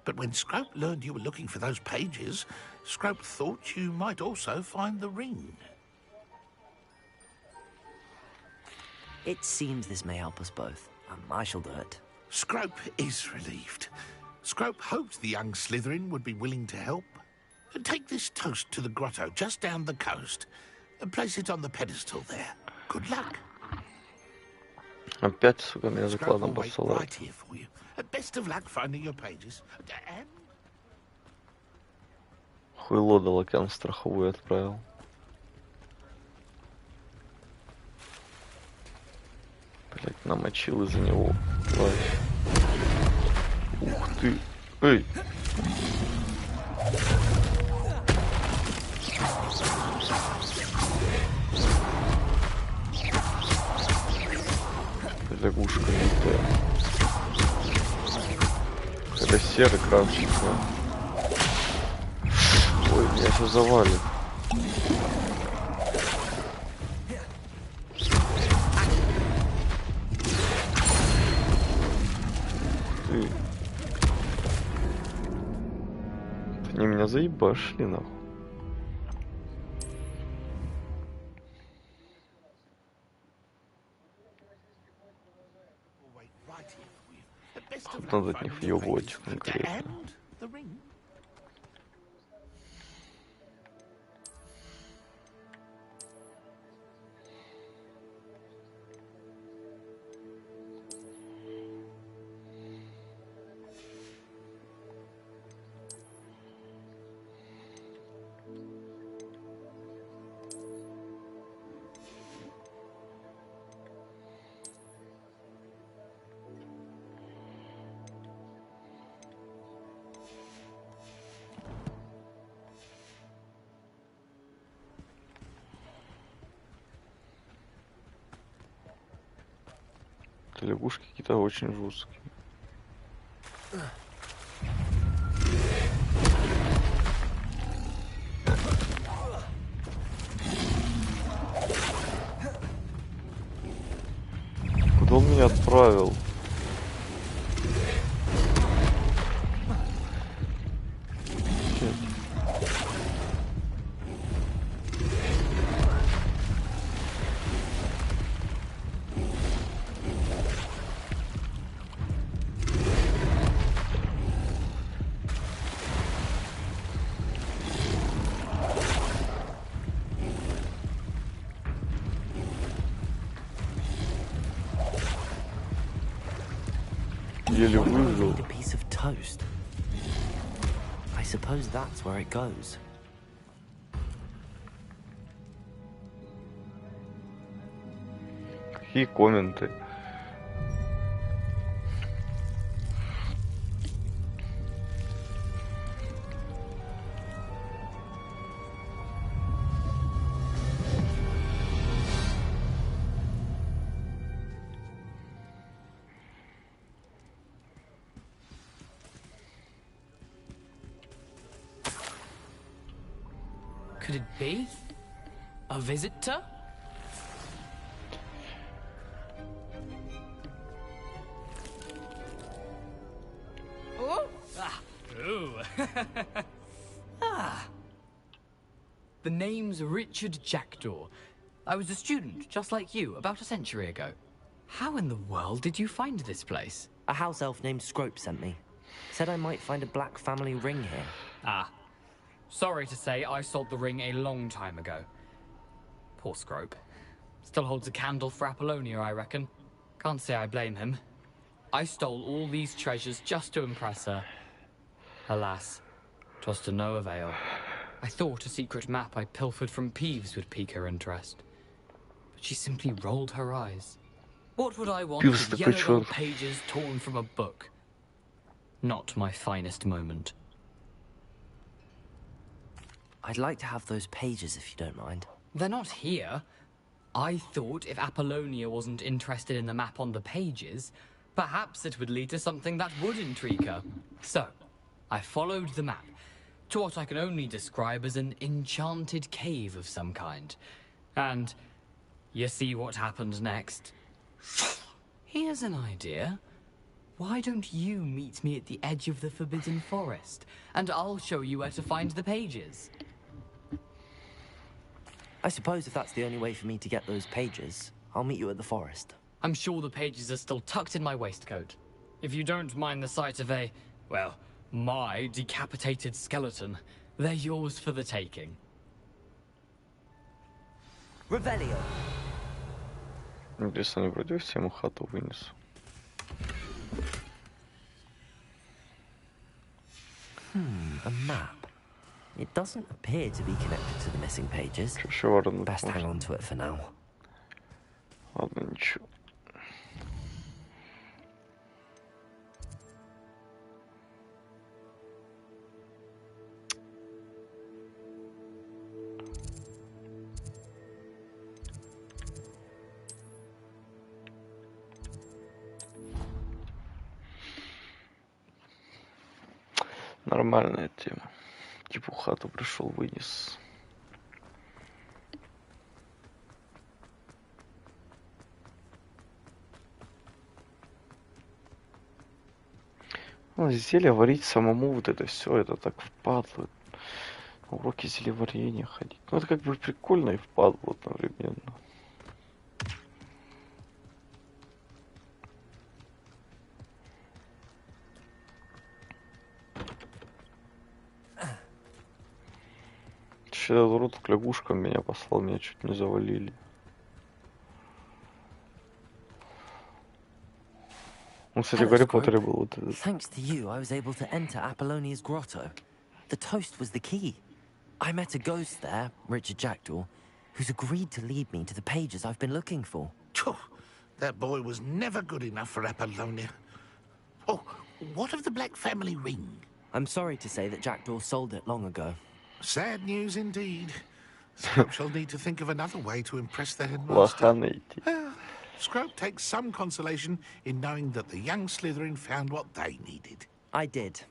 but when Scrope learned you were looking for those pages, Scrope thought you might also find the ring. It seems this may help us both. I shall do it. Scrope is relieved. Scrope hoped the young Slytherin would be willing to help. Take this toast to the grotto just down the coast and place it on the pedestal there. Good luck. Опять, сука, меня закладом Right посылает. here for you. Best of luck finding your pages. And... Хуйло дал, океан страховую отправил. Блять, намочил из-за него плащ. Ух ты! Эй! Лягушка лютая. Это серый кравчик, да? Ой, меня сейчас завалит. Ты. Они меня заебашили, нахуй. Надо от них въебывать конкретно. Лягушки какие-то очень жесткие. Куда он меня отправил? Еле выжил. A piece of toast. I suppose that's where it goes. Какие комменты? Could it be? A visitor? Oh! Ah! Ooh. Ah! The name's Richard Jackdaw. I was a student, just like you, about a century ago. How in the world did you find this place? A house elf named Scrope sent me. Said I might find a black family ring here. Ah. Sorry to say, I sold the ring a long time ago. Poor Scrope. Still holds a candle for Apollonia, I reckon. Can't say I blame him. I stole all these treasures just to impress her. Alas, 'twas to no avail. I thought a secret map I pilfered from Peeves would pique her interest. But she simply rolled her eyes. What would I want with yellow old pages torn from a book? Not my finest moment. I'd like to have those pages if you don't mind. They're not here. I thought if Apollonia wasn't interested in the map on the pages, perhaps it would lead to something that would intrigue her. So, I followed the map to what I can only describe as an enchanted cave of some kind. And you see what happened next? Here's an idea. Why don't you meet me at the edge of the Forbidden Forest, and I'll show you where to find the pages? I suppose if that's the only way for me to get those pages, I'll meet you at the forest. I'm sure the pages are still tucked in my waistcoat. If you don't mind the sight of a, well, my decapitated skeleton, They're yours for the taking. Revelio. Интересно, не вроде всем хату вынес. A map. It doesn't appear to be connected to the missing pages. Best hang on to it for now. Ладно, ничего. Нормальная тема. Типа в хату пришел, вынес. Ну, зелье варить самому, вот это все, это так впадло. Уроки зельеварения ходить. Ну, это как бы прикольно и впадло одновременно. Этот урод к лягушкам меня послал, меня чуть не завалили. Он, кстати, в Гаррипоттере был вот этот. Thanks to you, I was able to enter Apollonia's grotto. The toast was the key. I met a ghost there, Richard Jackdaw, who's agreed to lead me to the pages I've been looking for. That boy was never good enough for Apollonia. Oh, what of the Black family ring? I'm sorry to say that Jackdaw sold it long ago. Sad news indeed. Scrope shall need to think of another way to impress the headmaster. Scrope takes some consolation in knowing that the young Slytherin found what they needed. I did.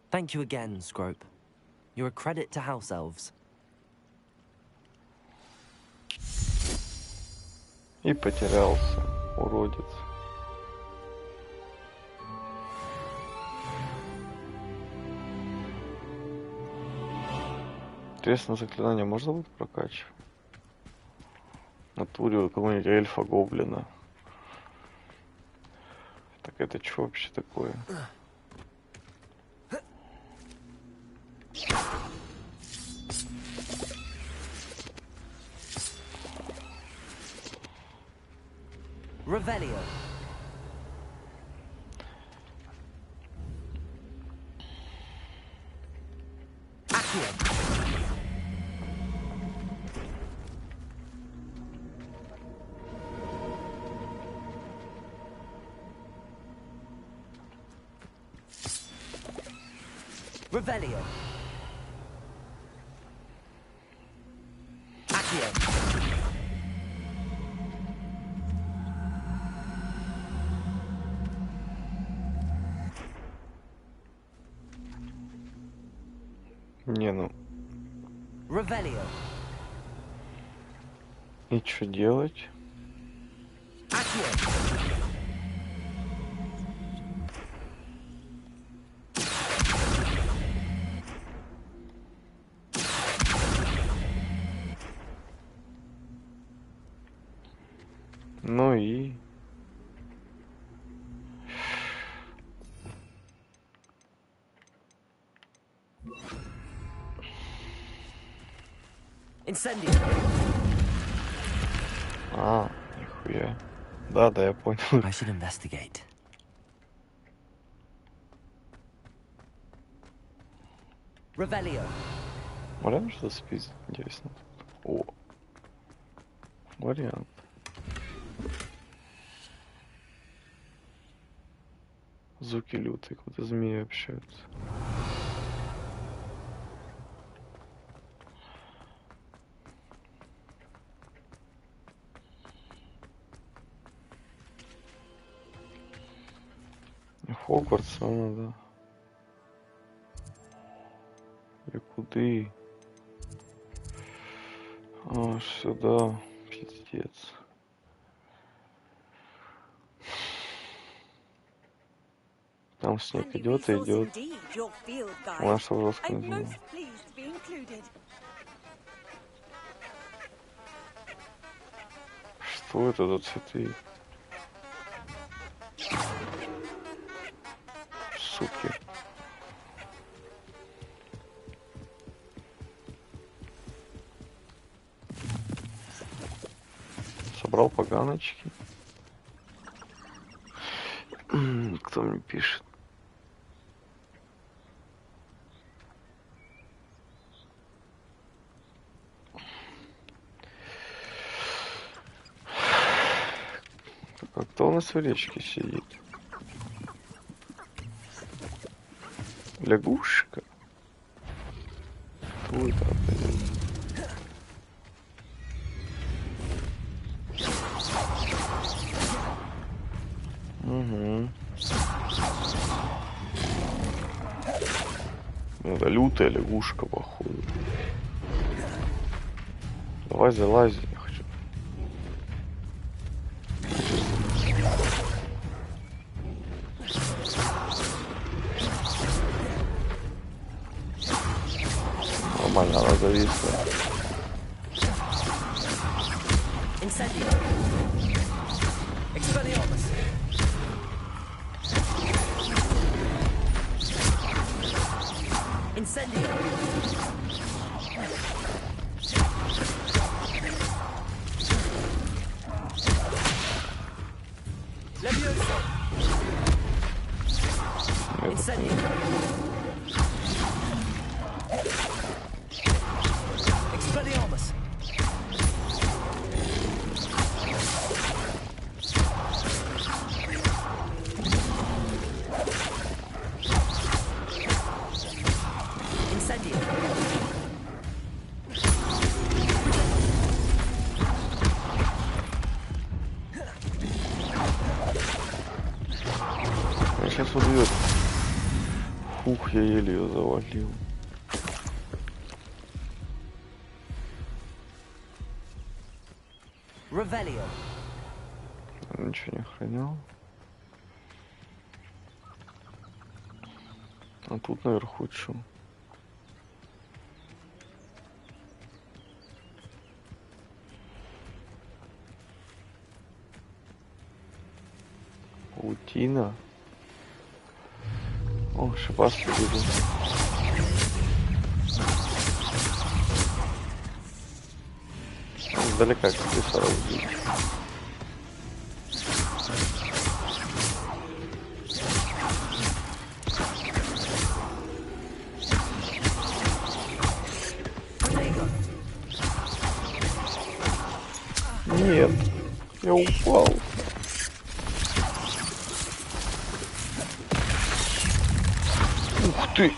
Thank you again, Scrope. You're a credit to house elves. И потерялся, уродец. Интересно, заклинание можно будет прокачивать? В натуре какого-нибудь эльфа-гоблина. Так это что вообще такое? Revelio. Accio. Revelio. Accio. Не, ну. Revelio. И что делать? Accio. Ну и... Incendio. А, нихуя. Да, я понял. I should investigate. Revelio. Можно что-то спиздить? Интересно. О. Вариант. Звуки лютые, как будто змеи общаются. Хогвартс, да. И куды? А, сюда. Пиздец. Там снег идет и идет. Наша жестко не знаю. Что это за цветы? Суки. собрал поганочки. Кто мне пишет? А кто у нас в речке сидит? Лягушка? Кто это опять? Угу. Это лютая лягушка, походу. Давай залази, я хочу. Нормально, она зависла. Сейчас убьет. Фух, я еле ее завалил. Ничего не охранял. А тут наверху что? Паутина. О, шипастый буду. Издалека как-то сразу видишь. Нет, я упал. Ух ты!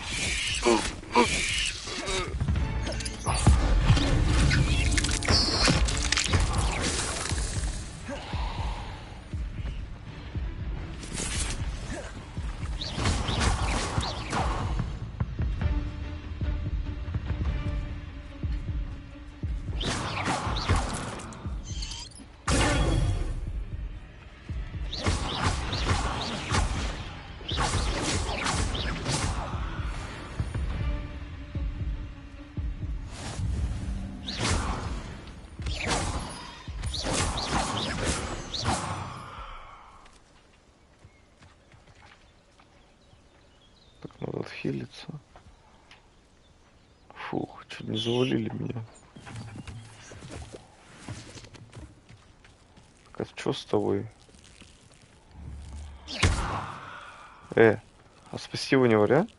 Хилиться. Фух, чуть не завалили меня. Так, а что с тобой? А спасти его не вариант?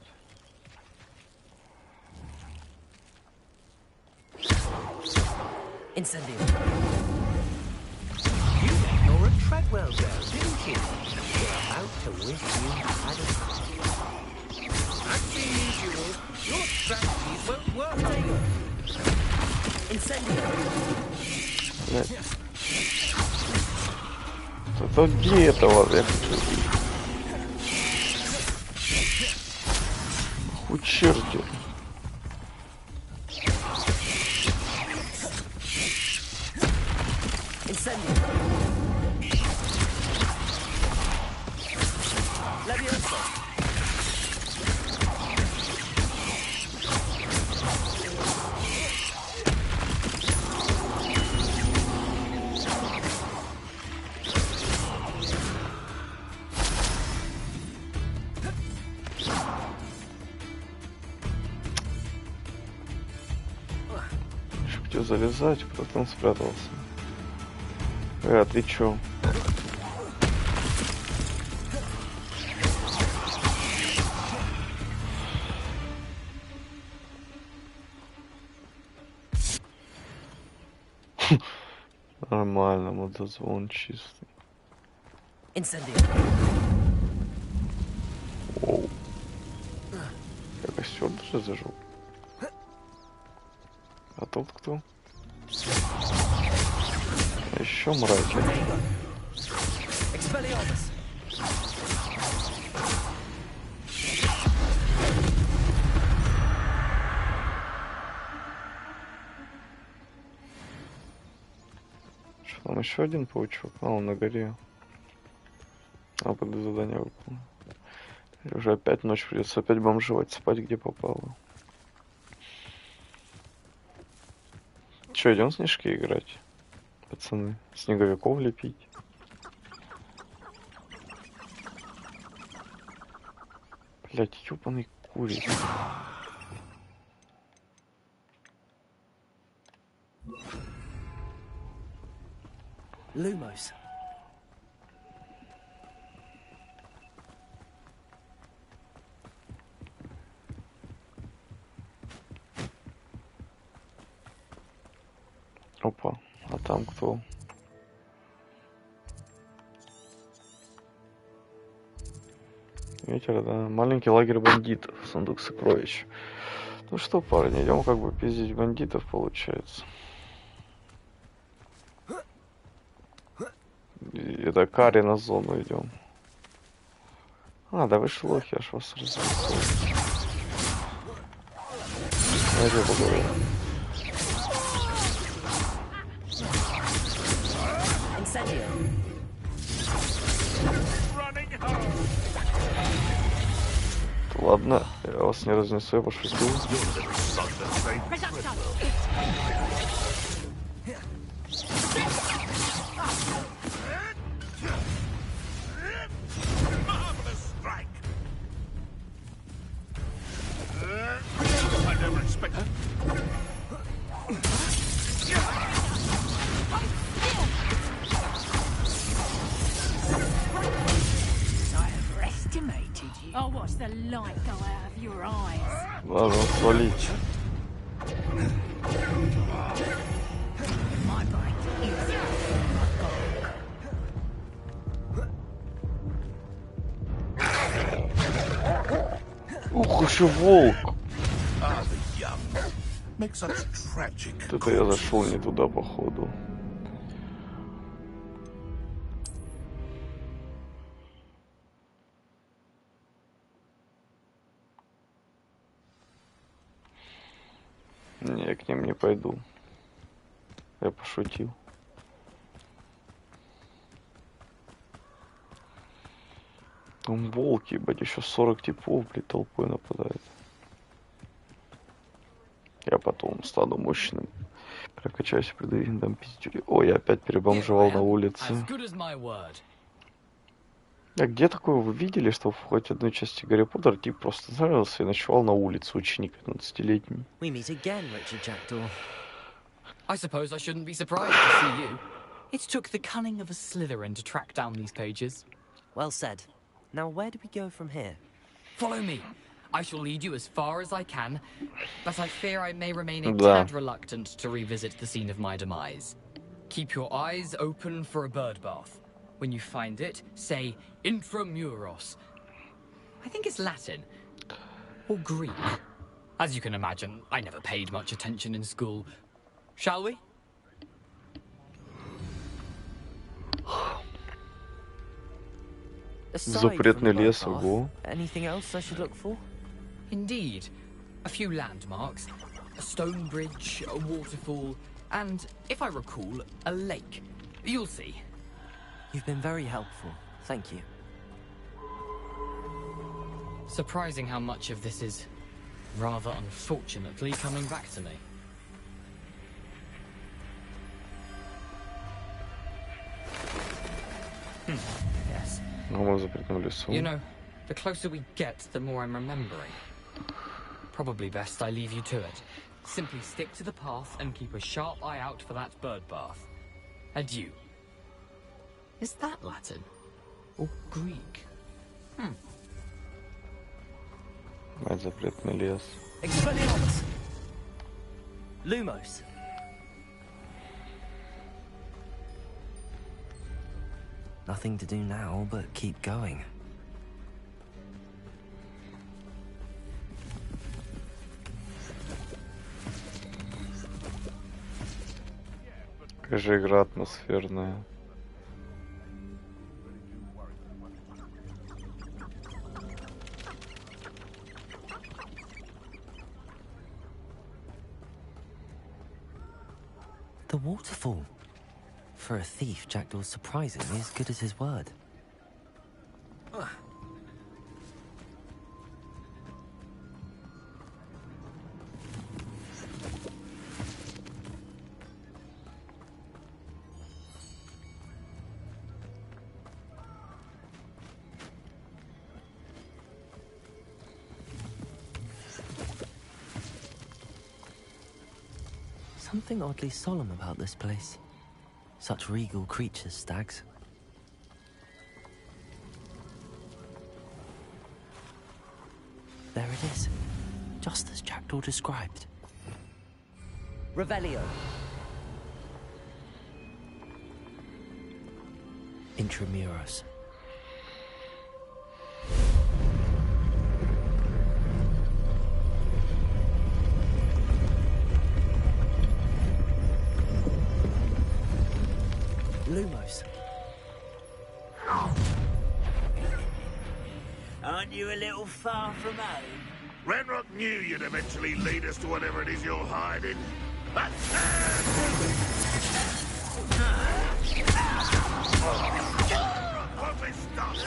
Это где этого я хочу убить? У черти. Залезать, потом спрятался. А ты чё? Нормально, мудозвон чистый. Оу. Я костер даже зажег. А тут кто? Еще мраки. Что там еще один паучок? А, он на горе. А, под задание выполнил. Уже опять ночь, придется опять бомжевать, спать где попало. Че, идем в снежки играть? Пацаны, снеговиков лепить. Блять, ёбаный куриц. Lumos. Опа, а там кто? Ветер, да. Маленький лагерь бандитов, сундук сокровищ. Ну что, парни, идем как бы пиздить бандитов, получается. И это карри на зону идем. А, да вы шлохи, аж вас развесил. Я тебе поговорю. Ладно, я вас не разнесу, я пошутил. Ладно, свалить. Ух, еще волк. Это я зашел не туда, походу. Не, я к ним не пойду. Я пошутил. Там волки, ебать, еще 40 типов, блядь, толпой нападают. Я потом стану мощным. Прокачаюсь, приду дам пиздюли. Ой, я опять перебомжевал на улице. А где такое вы видели, что в хоть одной части Гаррипоттер тип просто нравился и ночевал на улице, ученик 15-летний? I suppose I shouldn't be surprised to see you. It took the cunning of a Slitherine to track down these pages. Well said. Now where do we go from here? Follow me. I shall lead you as far as I can, but I fear I may remain a tad reluctant to revisit the scene of my demise. Keep your eyes open for a bird bath. When you find it, say intramuros. I think it's Latin. Or Greek. As you can imagine, I never paid much attention in school. Shall we? Запретный лес, ого. Anything else I should look for? Indeed. A few landmarks, a stone bridge, a waterfall, and, if I recall, a lake. You'll see. You've been very helpful. Thank you. Surprising how much of this is, rather unfortunately, coming back to me. Yes. You know, the closer we get, the more I'm remembering. Probably best I leave you to it. Simply stick to the path and keep a sharp eye out for that bird bath. Adieu. Is that Latin? Or Greek? Мать, запретный лес. Expelliarmus! Lumos! Nothing to do now but keep going. Какая же игра атмосферная. The waterfall. For a thief, Jackdaw's surprisingly as good as his word. Something oddly solemn about this place. Such regal creatures, stags. There it is, just as Jackdaw described. Revelio. Intramuros. Lumos. Aren't you a little far from home? Renrock knew you'd eventually lead us to whatever it is you're hiding. But won't be stopped.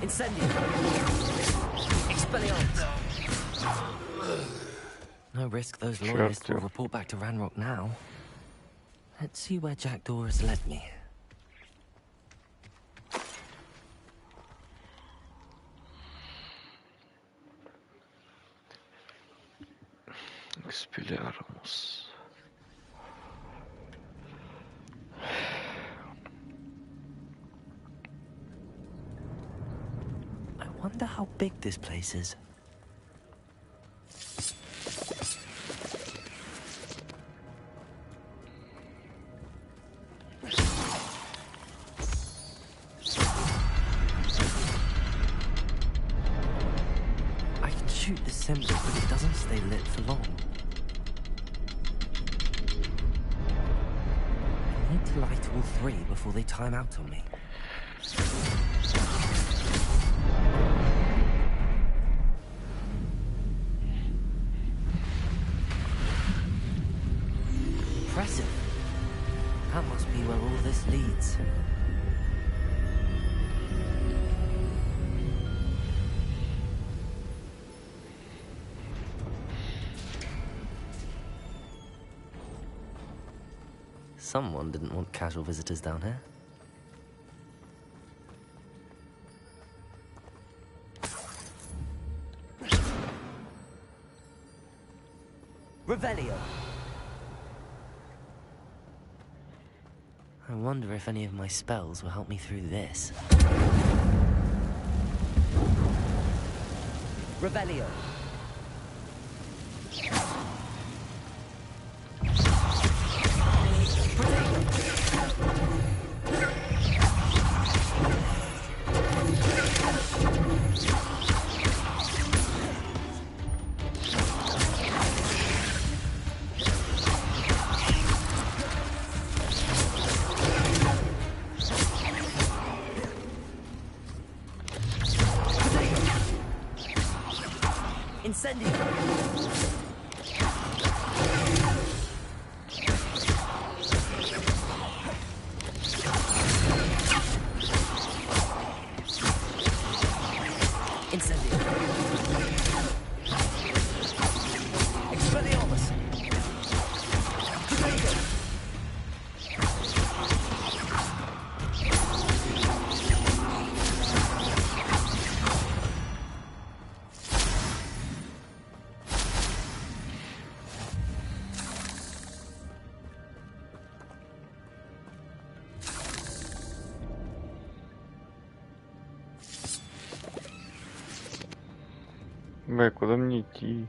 Incendio. Expelliarmus. No risk those loyalists will report back to Ranrock now. Let's see where Jackdaw has led me. Expelliarmus. I wonder how big this place is. I can shoot the symbol, but it doesn't stay lit for long. I need to light all three before they time out on me. Impressive. That must be where all this leads. Someone didn't want casual visitors down here. Revelio. I wonder if any of my spells will help me through this. Revelio. Incendio. Incendio. Бля, куда мне идти?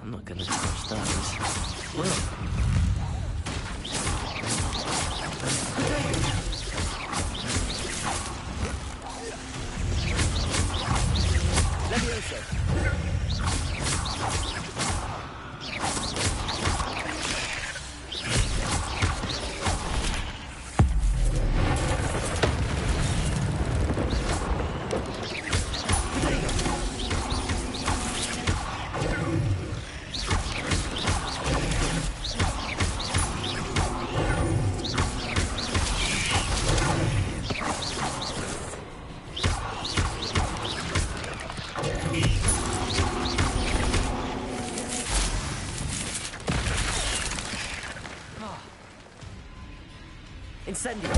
I'm not gonna touch those. Incendio.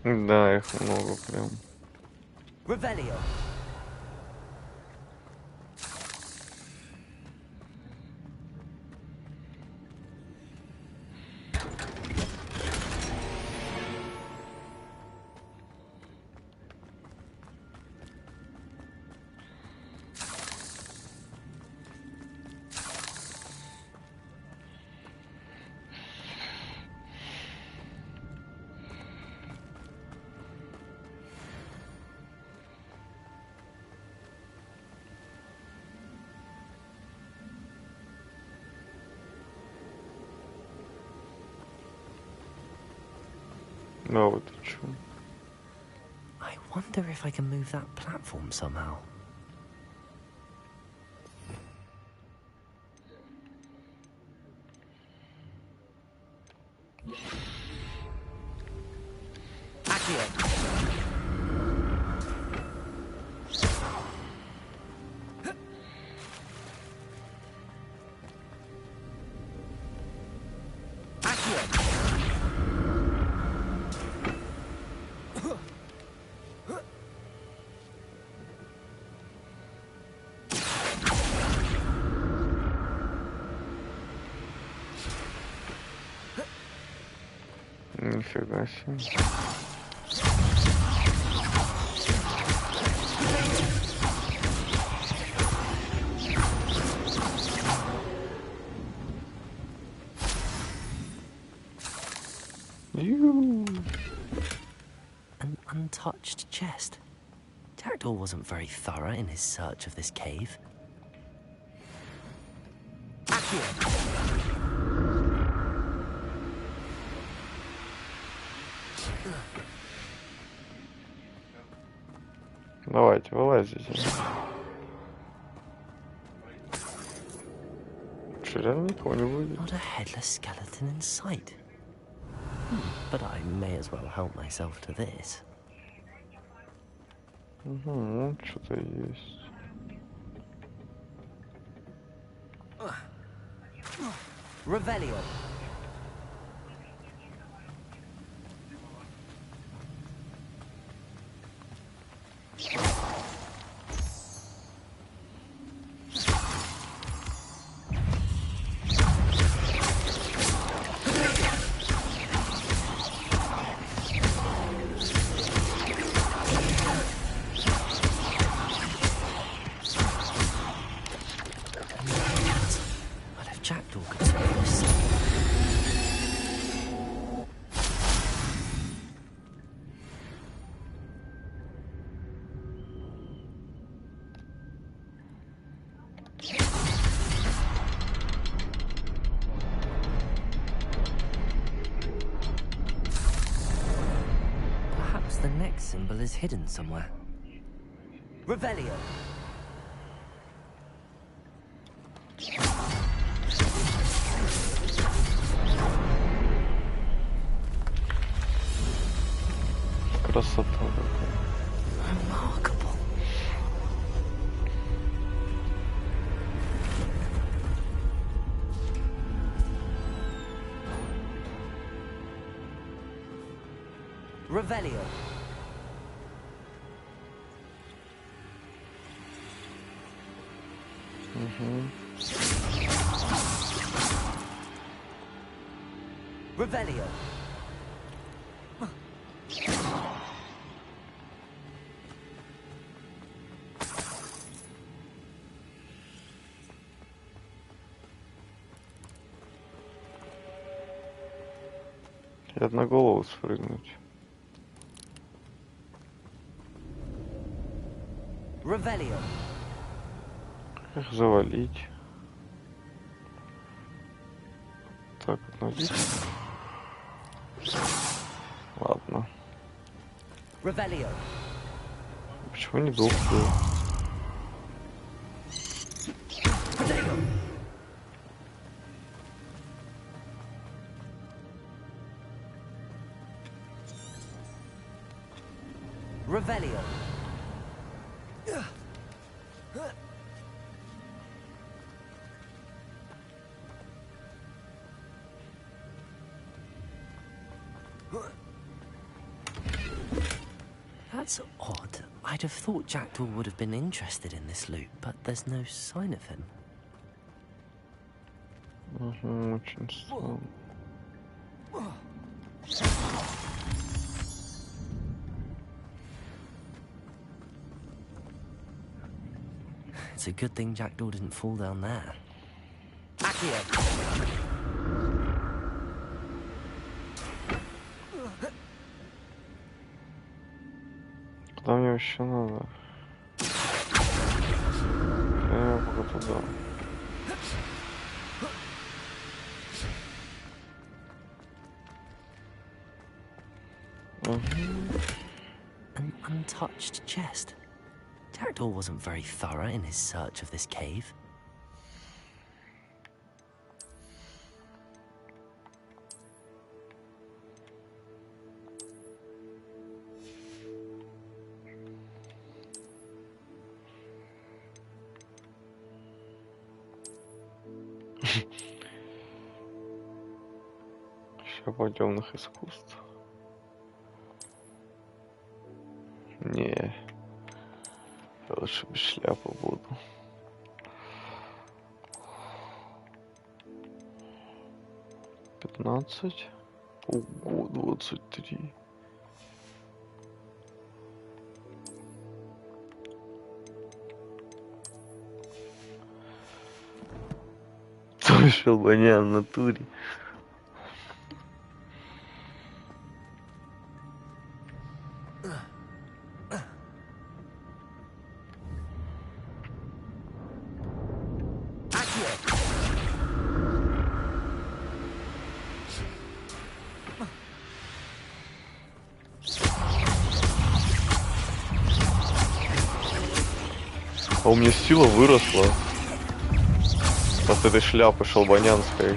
Да, их много прям. Revelio. No, вот ты чё? I wonder if I can move that platform somehow. Нифига себе. An untouched chest. Jackdaw wasn't very thorough in his search of this cave. Давайте, вылазите. Что, реально никого не будет? Not a headless skeleton in sight. But I may as well help myself to this. Угу, что-то есть. Revelio. But if Jackdaw could spot this. Perhaps the next symbol is hidden somewhere. Revelio. Красота такая. Remarkable. Revelio. Revelio. И на голову спрыгнуть. Revelio. Как их завалить? Так вот набить. Ладно. Revelio. Почему не дух был? Revelio. That's odd. I'd have thought Jackdaw would have been interested in this loot, but there's no sign of him. Очень странно. It's a good thing Jackdaw didn't fall down there. Куда мне вообще надо? Я пока туда. An untouched chest. Jackdaw wasn't very thorough in his search of this cave. Шкафа темных искусств. Не. Я лучше без шляпы буду. Пятнадцать. Ого, 23. Вышел банян в натуре. А у меня сила выросла от этой шляпы шалбанянской.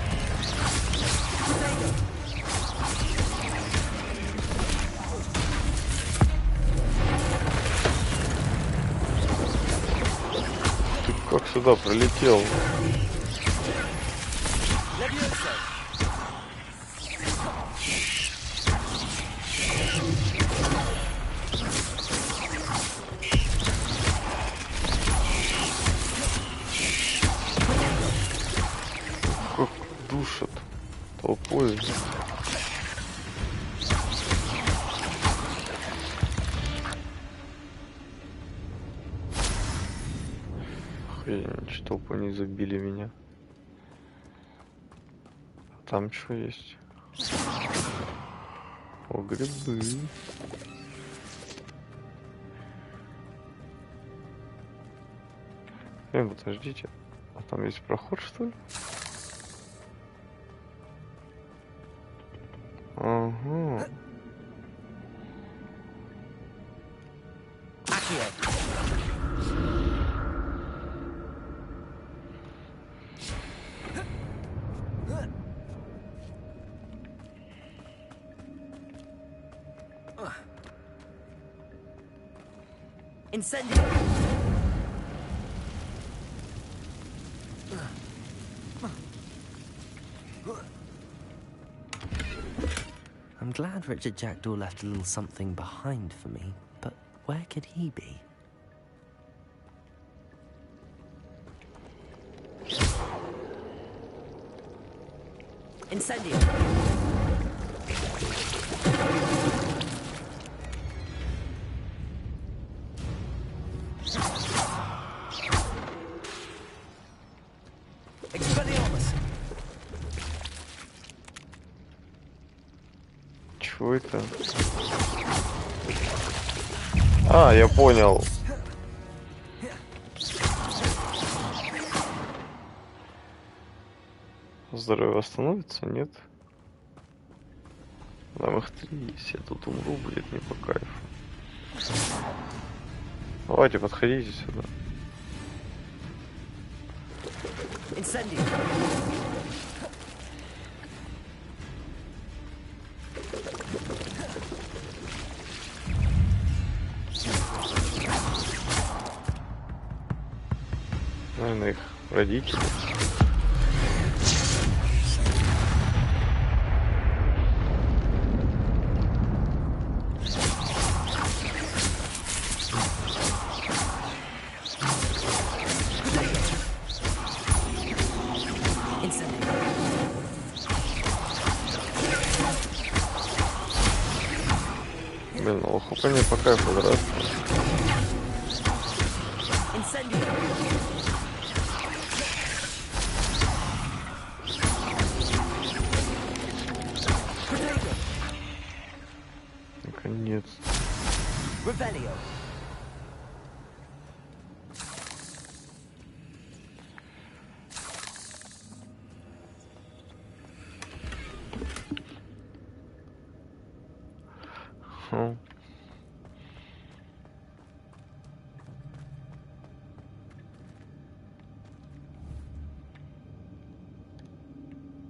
Ты как сюда пролетел? Душат толпой. Охренеть, что толпой не забили меня. А там что есть? О, грибы. Подождите. А там есть проход, что ли? Ага. Incendio. I'm glad Richard Jackdaw left a little something behind for me, but where could he be? Incendio! Expelliarmus! Чего это? А, я понял. Здоровье восстановится? Нет? Нам их 3. Если я тут умру, будет не по кайфу. Давайте, подходите сюда. Incendio! Наверное, их родители. Блин, лохупание по кайфу, здравствуй. Наконец.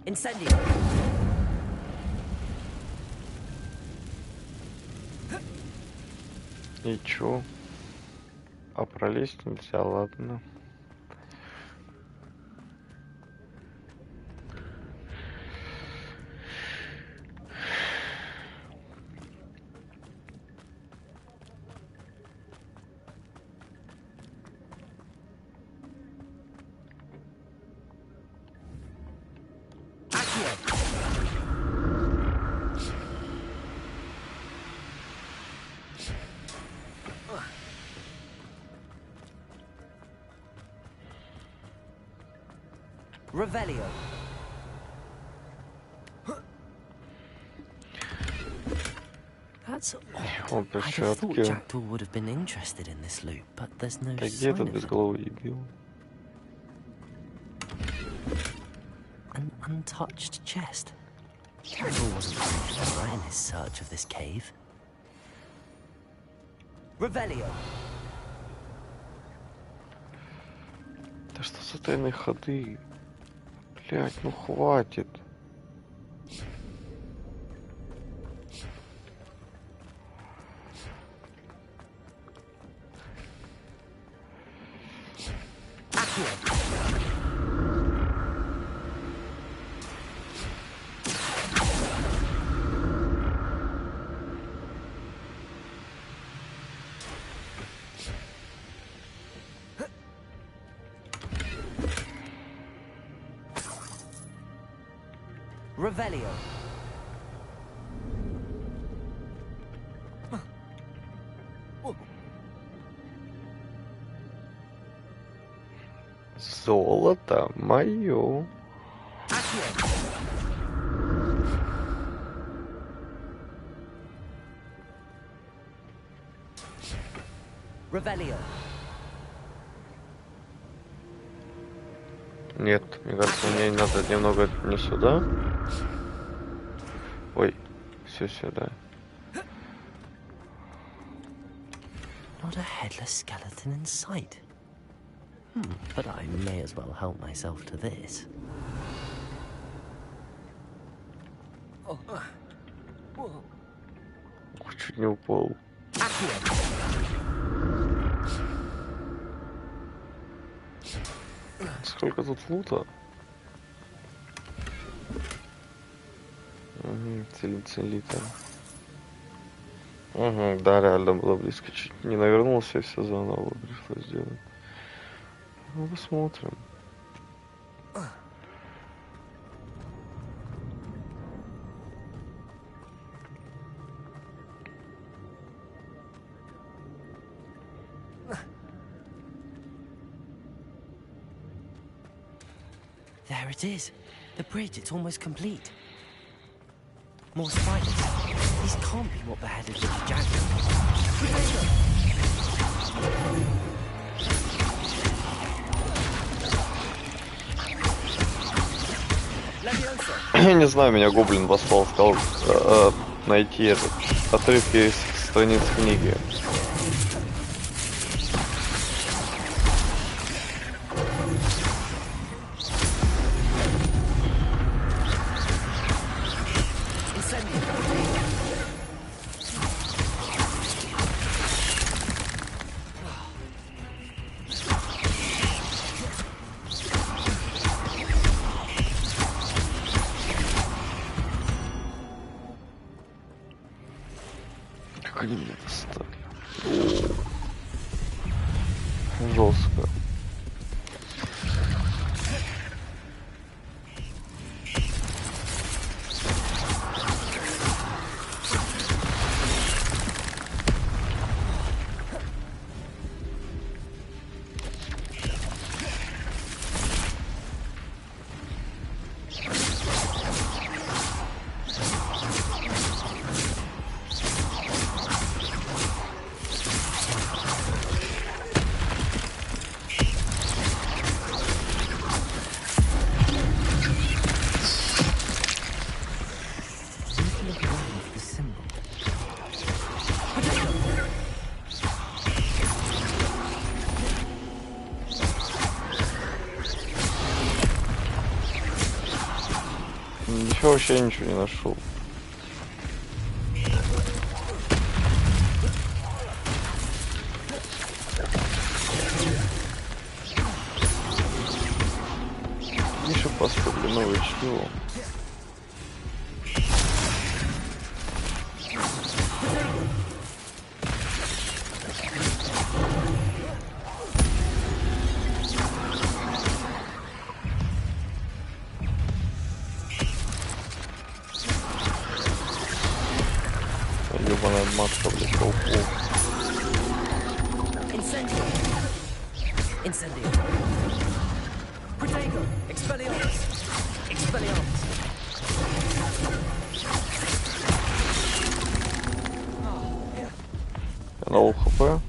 Incendio! И чё? А пролезть нельзя, ладно. Revelio. That's odd. I'd have thought Jackdaw would have been interested in this loot, but there's no sign of it. An untouched chest. Jackdaw wasn't very clever in his search of this cave. Revelio. Да что за тайные ходы? Блять, ну хватит. Revelio. Золото мое. Revelio. Нет, мне кажется, мне надо немного не сюда. Ой, все сюда. Not a headless skeleton in sight. But I may as well help myself to this. Чуть не упал. Сколько тут лута? или целитель. Угу, да, реально было близко. Чуть не навернулся, и все заново пришлось сделать. Ну, посмотрим. There it is. The bridge, it's almost complete. More spiders. These can't be what beheaded little Jack. Я не знаю, меня гоблин послал, сказал найти этот отрывки из страниц книги. Они меня достали. Жестко. Вообще ничего не нашел. Еще поставили новое чтиво. Матка, блядь, толпу. На лоу хп.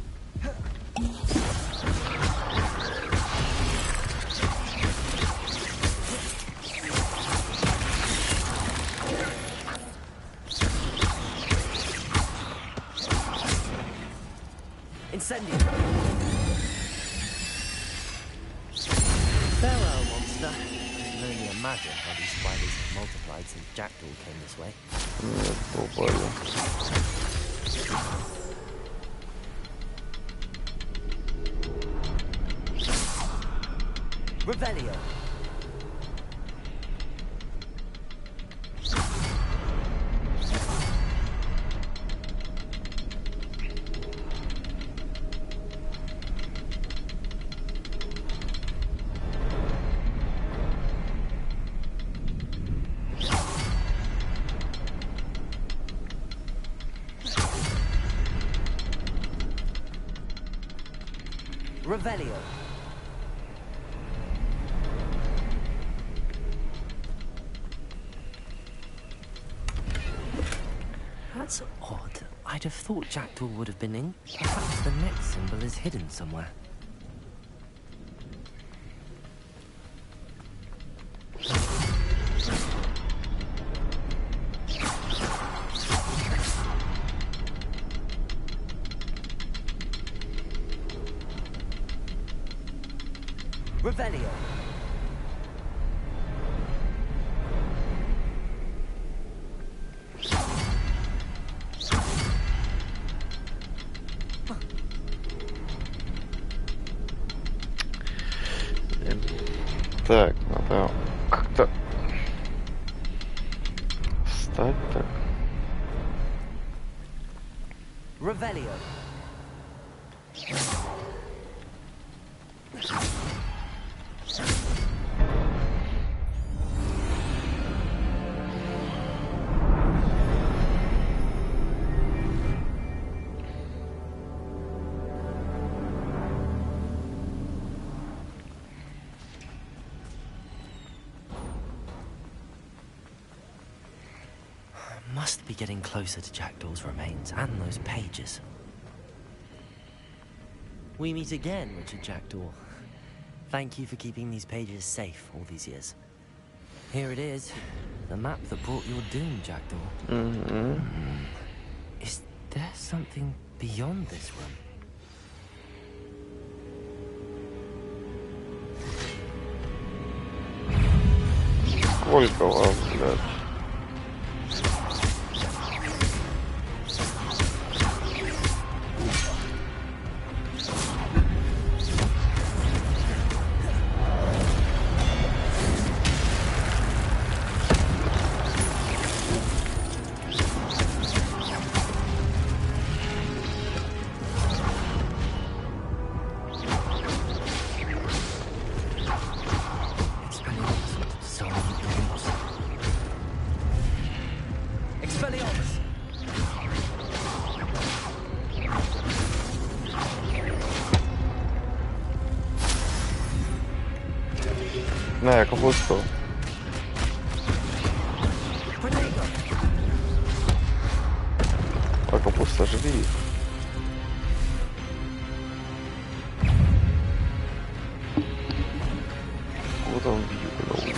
Incendio. Farewell, monster. You can only imagine how these spiders have multiplied since Jackdaw came this way. Revelio. Revelio. That's odd. I'd have thought Jackdaw would have been in. Perhaps the next symbol is hidden somewhere. Revelio. Так, надо как-то встать так. Revelio. Must be getting closer to Jackdaw's remains and those pages. We meet again, Richard Jackdaw. Thank you for keeping these pages safe all these years. Here it is, the map that brought your doom, Jackdaw. Is there something beyond this room? Сколько вас, блядь? Не, я капусту. А капуста жри. Вот он бью, блядь.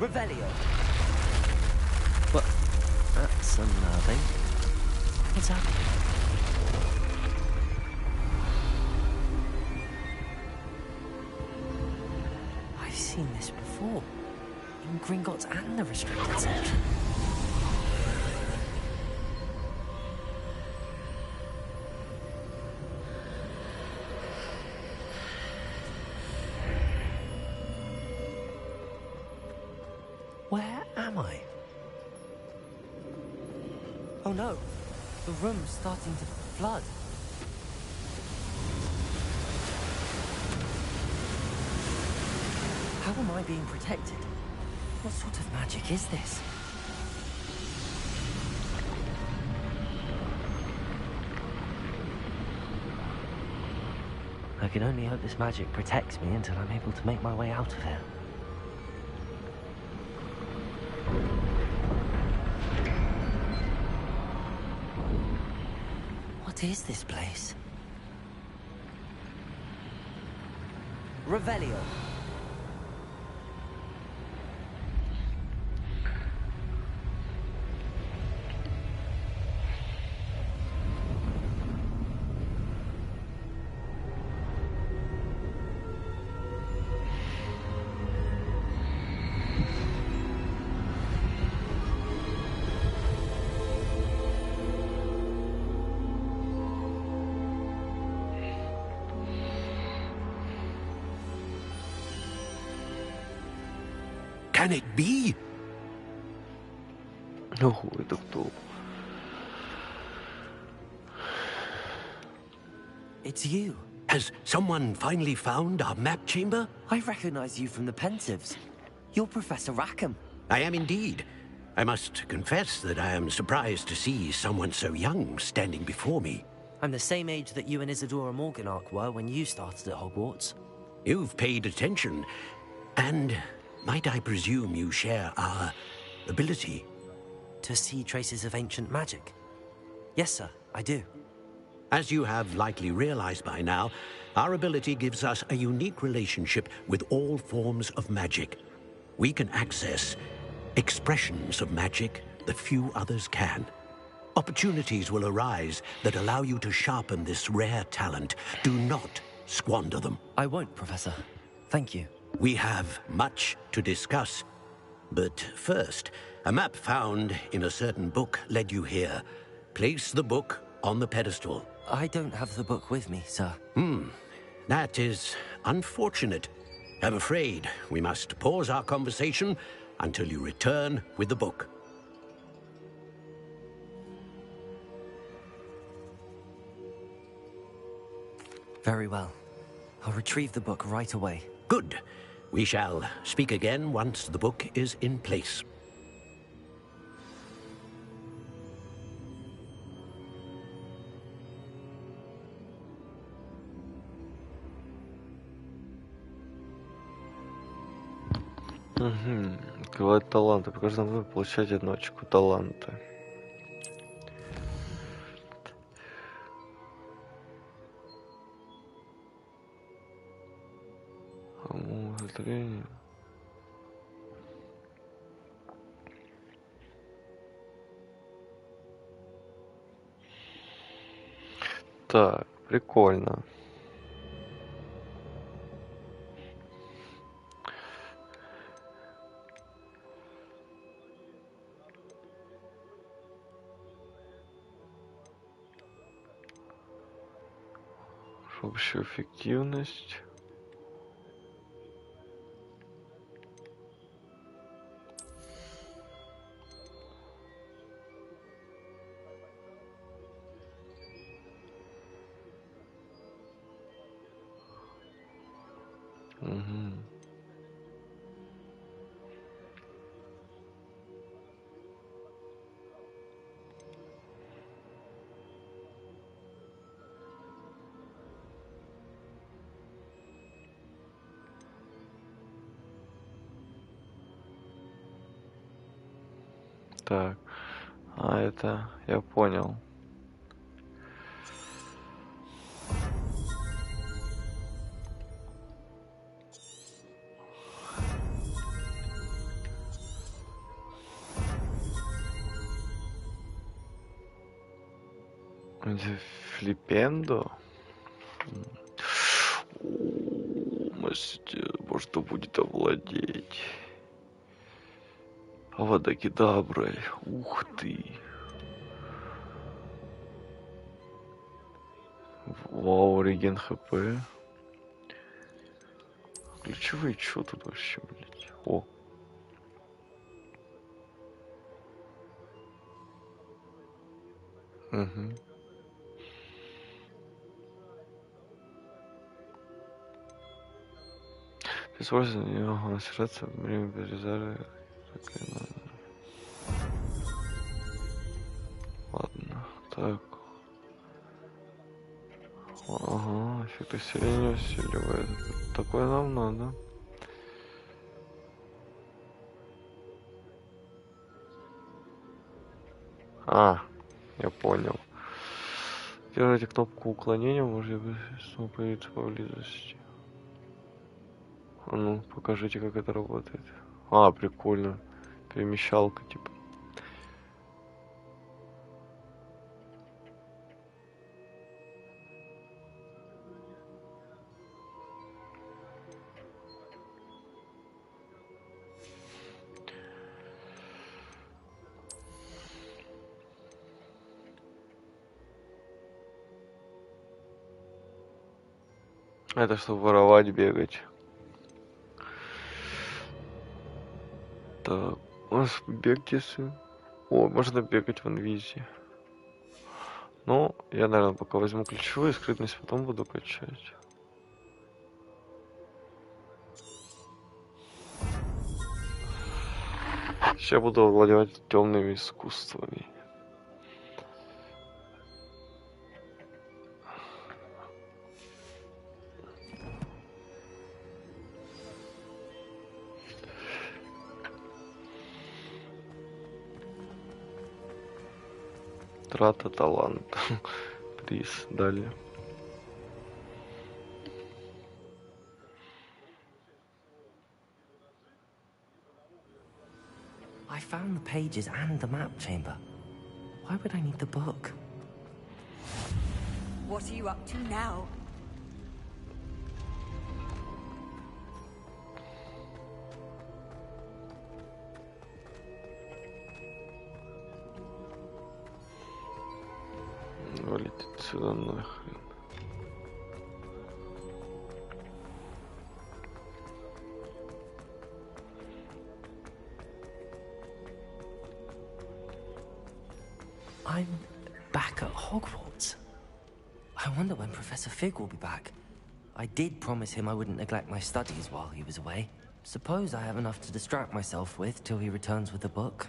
Revelio. But that's unnerving. What's happening? I've seen this before. In Gringotts and the restricted section. Where am I? Oh no, the room's starting to flood. How am I being protected? What sort of magic is this? I can only hope this magic protects me until I'm able to make my way out of here. What is this place? Revelio. Can it be? Oh, это кто? It's you. Has someone finally found our map chamber? I recognize you from the Pensives. You're Professor Rackham. I am indeed. I must confess that I am surprised to see someone so young standing before me. I'm the same age that you and Isadora Morganach were when you started at Hogwarts. You've paid attention, and might I presume you share our ability? To see traces of ancient magic? Yes, sir, I do. As you have likely realized by now, our ability gives us a unique relationship with all forms of magic. We can access expressions of magic that few others can. Opportunities will arise that allow you to sharpen this rare talent. Do not squander them. I won't, Professor. Thank you. We have much to discuss. But first, a map found in a certain book led you here. Place the book on the pedestal. I don't have the book with me, sir. That is unfortunate. I'm afraid we must pause our conversation until you return with the book. Very well. I'll retrieve the book right away. Good. We shall speak again once the book is in place. Открывать таланты. При каждом вы получаете 1 очко таланта. Кому зрение. Так, прикольно. Общую эффективность. Так, это я понял. Флипендо? Мастер, может, будет овладеть. Авадакедаброй. Ух ты. Вау, реген хп. Ключевые, что тут вообще, блять? О. Угу. Использование его стираться во время перезарядки. Ладно, так. Ага, эффект усиления усиливает. Такое нам надо. Я понял. Держите кнопку уклонения, может снова появиться поблизости. А ну, покажите, как это работает. Прикольно. Перемещалка, типа. Это чтобы воровать, бегать. Так, у нас бег если... можно бегать в инвизе. Ну, я, наверное, пока возьму ключевую, скрытность потом буду качать. Сейчас буду владевать темными искусствами. Трата таланта. Приз. Далее. I found the pages and the map chamber. Why would I need the book? What are you up to now? Валить отсюда нахрен. I'm back at Hogwarts. I wonder when Professor Fig will be back. I did promise him I wouldn't neglect my studies while he was away. Suppose I have enough to distract myself with till he returns with the book.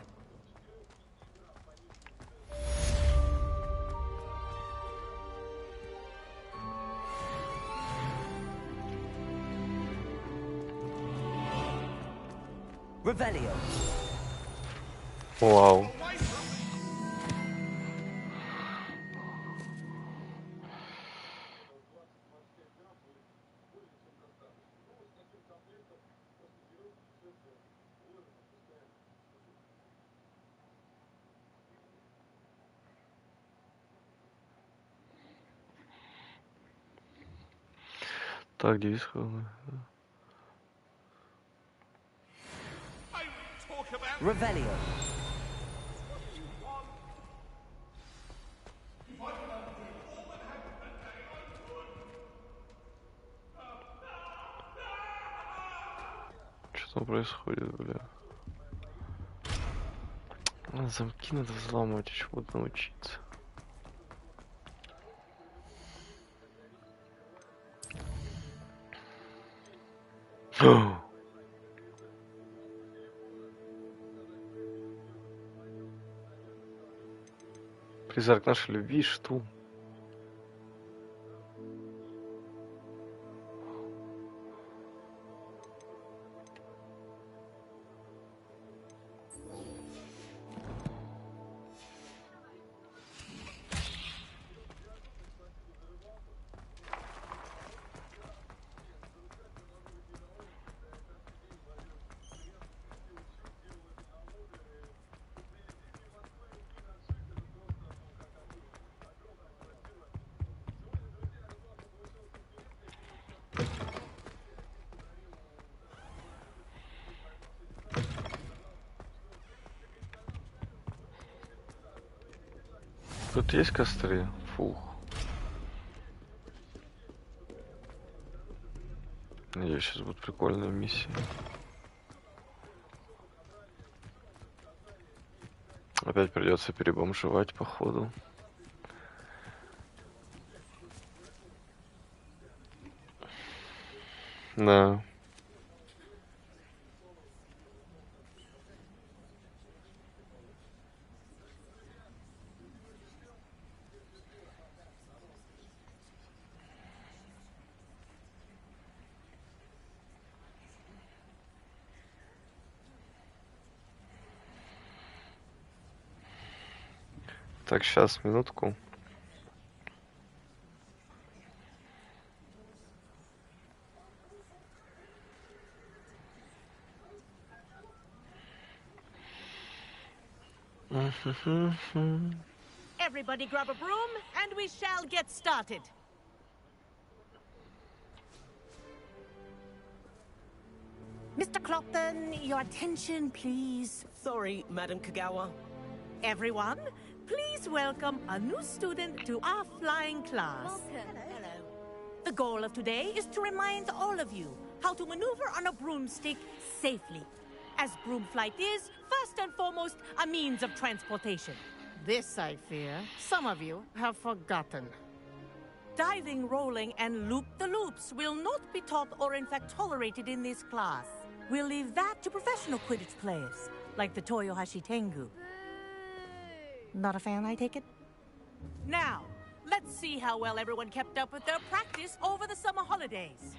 Revelio. Вау. Так, девиз. Revelio. Что там происходит, бля? Замки надо взломать, еще буду научиться. Призрак нашей любви, что? Тут есть костры? Фух. Надеюсь, сейчас будет прикольная миссия. Опять придется перебомжевать, походу. Да. Так, сейчас, минутку. Everybody grab a broom, and we shall get started. Mr. Clopton, your attention, please. Sorry, Madam Kagawa. Everyone, please welcome a new student to our flying class. Welcome. Hello. The goal of today is to remind all of you how to maneuver on a broomstick safely, as broom flight is, first and foremost, a means of transportation. This, I fear, some of you have forgotten. Diving, rolling, and loop-the-loops will not be taught or in fact tolerated in this class. We'll leave that to professional Quidditch players. like the Toyohashi Tengu. Not a fan, I take it? Now, let's see how well everyone kept up with their practice over the summer holidays.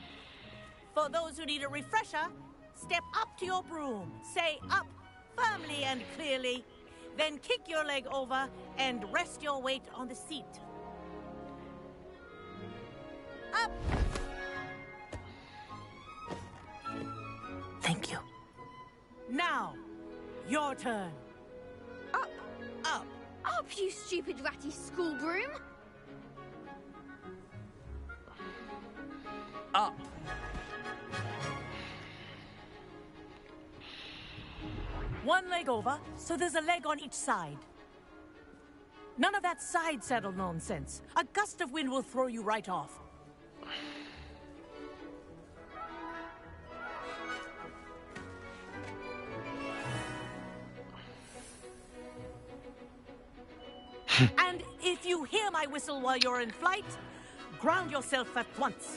For those who need a refresher, step up to your broom, say up firmly and clearly, then kick your leg over and rest your weight on the seat. Up! Thank you. Now, your turn. Up! Up! Up, you stupid ratty school broom! Up! One leg over, so there's a leg on each side. None of that side saddle nonsense. A gust of wind will throw you right off. And if you hear my whistle while you're in flight, ground yourself at once.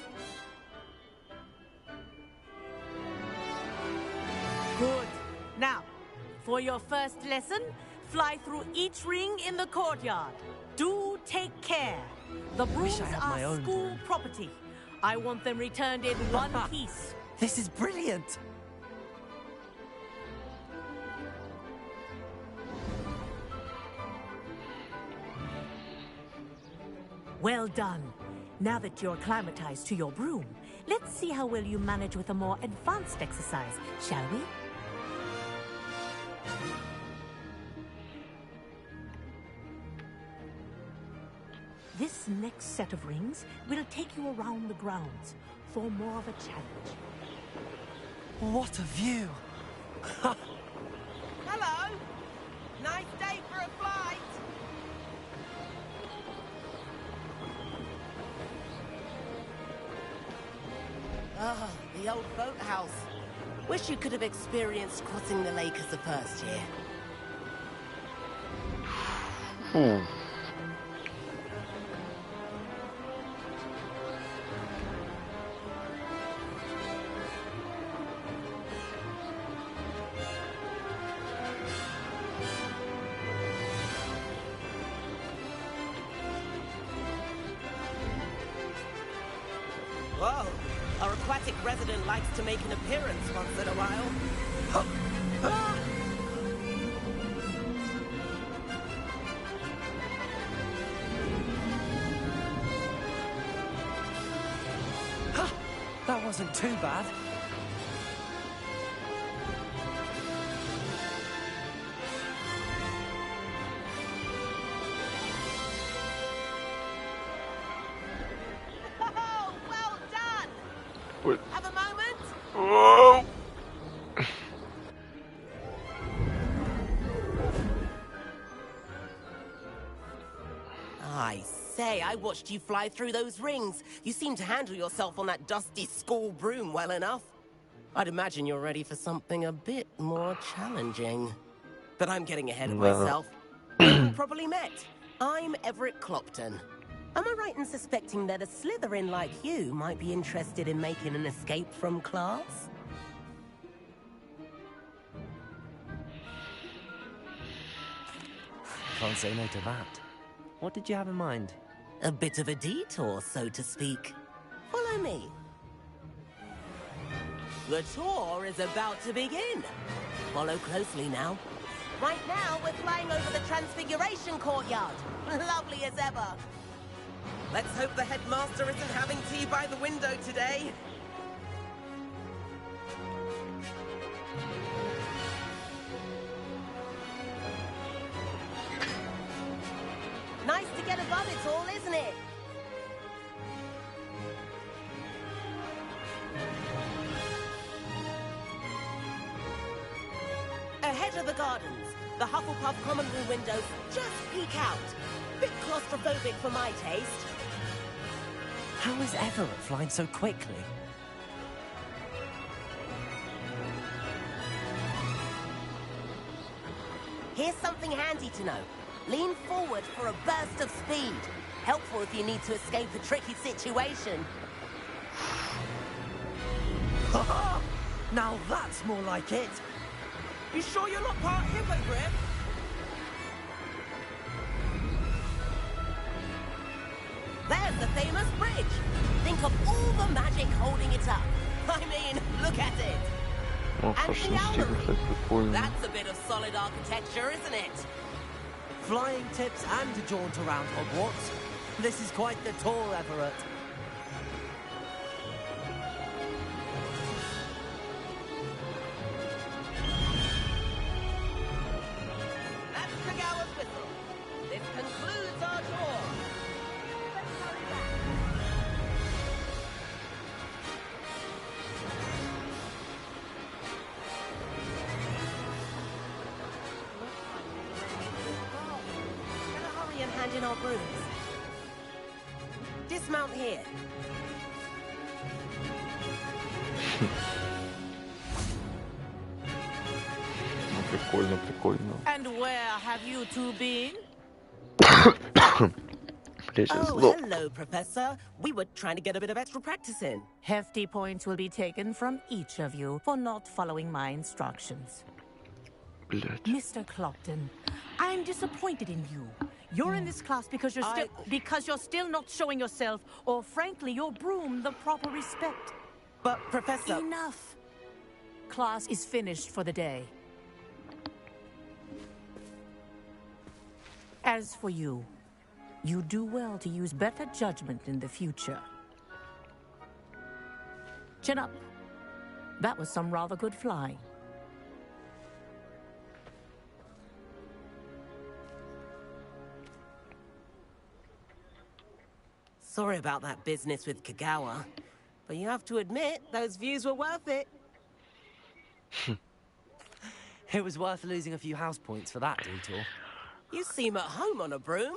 Good. Now, for your first lesson, fly through each ring in the courtyard. Do take care. The brooms are school property. I want them returned in one piece. This is brilliant! Well done. Now that you're acclimatized to your broom, let's see how well you manage with a more advanced exercise, shall we? This next set of rings will take you around the grounds for more of a challenge. What a view! Hello! Nice day for a flight! Ah, the old boathouse. Wish you could have experienced crossing the lake as the first year. Whoa! Our aquatic resident likes to make an appearance once in a while. That wasn't too bad. Oh, well done! What? Have a moment? Whoa! I say, I watched you fly through those rings. You seem to handle yourself on that dusty school broom well enough. I'd imagine you're ready for something a bit more challenging. But I'm getting ahead of myself. We haven't properly met. I'm Everett Clopton. Am I right in suspecting that a Slytherin like you might be interested in making an escape from class? Can't say no to that. What did you have in mind? A bit of a detour, so to speak. Follow me. The tour is about to begin. Follow closely now. Right now, we're flying over the Transfiguration Courtyard. Lovely as ever. Let's hope the headmaster isn't having tea by the window today. Nice to get above it all, isn't it? Ahead of the gardens, the Hufflepuff common room windows just peek out. Bit claustrophobic for my taste. How is Everett flying so quickly? Here's something handy to know. Lean forward for a burst of speed. Helpful if you need to escape a tricky situation. Now that's more like it. You sure you're not part hippogriff? There's the famous bridge. Think of all the magic holding it up. I mean, look at it. Ну, And the gallery. прикольно. That's a bit of solid architecture, isn't it? Flying tips and a jaunt around Hogwarts. This is quite the tour, Everett. That's Kagawa's whistle. This concludes our tour. Let's hurry back. Better hurry and hand in our brooms. Dismount here. Ну, прикольно, прикольно. And where have you two been? Oh, hello, Professor. We were trying to get a bit of extra practice in. Hefty points will be taken from each of you for not following my instructions. Блять. Mr. Clopton, I'm disappointed in you. You're in this class because you're still not showing yourself, or frankly, your broom the proper respect. But, Professor... Enough. Class is finished for the day. As for you, you do well to use better judgment in the future. Chin up. That was some rather good flying. Sorry about that business with Kagawa, but you have to admit, those views were worth it. It was worth losing a few house points for that detour. You seem at home on a broom.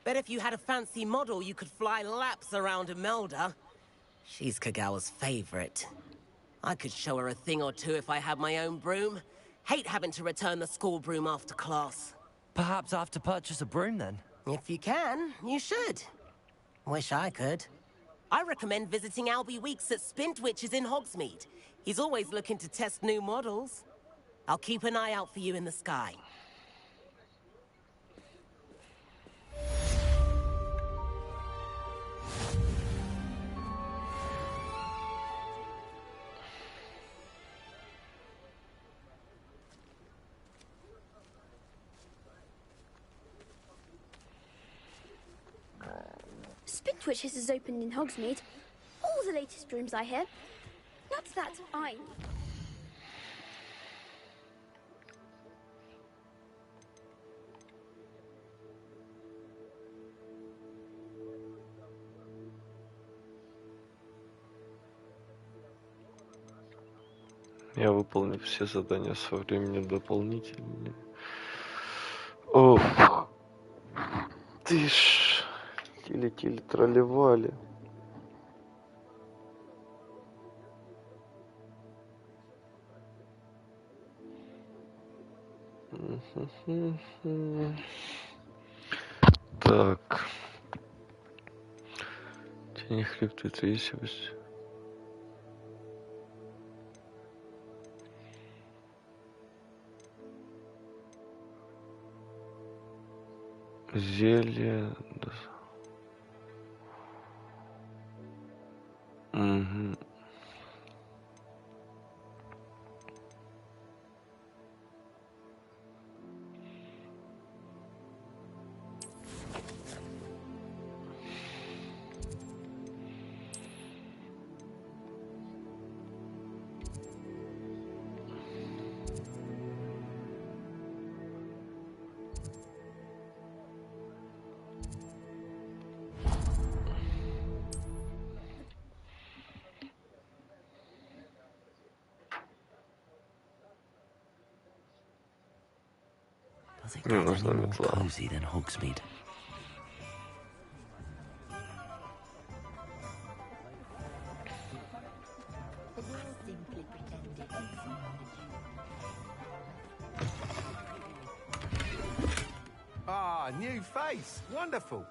Bet if you had a fancy model, you could fly laps around Imelda. She's Kagawa's favorite. I could show her a thing or two if I had my own broom. Hate having to return the school broom after class. Perhaps I have to purchase a broom then? If you can, you should. Wish I could. I recommend visiting Albie Weeks at Spintwitches in Hogsmeade. He's always looking to test new models. I'll keep an eye out for you in the sky. Spintwitches is opened in Hogsmeade. All the latest brooms, I hear. Not that I... Я выполню все задания со временем дополнительные. Оф. Ты ж... Тили-тили тролливали. Так. Тени хребты есть. Зелье. Угу. Does it get any more cozy than Hogsmeade? Ah, new face. Wonderful.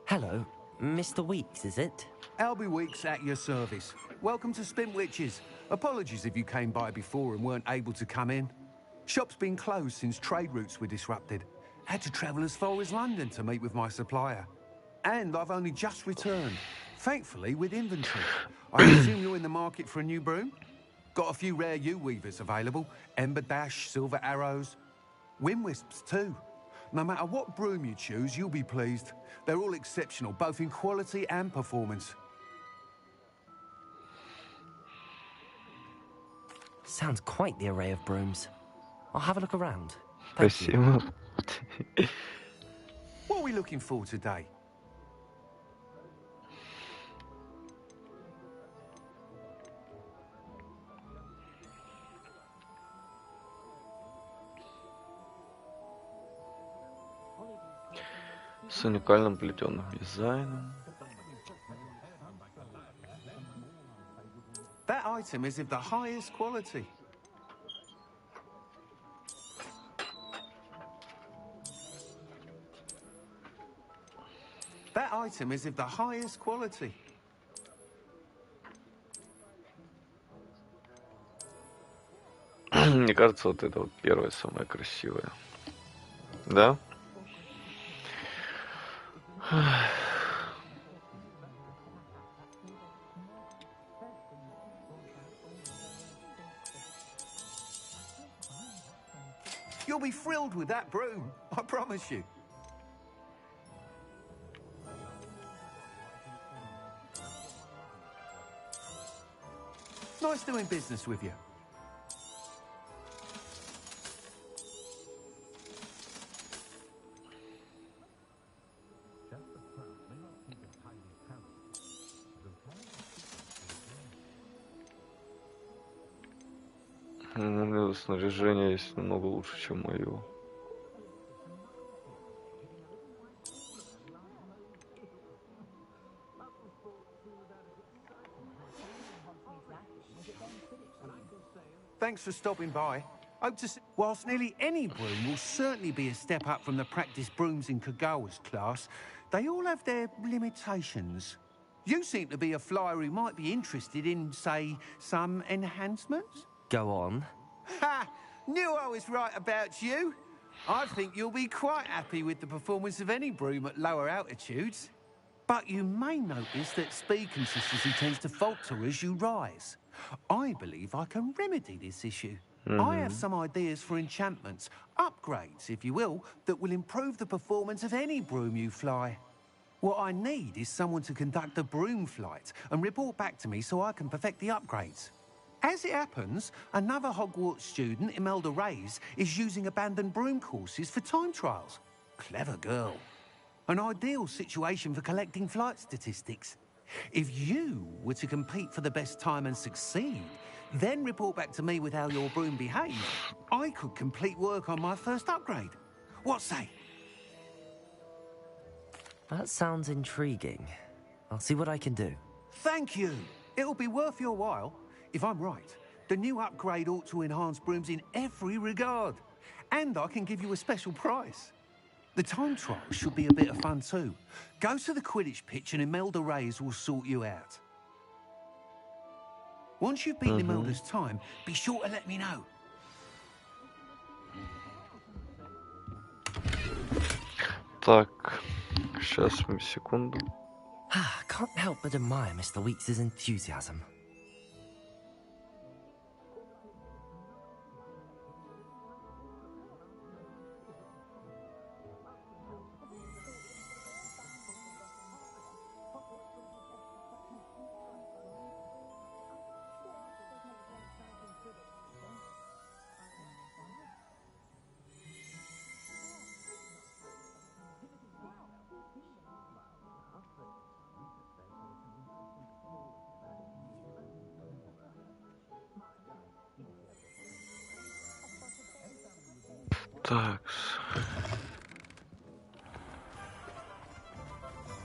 Hello, Mr. Weeks, is it? Albie Weeks at your service. Welcome to Spintwitches. Apologies if you came by before and weren't able to come in. Shop's been closed since trade routes were disrupted. Had to travel as far as London to meet with my supplier. And I've only just returned, thankfully with inventory. I assume you're in the market for a new broom? Got a few rare U-weavers available. Ember Dash, Silver Arrows, Wind Wisps too. No matter what broom you choose, you'll be pleased. They're all exceptional, both in quality and performance. Sounds quite the array of brooms. I'll have a look around. Thank you. What are we looking for today? С уникальным плетеным дизайном. That item is of the highest quality. That item is of the highest quality. Мне кажется, вот это вот первое самое красивое. Да? You'll be thrilled with that broom, I promise you. Nice doing business with you. У меня снаряжение есть намного лучше, чем мое. Thanks for stopping by. Hope to see. Whilst nearly any broom will certainly be a step up from the practice brooms in Kagawa's class, they all have their limitations. You seem to be a flyer who might be interested in, say, some enhancements? Go on. Ha! Knew I was right about you. I think you'll be quite happy with the performance of any broom at lower altitudes. But you may notice that speed consistency tends to falter as you rise. I believe I can remedy this issue. I have some ideas for enchantments, upgrades, if you will, that will improve the performance of any broom you fly. What I need is someone to conduct a broom flight and report back to me so I can perfect the upgrades. As it happens, another Hogwarts student, Imelda Reyes, is using abandoned broom courses for time trials. Clever girl. An ideal situation for collecting flight statistics. If you were to compete for the best time and succeed, then report back to me with how your broom behaved, I could complete work on my first upgrade. What say? That sounds intriguing. I'll see what I can do. Thank you. It'll be worth your while. If I'm right, the new upgrade ought to enhance brooms in every regard. And I can give you a special price. The time trial should be a bit of fun too. Go to the Quidditch pitch and Imelda Reyes will sort you out. Once you've beaten Imelda's time, be sure to let me know. Так, сейчас, секунду. Can't help but admire Mr. Weeks' enthusiasm. Так.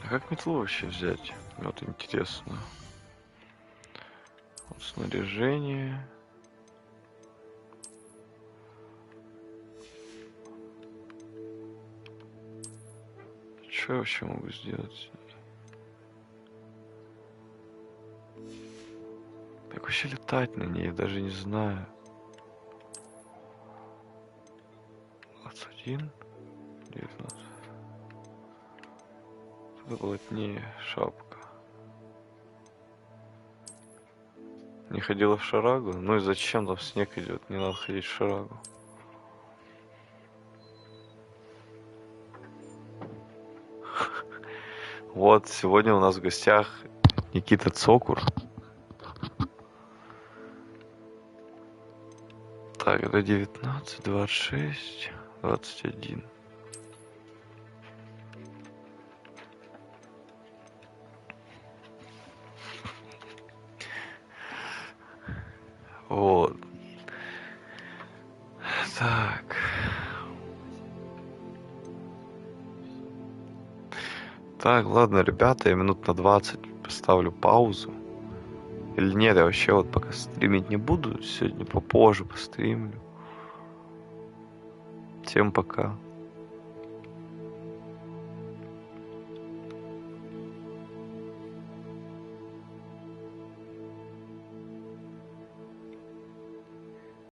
А как метлу вообще взять? Вот интересно. Вот снаряжение. Что я вообще могу сделать? Так, вообще летать на ней? Я даже не знаю. 21, 19. Это плотнее шапка. Не ходила в шарагу? Ну и зачем, там снег идет, не надо ходить в шарагу. Вот, сегодня у нас в гостях Никита Цокур. Так, это 19, 26, 21. Вот. Так. Так, ладно, ребята, я минут на 20 поставлю паузу. Или нет, я вообще вот пока стримить не буду. Сегодня попозже постримлю. Всем пока.